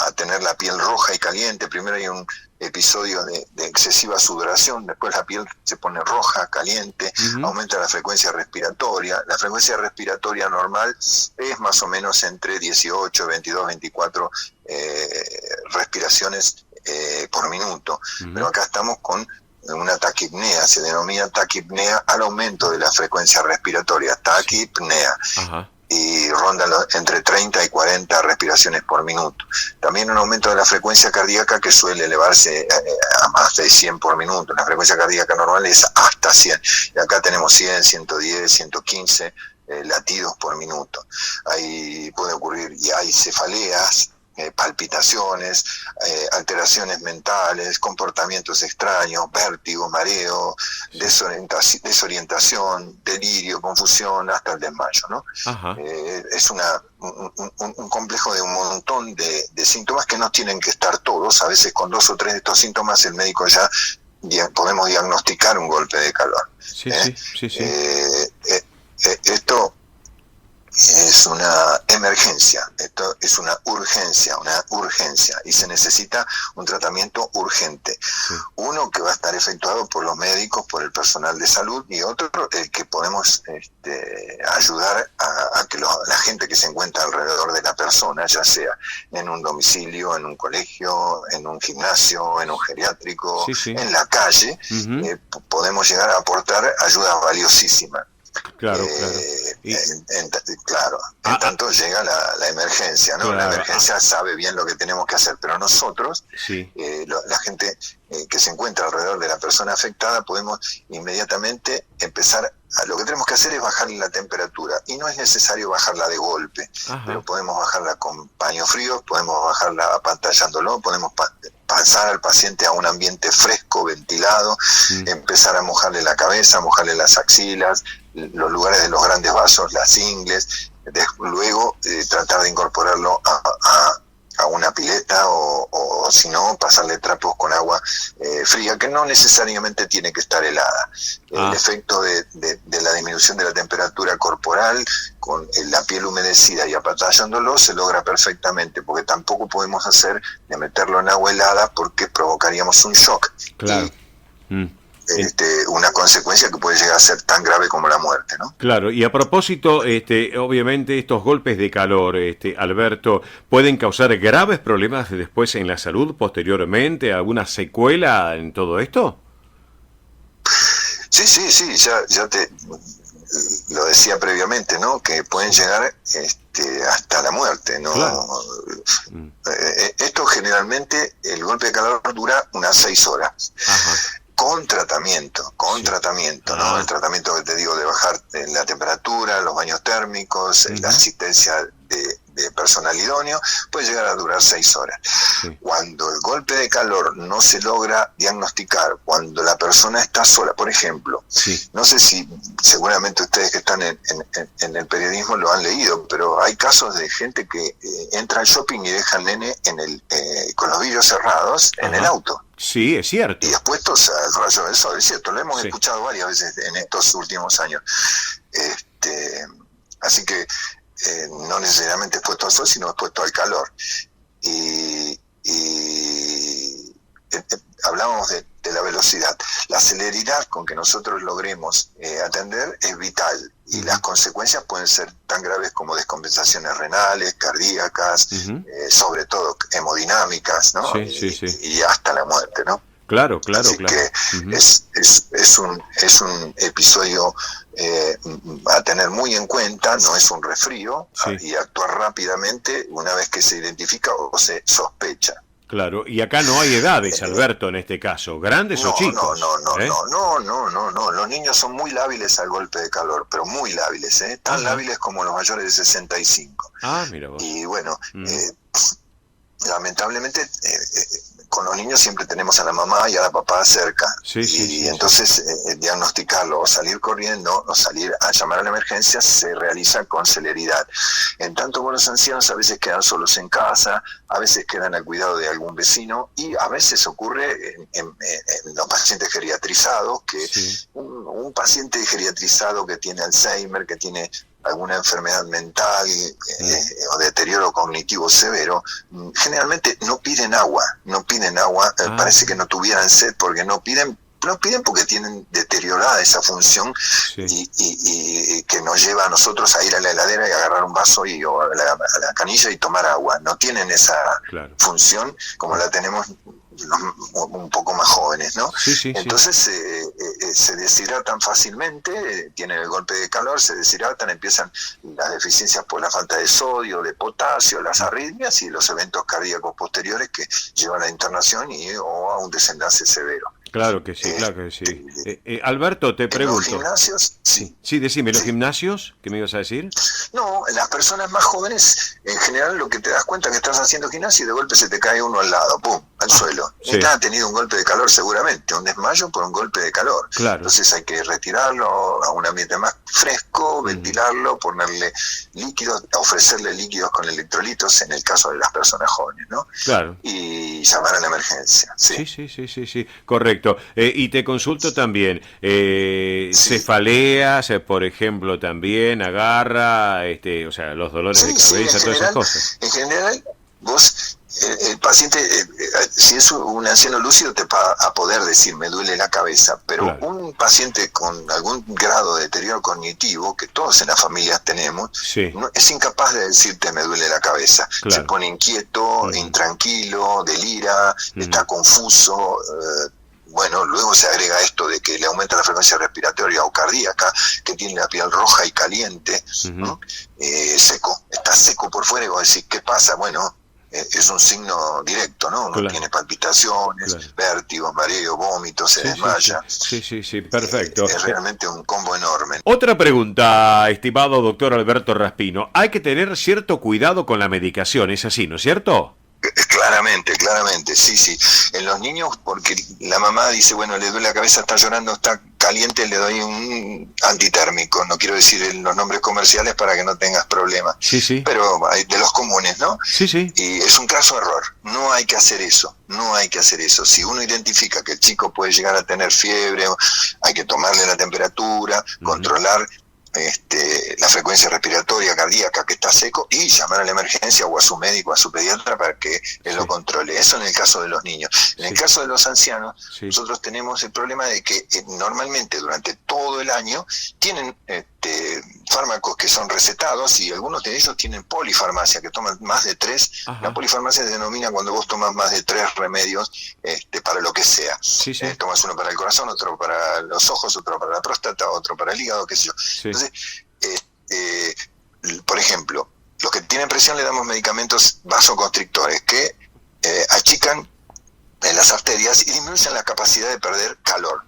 a tener la piel roja y caliente. Primero hay un episodio de excesiva sudoración, después la piel se pone roja, caliente, aumenta la frecuencia respiratoria. La frecuencia respiratoria normal es más o menos entre 18, 22, 24 respiraciones por minuto, pero acá estamos con una taquipnea, se denomina taquipnea al aumento de la frecuencia respiratoria, taquipnea. Ajá. Y ronda entre 30 y 40 respiraciones por minuto. También un aumento de la frecuencia cardíaca que suele elevarse a más de 100 por minuto. La frecuencia cardíaca normal es hasta 100. Y acá tenemos 100, 110, 115 latidos por minuto. Ahí puede ocurrir, y hay cefaleas, palpitaciones, alteraciones mentales, comportamientos extraños, vértigo, mareo, desorientación, delirio, confusión, hasta el desmayo, ¿no? Es un complejo de un montón de síntomas que no tienen que estar todos. A veces con 2 o 3 de estos síntomas el médico ya podemos diagnosticar un golpe de calor. Esto es una emergencia, esto es una urgencia, y se necesita un tratamiento urgente. Uno que va a estar efectuado por los médicos, por el personal de salud, y otro el que podemos ayudar a que la gente que se encuentra alrededor de la persona, ya sea en un domicilio, en un colegio, en un gimnasio, en un geriátrico, en la calle, podemos llegar a aportar ayuda valiosísima. Claro. En tanto llega la emergencia, ¿no? La emergencia sabe bien lo que tenemos que hacer, pero nosotros, la gente que se encuentra alrededor de la persona afectada, podemos inmediatamente empezar. Lo que tenemos que hacer es bajarle la temperatura, y no es necesario bajarla de golpe, pero podemos bajarla con paños fríos, podemos bajarla apantallándolo, podemos pasar al paciente a un ambiente fresco, ventilado, empezar a mojarle la cabeza, mojarle las axilas, los lugares de los grandes vasos, las ingles, luego tratar de incorporarlo a una pileta o si no, pasarle trapos con agua fría, que no necesariamente tiene que estar helada. El efecto de la disminución de la temperatura corporal con la piel humedecida y apantallándolo se logra perfectamente, porque tampoco podemos hacer de meterlo en agua helada, porque provocaríamos un shock. Claro. Una consecuencia que puede llegar a ser tan grave como la muerte, ¿no? Claro, y a propósito, obviamente estos golpes de calor, Alberto, ¿pueden causar graves problemas después en la salud posteriormente? ¿Alguna secuela en todo esto? Sí, ya te lo decía previamente, ¿no? Que pueden llegar hasta la muerte, ¿no? Claro. Esto generalmente, el golpe de calor dura unas 6 horas. Con tratamiento, ¿no? El tratamiento que te digo de bajar la temperatura, los baños térmicos, la asistencia de personal idóneo, puede llegar a durar 6 horas. Cuando el golpe de calor no se logra diagnosticar, cuando la persona está sola, por ejemplo, no sé si seguramente ustedes que están en el periodismo lo han leído, pero hay casos de gente que entra al shopping y deja al nene con los vidrios cerrados en el auto. Sí, es cierto. Y expuestos al rayo del sol, es cierto, lo hemos escuchado varias veces en estos últimos años. Así que no necesariamente expuesto al sol, sino expuesto al calor. Y hablábamos de la velocidad. La celeridad con que nosotros logremos atender es vital, y las consecuencias pueden ser tan graves como descompensaciones renales, cardíacas, sobre todo hemodinámicas, ¿no? Y hasta la muerte, ¿no? Claro. Así que es un episodio a tener muy en cuenta, no es un resfrío, y actuar rápidamente una vez que se identifica o se sospecha. Claro, y acá no hay edades, Alberto, en este caso, ¿grandes o chicos? No, los niños son muy lábiles al golpe de calor, pero muy lábiles, tan lábiles como los mayores de 65. Mira vos. Y bueno, lamentablemente con los niños siempre tenemos a la mamá y a la papá cerca, entonces diagnosticarlo o salir corriendo o salir a llamar a la emergencia se realiza con celeridad. En tanto, con los ancianos a veces quedan solos en casa, a veces quedan al cuidado de algún vecino, y a veces ocurre en los pacientes geriatrizados, que un paciente geriatrizado que tiene Alzheimer, que tiene alguna enfermedad mental o deterioro cognitivo severo, generalmente no piden agua, parece que no tuvieran sed, porque no piden porque tienen deteriorada esa función, y que nos lleva a nosotros a ir a la heladera y agarrar un vaso o a la canilla y tomar agua. No tienen esa función como la tenemos un poco más jóvenes, ¿no? Entonces se deshidratan fácilmente, tienen el golpe de calor, se deshidratan, empiezan las deficiencias por la falta de sodio, de potasio, las arritmias y los eventos cardíacos posteriores que llevan a la internación o a un desenlace severo. Claro que sí, claro que sí. Alberto, te pregunto. ¿Los gimnasios? Sí, decime, ¿los gimnasios? ¿Qué me ibas a decir? No, las personas más jóvenes, en general lo que te das cuenta es que estás haciendo gimnasio y de golpe se te cae uno al lado, ¡pum!, al suelo. Sí. Y ha tenido un golpe de calor seguramente, un desmayo por un golpe de calor. Claro. Entonces hay que retirarlo a un ambiente más fresco, ventilarlo, ponerle líquidos, ofrecerle líquidos con electrolitos en el caso de las personas jóvenes, ¿no? Claro. Y llamar a la emergencia. Sí, correcto. Y te consulto también, cefaleas, por ejemplo, también agarra, o sea, los dolores de cabeza, todas esas cosas. En general, vos, el paciente, si es un anciano lúcido, te va a poder decir, me duele la cabeza, pero claro, un paciente con algún grado de deterioro cognitivo, que todos en la familia tenemos, no, es incapaz de decirte, me duele la cabeza. Claro. Se pone inquieto, intranquilo, delira, está confuso. Bueno, luego se agrega esto de que le aumenta la frecuencia respiratoria o cardíaca, que tiene la piel roja y caliente, ¿no? Seco, está seco por fuera, y vos decís, ¿qué pasa? Bueno, es un signo directo, ¿no? Uno tiene palpitaciones, vértigos, mareo, vómitos, se desmaya. Sí, perfecto. Es realmente un combo enorme. Otra pregunta, estimado doctor Alberto Raspino. Hay que tener cierto cuidado con la medicación, ¿es así, no es cierto? Claramente, sí. En los niños, porque la mamá dice, bueno, le duele la cabeza, está llorando, está caliente, le doy un antitérmico. No quiero decir los nombres comerciales para que no tengas problemas. Sí. Pero hay de los comunes, ¿no? Sí. Y es un caso error. No hay que hacer eso. Si uno identifica que el chico puede llegar a tener fiebre, hay que tomarle la temperatura, controlar la frecuencia respiratoria, cardíaca, que está seco, y llamar a la emergencia o a su médico, a su pediatra, para que él lo controle. Eso en el caso de los niños. En el caso de los ancianos, nosotros tenemos el problema de que normalmente durante todo el año tienen fármacos que son recetados, y algunos de ellos tienen polifarmacia, que toman más de 3. La polifarmacia se denomina cuando vos tomas más de 3 remedios para lo que sea. Tomas uno para el corazón, otro para los ojos, otro para la próstata, otro para el hígado, qué sé yo. Entonces, por ejemplo, los que tienen presión le damos medicamentos vasoconstrictores que achican las arterias y disminuyen la capacidad de perder calor.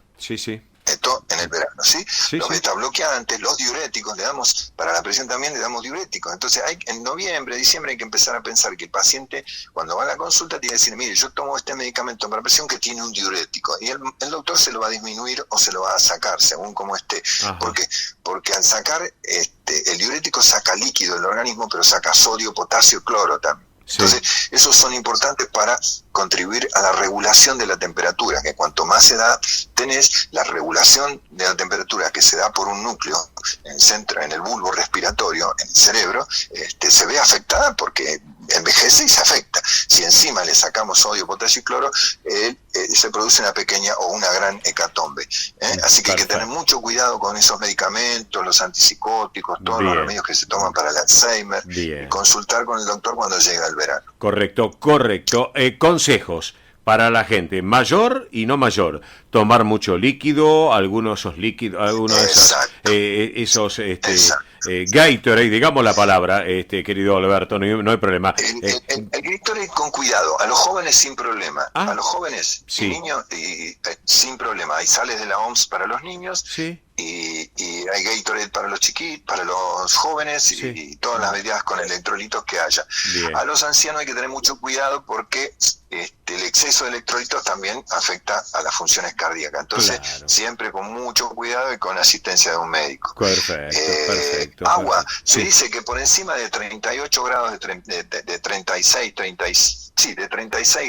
Esto en el verano, los betabloqueantes, los diuréticos, le damos, para la presión también le damos diuréticos. Entonces en noviembre, diciembre hay que empezar a pensar que el paciente, cuando va a la consulta, tiene que decir, mire, yo tomo este medicamento para presión que tiene un diurético, y el doctor se lo va a disminuir o se lo va a sacar, según como esté. Porque al sacar, el diurético saca líquido del organismo, pero saca sodio, potasio, cloro también. Entonces, esos son importantes para contribuir a la regulación de la temperatura, que cuanto más edad tenés, la regulación de la temperatura que se da por un núcleo en el centro, en el bulbo respiratorio, en el cerebro, se ve afectada porque envejece y se afecta. Si encima le sacamos sodio, potasio y cloro, se produce una pequeña o una gran hecatombe. Así que hay que tener mucho cuidado con esos medicamentos, los antipsicóticos, todos los remedios que se toman para el Alzheimer, y consultar con el doctor cuando llega el verano. Correcto. Consejos para la gente mayor y no mayor: tomar mucho líquido, algunos de esos líquidos, algunos de esos Gatorade, digamos la palabra, querido Alberto, no hay problema. El Gatorade con cuidado, a los jóvenes sin problema, a los jóvenes y niños sin problema. Hay sales de la OMS para los niños, y hay Gatorade para los chiquitos, para los jóvenes, y todas las bebidas con electrolitos que haya. A los ancianos hay que tener mucho cuidado porque el exceso de electrolitos también afecta a las funciones cardíacas. Entonces, siempre con mucho cuidado y con asistencia de un médico. Perfecto. Agua. Se dice que por encima de 38 grados de 36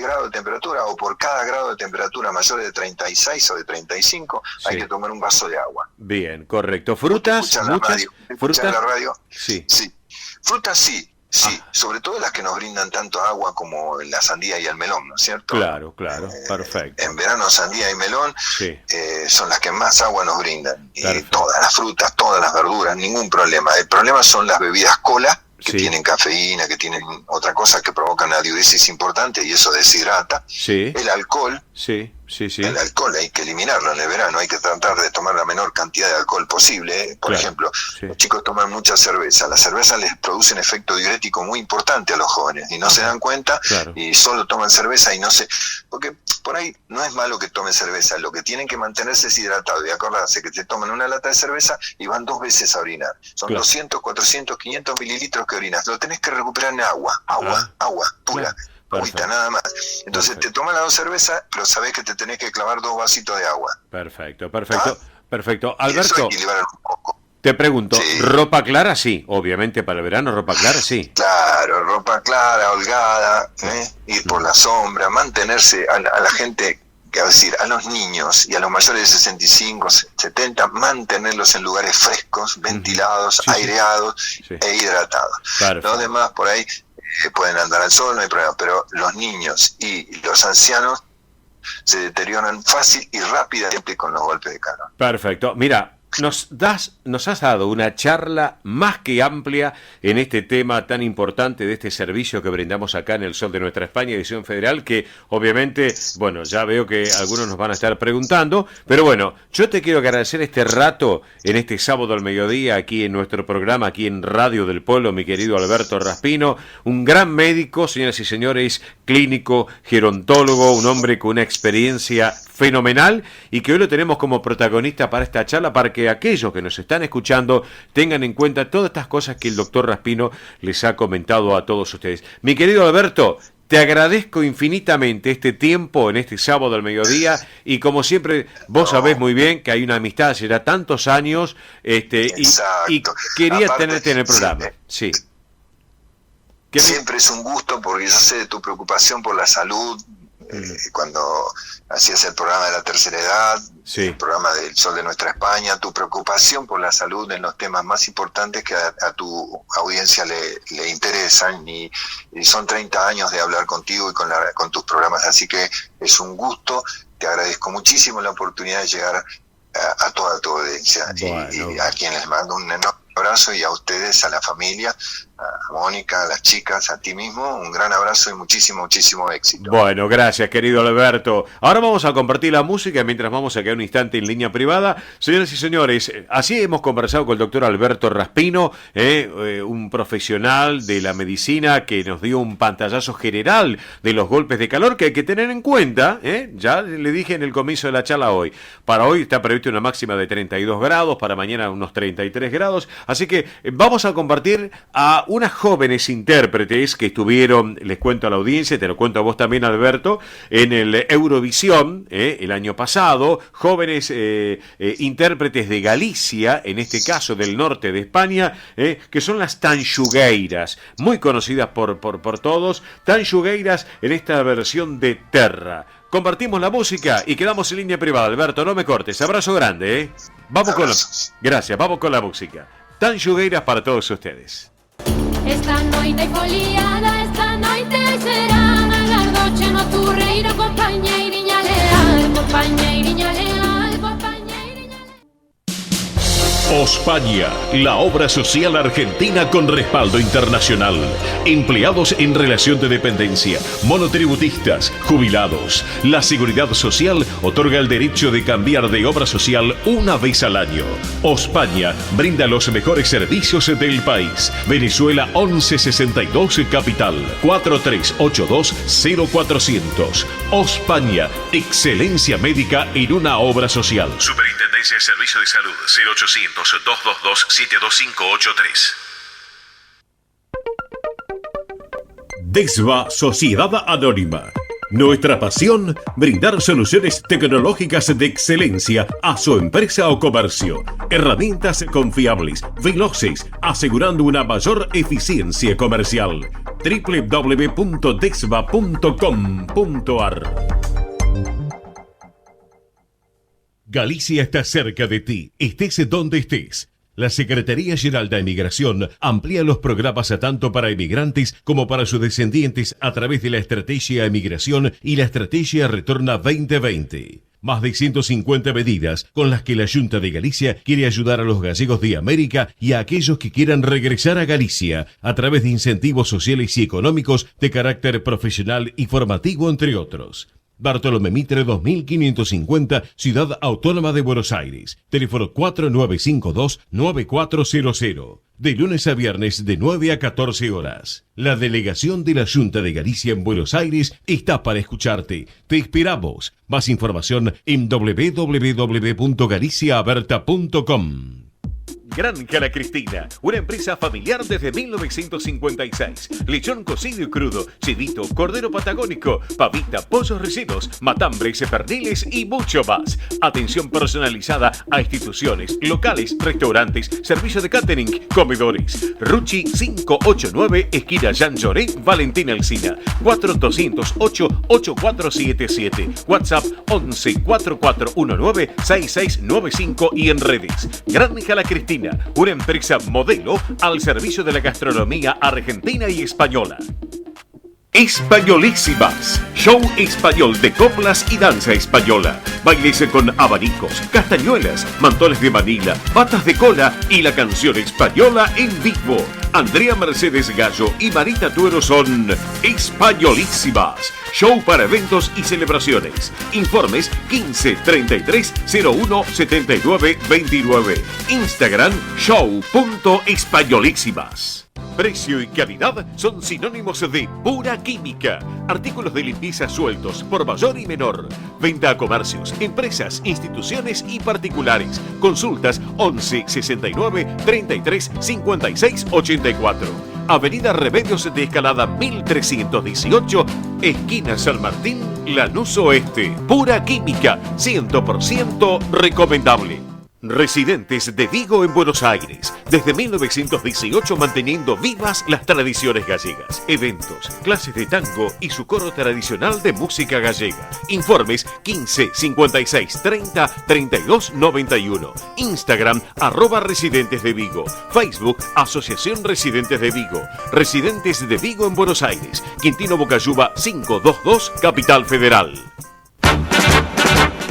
grados de temperatura, o por cada grado de temperatura mayor de 36 o de 35, hay que tomar un vaso de agua. Bien, correcto. ¿Frutas? ¿Muchas? ¿Frutas en la radio? Sí. Frutas sí, sobre todo las que nos brindan tanto agua como la sandía y el melón, ¿no es cierto? Claro, perfecto. En verano sandía y melón son las que más agua nos brindan. Y todas las frutas, todas las verduras, ningún problema. El problema son las bebidas cola, que tienen cafeína, que tienen otra cosa que provocan una diuresis importante, y eso deshidrata. El alcohol, Sí. El alcohol hay que eliminarlo en el verano, hay que tratar de tomar la menor cantidad de alcohol posible. Por ejemplo, los chicos toman mucha cerveza. La cerveza les produce un efecto diurético muy importante a los jóvenes y no se dan cuenta y solo toman cerveza y no se... Porque por ahí no es malo que tomen cerveza, lo que tienen que mantenerse es hidratado y acordarse que te toman una lata de cerveza y van 2 veces a orinar. Son 200, 400, 500 mililitros que orinas. Lo tenés que recuperar en agua pura. Agüita, nada más. Entonces te tomas la 2 cervezas, pero sabés que te tenés que clavar 2 vasitos de agua. Perfecto. Alberto, te pregunto, ¿ropa clara? Sí, obviamente para el verano ropa clara, sí. Claro, ropa clara, holgada, ir por la sombra, mantenerse a la gente, es decir, a los niños y a los mayores de 65, 70, mantenerlos en lugares frescos, ventilados, aireados e hidratados. Los demás por ahí pueden andar al sol, no hay problema, pero los niños y los ancianos se deterioran fácil y rápidamente con los golpes de calor. Perfecto. Mira, nos has dado una charla más que amplia en este tema tan importante de este servicio que brindamos acá en El Sol de Nuestra España, edición federal, que obviamente, bueno, ya veo que algunos nos van a estar preguntando, pero bueno, yo te quiero agradecer este rato en este sábado al mediodía aquí en nuestro programa, aquí en Radio del Pueblo, mi querido Alberto Raspino, un gran médico, señoras y señores, clínico, gerontólogo, un hombre con una experiencia fenomenal y que hoy lo tenemos como protagonista para esta charla, para que aquellos que nos están escuchando tengan en cuenta todas estas cosas que el doctor Raspino les ha comentado a todos ustedes. Mi querido Alberto, te agradezco infinitamente este tiempo en este sábado al mediodía y como siempre vos sabés muy bien que hay una amistad ya tantos años y quería tenerte en el programa. Sí. Siempre es un gusto porque yo sé de tu preocupación por la salud. Cuando hacías el programa de la tercera edad, el programa del Sol de Nuestra España, tu preocupación por la salud en los temas más importantes que a tu audiencia le interesan y son 30 años de hablar contigo y con tus programas, así que es un gusto, te agradezco muchísimo la oportunidad de llegar a toda tu audiencia y a quienes les mando un enorme abrazo y a ustedes, a la familia, a Mónica, a las chicas, a ti mismo, un gran abrazo y muchísimo éxito. Bueno, gracias querido Alberto. Ahora vamos a compartir la música mientras vamos a quedar un instante en línea privada. Señoras y señores, así hemos conversado con el doctor Alberto Raspino, un profesional de la medicina que nos dio un pantallazo general de los golpes de calor que hay que tener en cuenta, ya le dije en el comienzo de la charla hoy. Para hoy está previsto una máxima de 32 grados, para mañana unos 33 grados, así que vamos a compartir a unas jóvenes intérpretes que estuvieron, les cuento a la audiencia, te lo cuento a vos también Alberto, en el Eurovisión el año pasado, jóvenes intérpretes de Galicia, en este caso del norte de España, que son las Tanxugueiras, muy conocidas por todos, Tanxugueiras en esta versión de Terra. Compartimos la música y quedamos en línea privada. Alberto, no me cortes, abrazo grande, Gracias, vamos con la música. Tanxugueiras para todos ustedes. Esta noite foliada, esta noite será Gardoche no turreiro, compañeiriña leal, compañeiriña leal, compañeiriña leal. Ospaña, la obra social argentina con respaldo internacional. Empleados en relación de dependencia, monotributistas, jubilados. La Seguridad Social otorga el derecho de cambiar de obra social una vez al año. Ospaña brinda los mejores servicios del país. Venezuela 1162 Capital 4382-0400. Ospaña, excelencia médica en una obra social. Superintendencia de Servicio de Salud 0800-222-72583. DESVA Sociedad Anónima. Nuestra pasión, brindar soluciones tecnológicas de excelencia a su empresa o comercio. Herramientas confiables, veloces, asegurando una mayor eficiencia comercial. www.desva.com.ar. Galicia está cerca de ti, estés donde estés. La Secretaría General de Emigración amplía los programas tanto para emigrantes como para sus descendientes a través de la Estrategia Emigración y la Estrategia Retorna 2020. Más de 150 medidas con las que la Junta de Galicia quiere ayudar a los gallegos de América y a aquellos que quieran regresar a Galicia a través de incentivos sociales y económicos de carácter profesional y formativo, entre otros. Bartolomé Mitre 2550, Ciudad Autónoma de Buenos Aires. Teléfono 4952-9400. De lunes a viernes de 9 a 14 horas. La delegación de la Junta de Galicia en Buenos Aires está para escucharte. Te esperamos. Más información en www.galiciaaberta.com. Granja La Cristina, una empresa familiar desde 1956. Lechón cocido y crudo, chivito, cordero patagónico, pavita, pollos rellenos, matambres, perniles y mucho más. Atención personalizada a instituciones, locales, restaurantes, servicio de catering, comedores. Ruchi 589, esquina Jean Lloré, Valentín Alsina. 4208-8477. WhatsApp 11 4419 6695 y en redes. Granja La Cristina, una empresa modelo al servicio de la gastronomía argentina y española. Españolísimas, show español de coplas y danza española. Bailes con abanicos, castañuelas, mantones de Manila, patas de cola y la canción española en vivo. Andrea Mercedes Gallo y Marita Tuero son Españolísimas. Show para eventos y celebraciones. Informes 15 33 01 79 29. Instagram show.españolísimas. Precio y calidad son sinónimos de pura química. Artículos de limpieza sueltos por mayor y menor. Venta a comercios, empresas, instituciones y particulares. Consultas 11 69 33 56 84. Avenida Remedios de Escalada 1318, esquina San Martín, Lanús Oeste. Pura química, 100% recomendable. Residentes de Vigo en Buenos Aires, desde 1918 manteniendo vivas las tradiciones gallegas, eventos, clases de tango y su coro tradicional de música gallega. Informes 15 56 30 32 91. Instagram @Residentes de Vigo. Facebook Asociación Residentes de Vigo. Residentes de Vigo en Buenos Aires. Quintino Bocayuba 522, Capital Federal.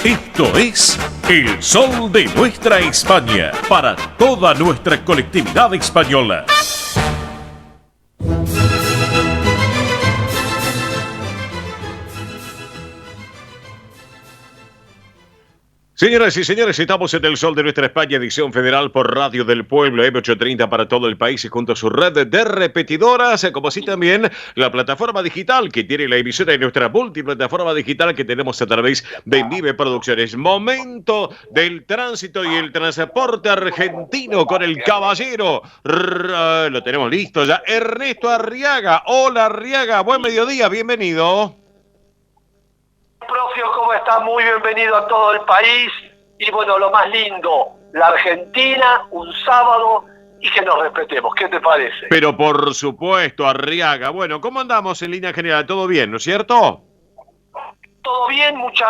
Esto es El Sol de Nuestra España, para toda nuestra colectividad española. Señoras y señores, estamos en El Sol de Nuestra España, edición federal por Radio del Pueblo, M830 para todo el país y junto a su red de repetidoras, como así también la plataforma digital que tiene la emisora y nuestra multiplataforma digital que tenemos a través de Envive Producciones. Momento del tránsito y el transporte argentino con el caballero. Lo tenemos listo ya. Ernesto Arriaga. Hola Arriaga, buen mediodía, bienvenido. Profio, ¿cómo está? Muy bienvenido a todo el país. Y bueno, lo más lindo, la Argentina, un sábado y que nos respetemos. ¿Qué te parece? Pero por supuesto, Arriaga. Bueno, ¿cómo andamos en línea general? ¿Todo bien, no es cierto? Todo bien, mucho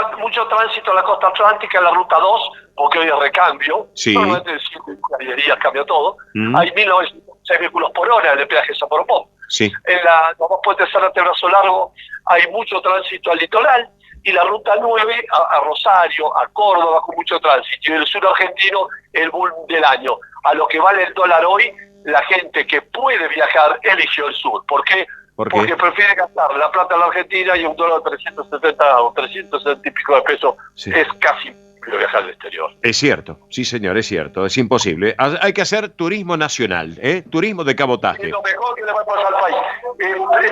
tránsito en la costa atlántica, en la ruta 2, porque hoy es recambio. Sí. Normalmente en 5 días cambia todo. Hay 1906 vehículos por hora en el peaje San Poropó. Sí. En la Puente Zárate Brazo Largo hay mucho tránsito al litoral. Y la ruta 9 a Rosario, a Córdoba, con mucho tránsito. Y el sur argentino, el boom del año. A lo que vale el dólar hoy, la gente que puede viajar eligió el sur. ¿Por qué? Porque prefiere gastar la plata en la Argentina y un dólar 370 o 370 y pico de pesos. Sí. Es casi viajar al exterior. Es cierto, sí señor, es cierto, es imposible. Hay que hacer turismo nacional, turismo de cabotaje. Es lo mejor que le va a pasar al país.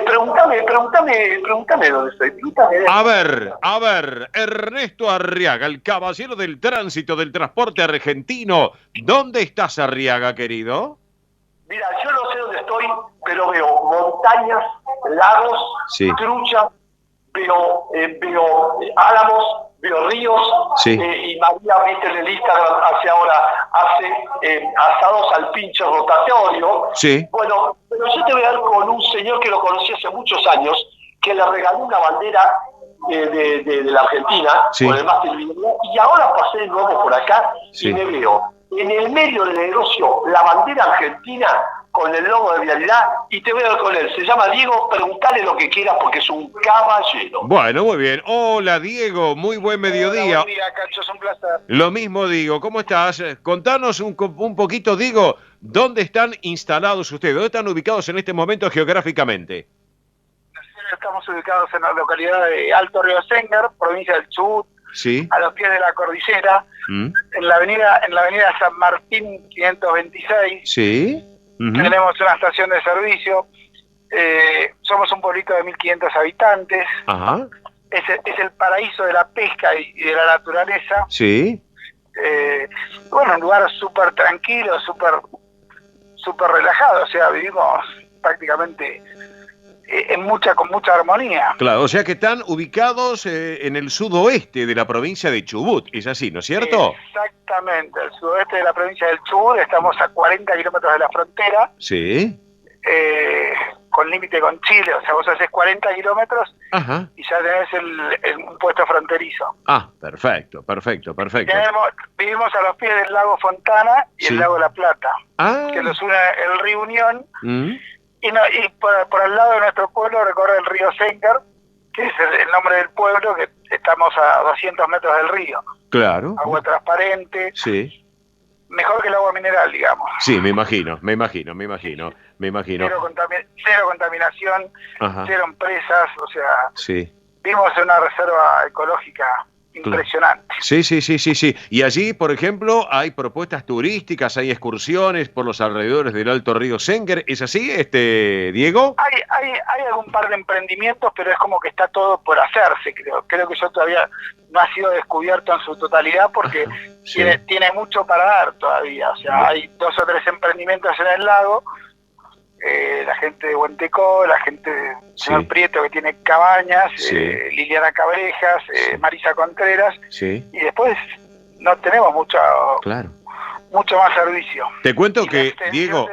Pregúntame dónde estoy. A ver, Ernesto Arriaga, el caballero del tránsito del transporte argentino. ¿Dónde estás, Arriaga, querido? Mira, yo no sé dónde estoy, pero veo montañas, lagos, truchas, veo álamos, veo ríos, y María, viste en el Instagram hace asados al pincho rotatorio. Sí. Bueno, pero yo te voy a dar con un señor que lo conocí hace muchos años, que le regaló una bandera de la Argentina, con el máster y ahora pasé de nuevo por acá y me veo en el medio del negocio la bandera argentina con el logo de Vialidad y te voy a ver con él. Se llama Diego, preguntale lo que quieras porque es un caballero. Bueno, muy bien. Hola Diego, muy buen mediodía. Buen día, Cacho, es un placer. Lo mismo digo, ¿cómo estás? Contanos un poquito, Diego, ¿dónde están instalados ustedes? ¿Dónde están ubicados en este momento geográficamente? Nací en estamos ubicados en la localidad de Alto Río Sengar, provincia del Chubut, sí, a los pies de la cordillera, en la avenida San Martín 526. Sí. Tenemos una estación de servicio. Somos un pueblito de 1.500 habitantes. Ajá. Es el paraíso de la pesca y de la naturaleza. Sí. Bueno, un lugar súper tranquilo, súper relajado. O sea, vivimos prácticamente con mucha armonía. Claro, o sea que están ubicados en el sudoeste de la provincia de Chubut, es así, ¿no es cierto? Exactamente, el sudoeste de la provincia del Chubut, estamos a 40 kilómetros de la frontera. Sí. Con límite con Chile, o sea, vos haces 40 kilómetros. Ajá. Y ya tenés un puesto fronterizo. Ah, perfecto. Vivimos a los pies del lago Fontana y el lago La Plata, que nos une el río Unión. Y por al lado de nuestro pueblo recorre el río Sengar, que es el nombre del pueblo, que estamos a 200 metros del río. Claro. Agua transparente. Sí. Mejor que el agua mineral, digamos. Sí, me imagino. Cero contaminación, cero empresas, o sea, sí, vivimos en una reserva ecológica impresionante. Sí. Y allí, por ejemplo, hay propuestas turísticas, hay excursiones por los alrededores del Alto Río Sengar. ¿Es así, Diego? Hay algún par de emprendimientos, pero es como que está todo por hacerse, creo. Creo que eso todavía no ha sido descubierto en su totalidad porque tiene mucho para dar todavía. O sea, hay 2 o 3 emprendimientos en el lago. La gente de Huentecó, la gente de señor Prieto que tiene cabañas, Liliana Cabrejas, Marisa Contreras, y después no tenemos mucho más servicio. Te cuento que, Diego,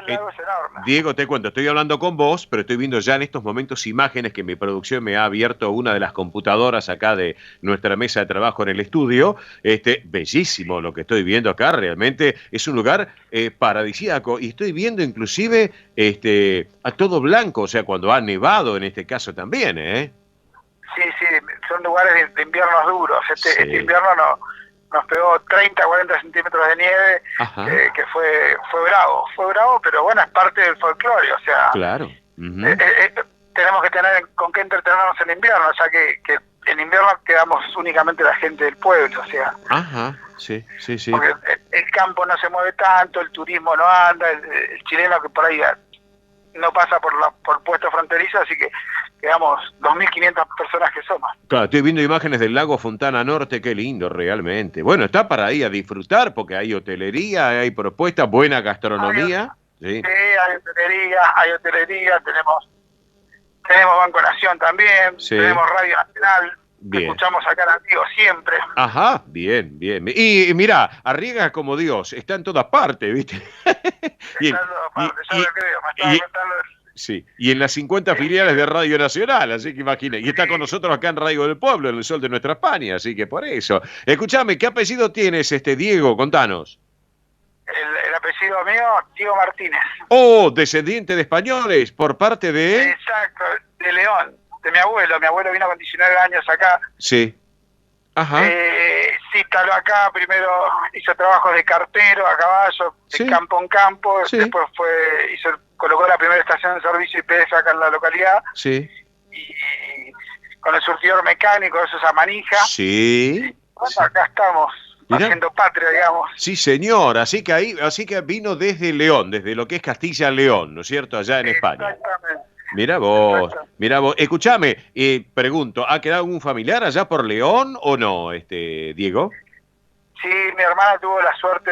te cuento, estoy hablando con vos, pero estoy viendo ya en estos momentos imágenes que mi producción me ha abierto una de las computadoras acá de nuestra mesa de trabajo en el estudio. Bellísimo lo que estoy viendo acá, realmente es un lugar paradisíaco, y estoy viendo inclusive a todo blanco, o sea, cuando ha nevado en este caso también, Sí, son lugares de inviernos duros. Este invierno nos pegó 30, 40 centímetros de nieve, que fue bravo, pero bueno, es parte del folclore, o sea, claro. Tenemos que tener con qué entretenernos en invierno, o sea que en invierno quedamos únicamente la gente del pueblo, o sea. Sí. Porque el campo no se mueve tanto, el turismo no anda, el chileno que por ahí no pasa por puesto fronterizo, así que quedamos 2.500 personas que somos. Claro, estoy viendo imágenes del lago Fontana Norte, qué lindo realmente. Bueno, está para ir a disfrutar porque hay hotelería, hay propuestas, buena gastronomía. Sí, hay hotelería, tenemos Banco Nación también, tenemos Radio Nacional, que escuchamos acá en Antiguo siempre. Ajá, bien. Y mira, Arriaga como Dios, está en todas partes, ¿viste? Está en todas partes, yo lo creo, me estaba contando. Sí, y en las 50 filiales de Radio Nacional, así que imagínate. Y está con nosotros acá en Radio del Pueblo, en el sol de nuestra España, así que por eso. Escúchame, ¿qué apellido tienes, Diego? Contanos. El apellido mío, Diego Martínez. Oh, descendiente de españoles, por parte de... Exacto, de León, de mi abuelo. Mi abuelo vino con 19 años acá. Sí. Ajá. Se instaló acá, primero hizo trabajos de cartero a caballo, de campo en campo, después colocó la primera estación de servicio YPF acá en la localidad. Sí. Y con el surtidor mecánico, eso es a manija. Sí. Y bueno, acá estamos, haciendo patria, digamos. Sí, señor. Así que vino desde León, desde lo que es Castilla-León, ¿no es cierto? Allá en España. Exactamente. Mira vos. Escuchame, pregunto, ¿ha quedado algún familiar allá por León o no, Diego? Sí, mi hermana tuvo la suerte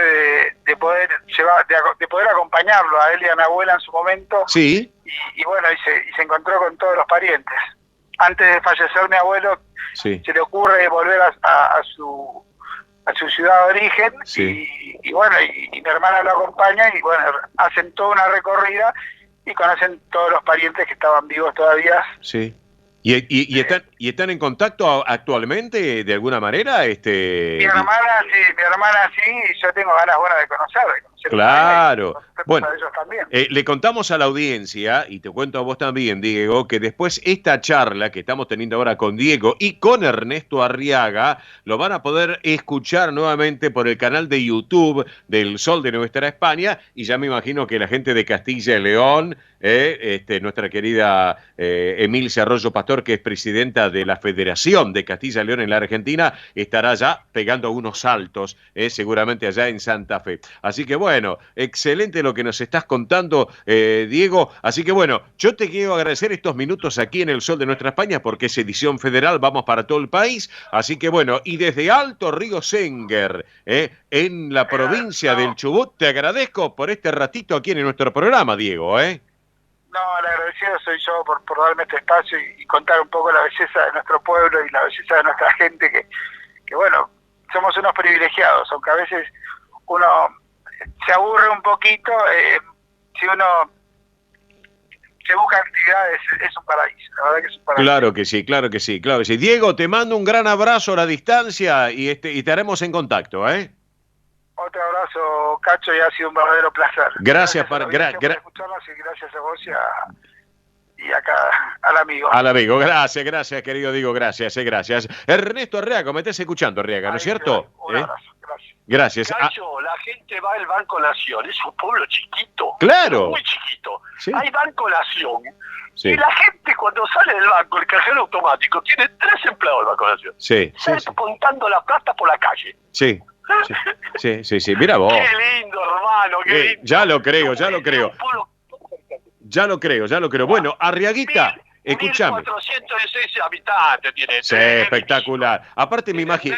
de poder acompañarlo a él y a mi abuela en su momento. Sí. Y bueno, y se encontró con todos los parientes. Antes de fallecer mi abuelo, se le ocurre volver a su ciudad de origen. Y bueno, y mi hermana lo acompaña y bueno, hacen toda una recorrida y conocen todos los parientes que estaban vivos todavía. Sí. ¿Y ¿Y están en contacto actualmente de alguna manera? Mi hermana sí, y yo tengo ganas buenas de conocerla. Claro. Bueno, a ellos también. Le contamos a la audiencia, y te cuento a vos también, Diego, que después esta charla que estamos teniendo ahora con Diego y con Ernesto Arriaga, lo van a poder escuchar nuevamente por el canal de YouTube del Sol de Nuestra España, y ya me imagino que la gente de Castilla y León, nuestra querida Emilce Arroyo Pastor, que es presidenta de la Federación de Castilla y León en la Argentina, estará ya pegando unos saltos, seguramente allá en Santa Fe. Así que bueno, excelente lo que nos estás contando, Diego. Así que bueno, yo te quiero agradecer estos minutos aquí en el Sol de Nuestra España, porque es edición federal, vamos para todo el país. Así que bueno, y desde Alto Río Senguer, en la provincia del Chubut, te agradezco por este ratito aquí en nuestro programa, Diego, No, el agradecido soy yo por darme este espacio y contar un poco la belleza de nuestro pueblo y la belleza de nuestra gente, que bueno, somos unos privilegiados, aunque a veces uno se aburre un poquito, si uno se busca actividades, es un paraíso, la verdad que es un paraíso. Claro que sí, claro que sí, claro que sí. Diego, te mando un gran abrazo a la distancia y estaremos en contacto, Otro abrazo, Cacho, y ha sido un verdadero placer. Gracias por escucharnos y gracias a vos y acá al amigo. Al amigo, gracias, querido Diego, gracias. Ernesto Arriaga, me estás escuchando, Arriaga, ¿no es cierto? Un abrazo, gracias. Cacho, la gente va al Banco Nación, es un pueblo chiquito. Claro. Muy chiquito. Sí. Hay Banco Nación. Sí. Y la gente cuando sale del banco, el cajero automático, tiene 3 empleados del Banco Nación. Sí. Está contando la plata por la calle. Sí. Mira vos. Qué lindo, hermano, qué lindo. Ya lo creo. Bueno, Arriaguita, escúchame. 1416 habitantes tiene. Sí, espectacular. Aparte me imagino,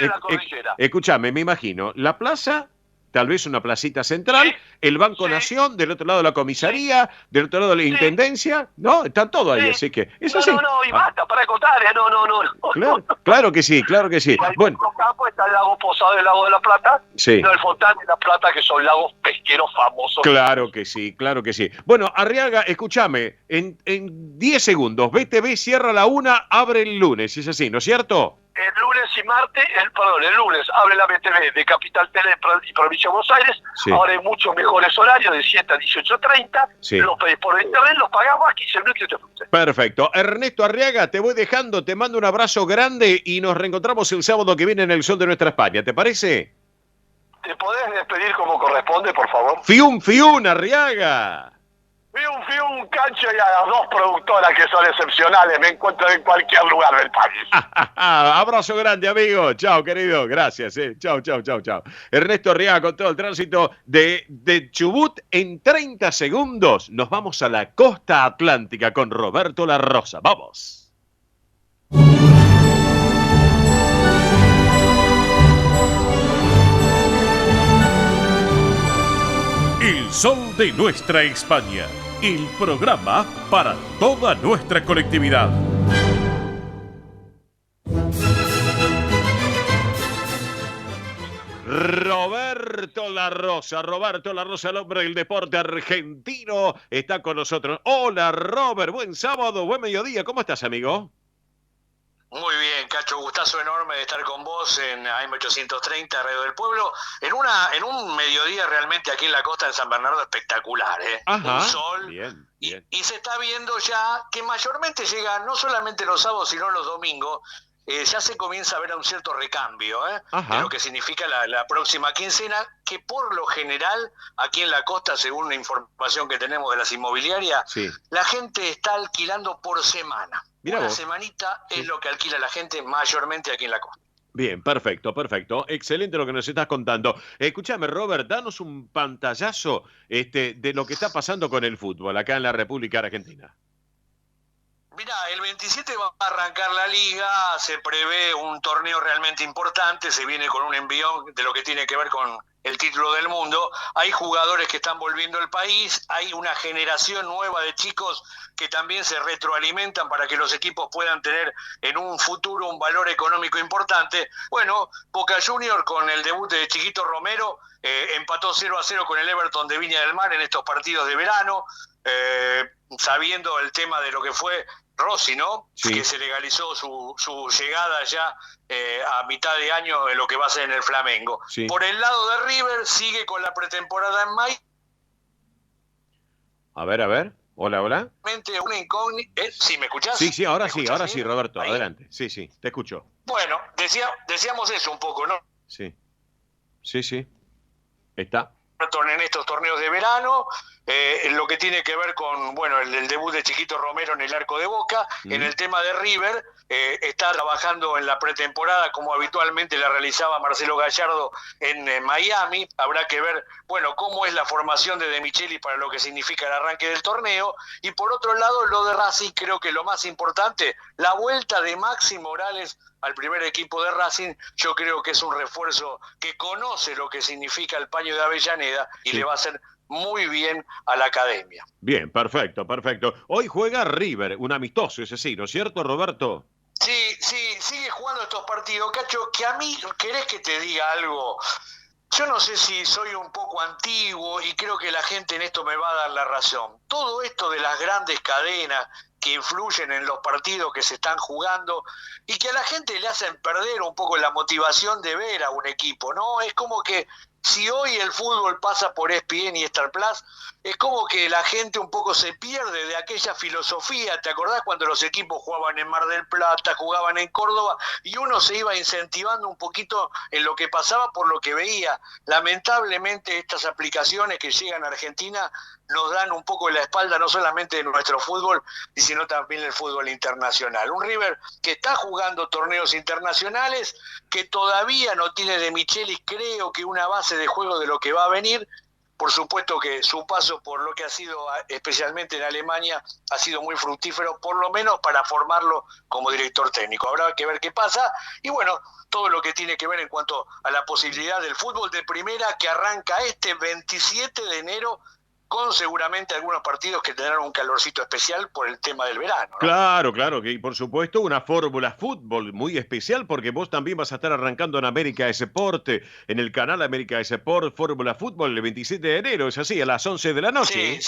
escúchame, me imagino, la plaza, tal vez una placita central, el Banco Nación, del otro lado la comisaría, del otro lado la intendencia, ¿no? Están todos ahí, así que es así. No, y basta, para contar, no. Claro que sí. Bueno. Campo está el lago Posado y el lago de la Plata, sí. No, el Fontán y la Plata, que son lagos pesqueros famosos. Claro que sí. Bueno, Arriaga, escúchame, en 10 segundos, BTV cierra la 1, abre el lunes, es así, ¿no es cierto? El lunes y martes, el lunes abre la BTV de Capital Tele y Provincia de Buenos Aires. Sí. Ahora hay muchos mejores horarios, de 7 a 18:30. Sí. Los pedís por internet, los pagamos a 15 minutos y te fuiste. Perfecto. Ernesto Arriaga, te voy dejando, te mando un abrazo grande y nos reencontramos el sábado que viene en el Sol de Nuestra España. ¿Te parece? ¿Te podés despedir como corresponde, por favor? Fiun, Arriaga. Fiun, Cacho, y a las 2 productoras que son excepcionales, me encuentro en cualquier lugar del país. Abrazo grande, amigo. Chao, querido. Gracias. Chao. Ernesto Arriaga con todo el tránsito de Chubut. En 30 segundos nos vamos a la costa atlántica con Roberto La Rosa. ¡Vamos! El Sol de Nuestra España, el programa para toda nuestra colectividad. Roberto La Rosa, el hombre del deporte argentino, está con nosotros. Hola, Robert, buen sábado, buen mediodía, ¿cómo estás, amigo? Muy bien, Cacho, gustazo enorme de estar con vos en AM830, Radio del Pueblo, en un mediodía realmente aquí en la costa de San Bernardo espectacular, Ajá, un sol, bien. Y se está viendo ya que mayormente llega no solamente los sábados, sino los domingos, ya se comienza a ver un cierto recambio de lo que significa la próxima quincena, que por lo general aquí en la costa, según la información que tenemos de las inmobiliarias, sí, la gente está alquilando por semana. Mirá Una vos. semanita es lo que alquila la gente mayormente aquí en la costa. Bien, perfecto. Excelente lo que nos estás contando. Escúchame, Robert, danos un pantallazo de lo que está pasando con el fútbol acá en la República Argentina. Mirá, el 27 va a arrancar la liga, se prevé un torneo realmente importante, se viene con un envión de lo que tiene que ver con el título del mundo. Hay jugadores que están volviendo al país, hay una generación nueva de chicos que también se retroalimentan para que los equipos puedan tener en un futuro un valor económico importante. Bueno, Boca Junior con el debut de Chiquito Romero empató 0-0 con el Everton de Viña del Mar en estos partidos de verano. Sabiendo el tema de lo que fue Rossi, ¿no? Sí. Que se legalizó su llegada ya a mitad de año en lo que va a ser en el Flamengo. Sí. Por el lado de River, sigue con la pretemporada en mayo. A ver. Hola. Una incógnita. ¿Sí me escuchás? Sí, ahora sí, Roberto, ¿ahí? Adelante. Sí, te escucho. Bueno, decíamos eso un poco, ¿no? Sí. Está. En estos torneos de verano, lo que tiene que ver con, bueno, el debut de Chiquito Romero en el arco de Boca. En el tema de River, está trabajando en la pretemporada como habitualmente la realizaba Marcelo Gallardo en Miami. Habrá que ver, bueno, cómo es la formación de Micheli para lo que significa el arranque del torneo. Y por otro lado, lo de Racing, creo que lo más importante, la vuelta de Maxi Morales al primer equipo de Racing. Yo creo que es un refuerzo que conoce lo que significa el paño de Avellaneda y le va a hacer muy bien a la academia. Bien, perfecto. Hoy juega River, un amistoso, ese sí, ¿no es cierto, Roberto? Sí, sigue jugando estos partidos, Cacho, que a mí, ¿querés que te diga algo? Yo no sé si soy un poco antiguo y creo que la gente en esto me va a dar la razón. Todo esto de las grandes cadenas que influyen en los partidos que se están jugando y que a la gente le hacen perder un poco la motivación de ver a un equipo, ¿no? Es como que si hoy el fútbol pasa por ESPN y Star Plus, es como que la gente un poco se pierde de aquella filosofía. ¿Te acordás cuando los equipos jugaban en Mar del Plata, jugaban en Córdoba, y uno se iba incentivando un poquito en lo que pasaba por lo que veía? Lamentablemente estas aplicaciones que llegan a Argentina nos dan un poco la espalda, no solamente de nuestro fútbol, sino también del fútbol internacional. Un River que está jugando torneos internacionales, que todavía no tiene de Michelis, creo que una base de juego de lo que va a venir. Por supuesto que su paso por lo que ha sido, especialmente en Alemania, ha sido muy fructífero, por lo menos para formarlo como director técnico. Habrá que ver qué pasa. Y bueno, todo lo que tiene que ver en cuanto a la posibilidad del fútbol de primera que arranca este 27 de enero, con seguramente algunos partidos que tendrán un calorcito especial por el tema del verano, ¿no? Claro, que por supuesto una fórmula fútbol muy especial, porque vos también vas a estar arrancando en América Sport, en el canal América Sport, Fórmula Fútbol, el 27 de enero, es así, a las 11 de la noche.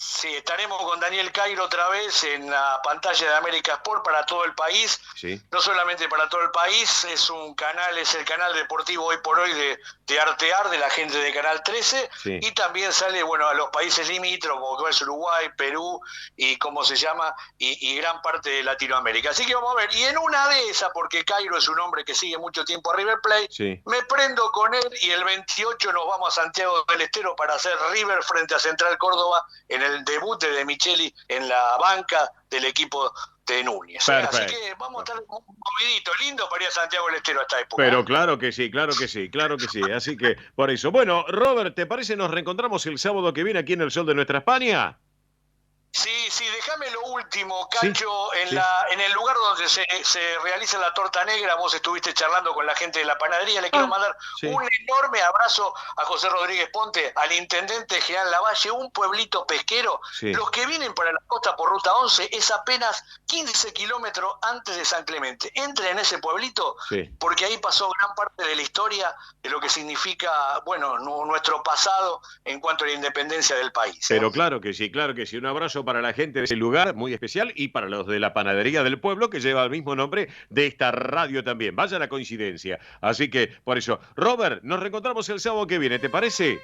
Sí, estaremos con Daniel Cairo otra vez en la pantalla de América Sport para todo el país. Sí. No solamente para todo el país, es el canal deportivo hoy por hoy de Artear, de la gente de Canal 13, sí. Y también sale, bueno, a los países limítrofes, como es Uruguay, Perú, y cómo se llama, y gran parte de Latinoamérica. Así que vamos a ver, y en una de esas, porque Cairo es un hombre que sigue mucho tiempo a River Plate, sí. Me prendo con él, y el 28 nos vamos a Santiago del Estero para hacer River frente a Central Córdoba en el debut de Micheli en la banca del equipo de Núñez. Perfecto. Así que vamos a estar un movidito lindo para ir a Santiago del Estero a esta época. Pero claro que sí. Así que por eso. Bueno, Robert, ¿te parece nos reencontramos el sábado que viene aquí en el Sol de Nuestra España? Sí, déjame lo último, Cacho, en el lugar donde se realiza la torta negra, vos estuviste charlando con la gente de la panadería, le quiero mandar un enorme abrazo a José Rodríguez Ponte, al intendente General Lavalle, un pueblito pesquero. Sí. Los que vienen para la costa por Ruta 11 es apenas 15 kilómetros antes de San Clemente. Entren en ese pueblito, porque ahí pasó gran parte de la historia de lo que significa, bueno, nuestro pasado en cuanto a la independencia del país. Pero claro que sí. Un abrazo para la gente de ese lugar muy especial y para los de la panadería del pueblo que lleva el mismo nombre de esta radio también. Vaya la coincidencia. Así que, por eso, Robert, nos reencontramos el sábado que viene, ¿te parece?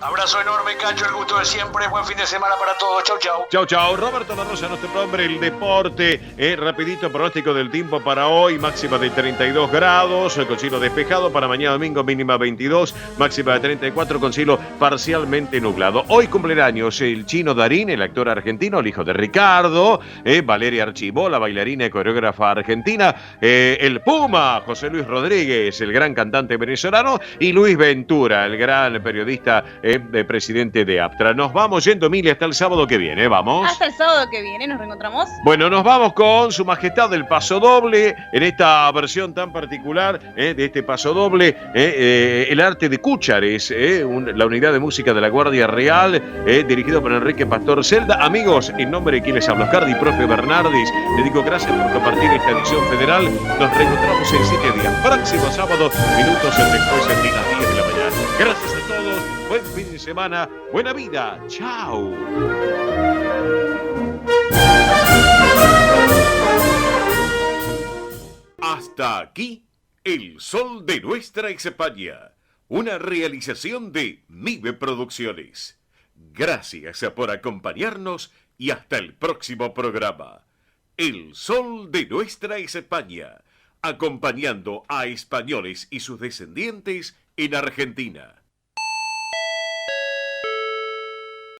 Abrazo enorme, Cacho, el gusto de siempre. Buen fin de semana para todos. Chau. Chau. Roberto La Rosa, nuestro nombre, el deporte. Rapidito, pronóstico del tiempo para hoy. Máxima de 32 grados, con cielo despejado. Para mañana domingo, mínima 22. Máxima de 34, con cielo parcialmente nublado. Hoy cumpleaños el Chino Darín, el actor argentino, el hijo de Ricardo. Valeria Archibó, la bailarina y coreógrafa argentina. El Puma, José Luis Rodríguez, el gran cantante venezolano. Y Luis Ventura, el gran periodista de presidente de Aptra. Nos vamos yendo, Emilia, hasta el sábado que viene, ¿vamos? Hasta el sábado que viene, nos reencontramos. Bueno, nos vamos con Su Majestad del Paso Doble, en esta versión tan particular de este Paso Doble, el arte de Cúchares, la unidad de música de la Guardia Real, dirigido por Enrique Pastor Celda. Amigos, en nombre de quienes hablo, Oscar Di Profe Bernardis, le digo gracias por compartir esta edición federal. Nos reencontramos en 7 días, próximo sábado, minutos después de las 10 de la mañana. Gracias a todos. Buen fin de semana, buena vida, chao. Hasta aquí, El Sol de Nuestra España, una realización de MIBE Producciones. Gracias por acompañarnos y hasta el próximo programa. El Sol de Nuestra España, acompañando a españoles y sus descendientes en Argentina.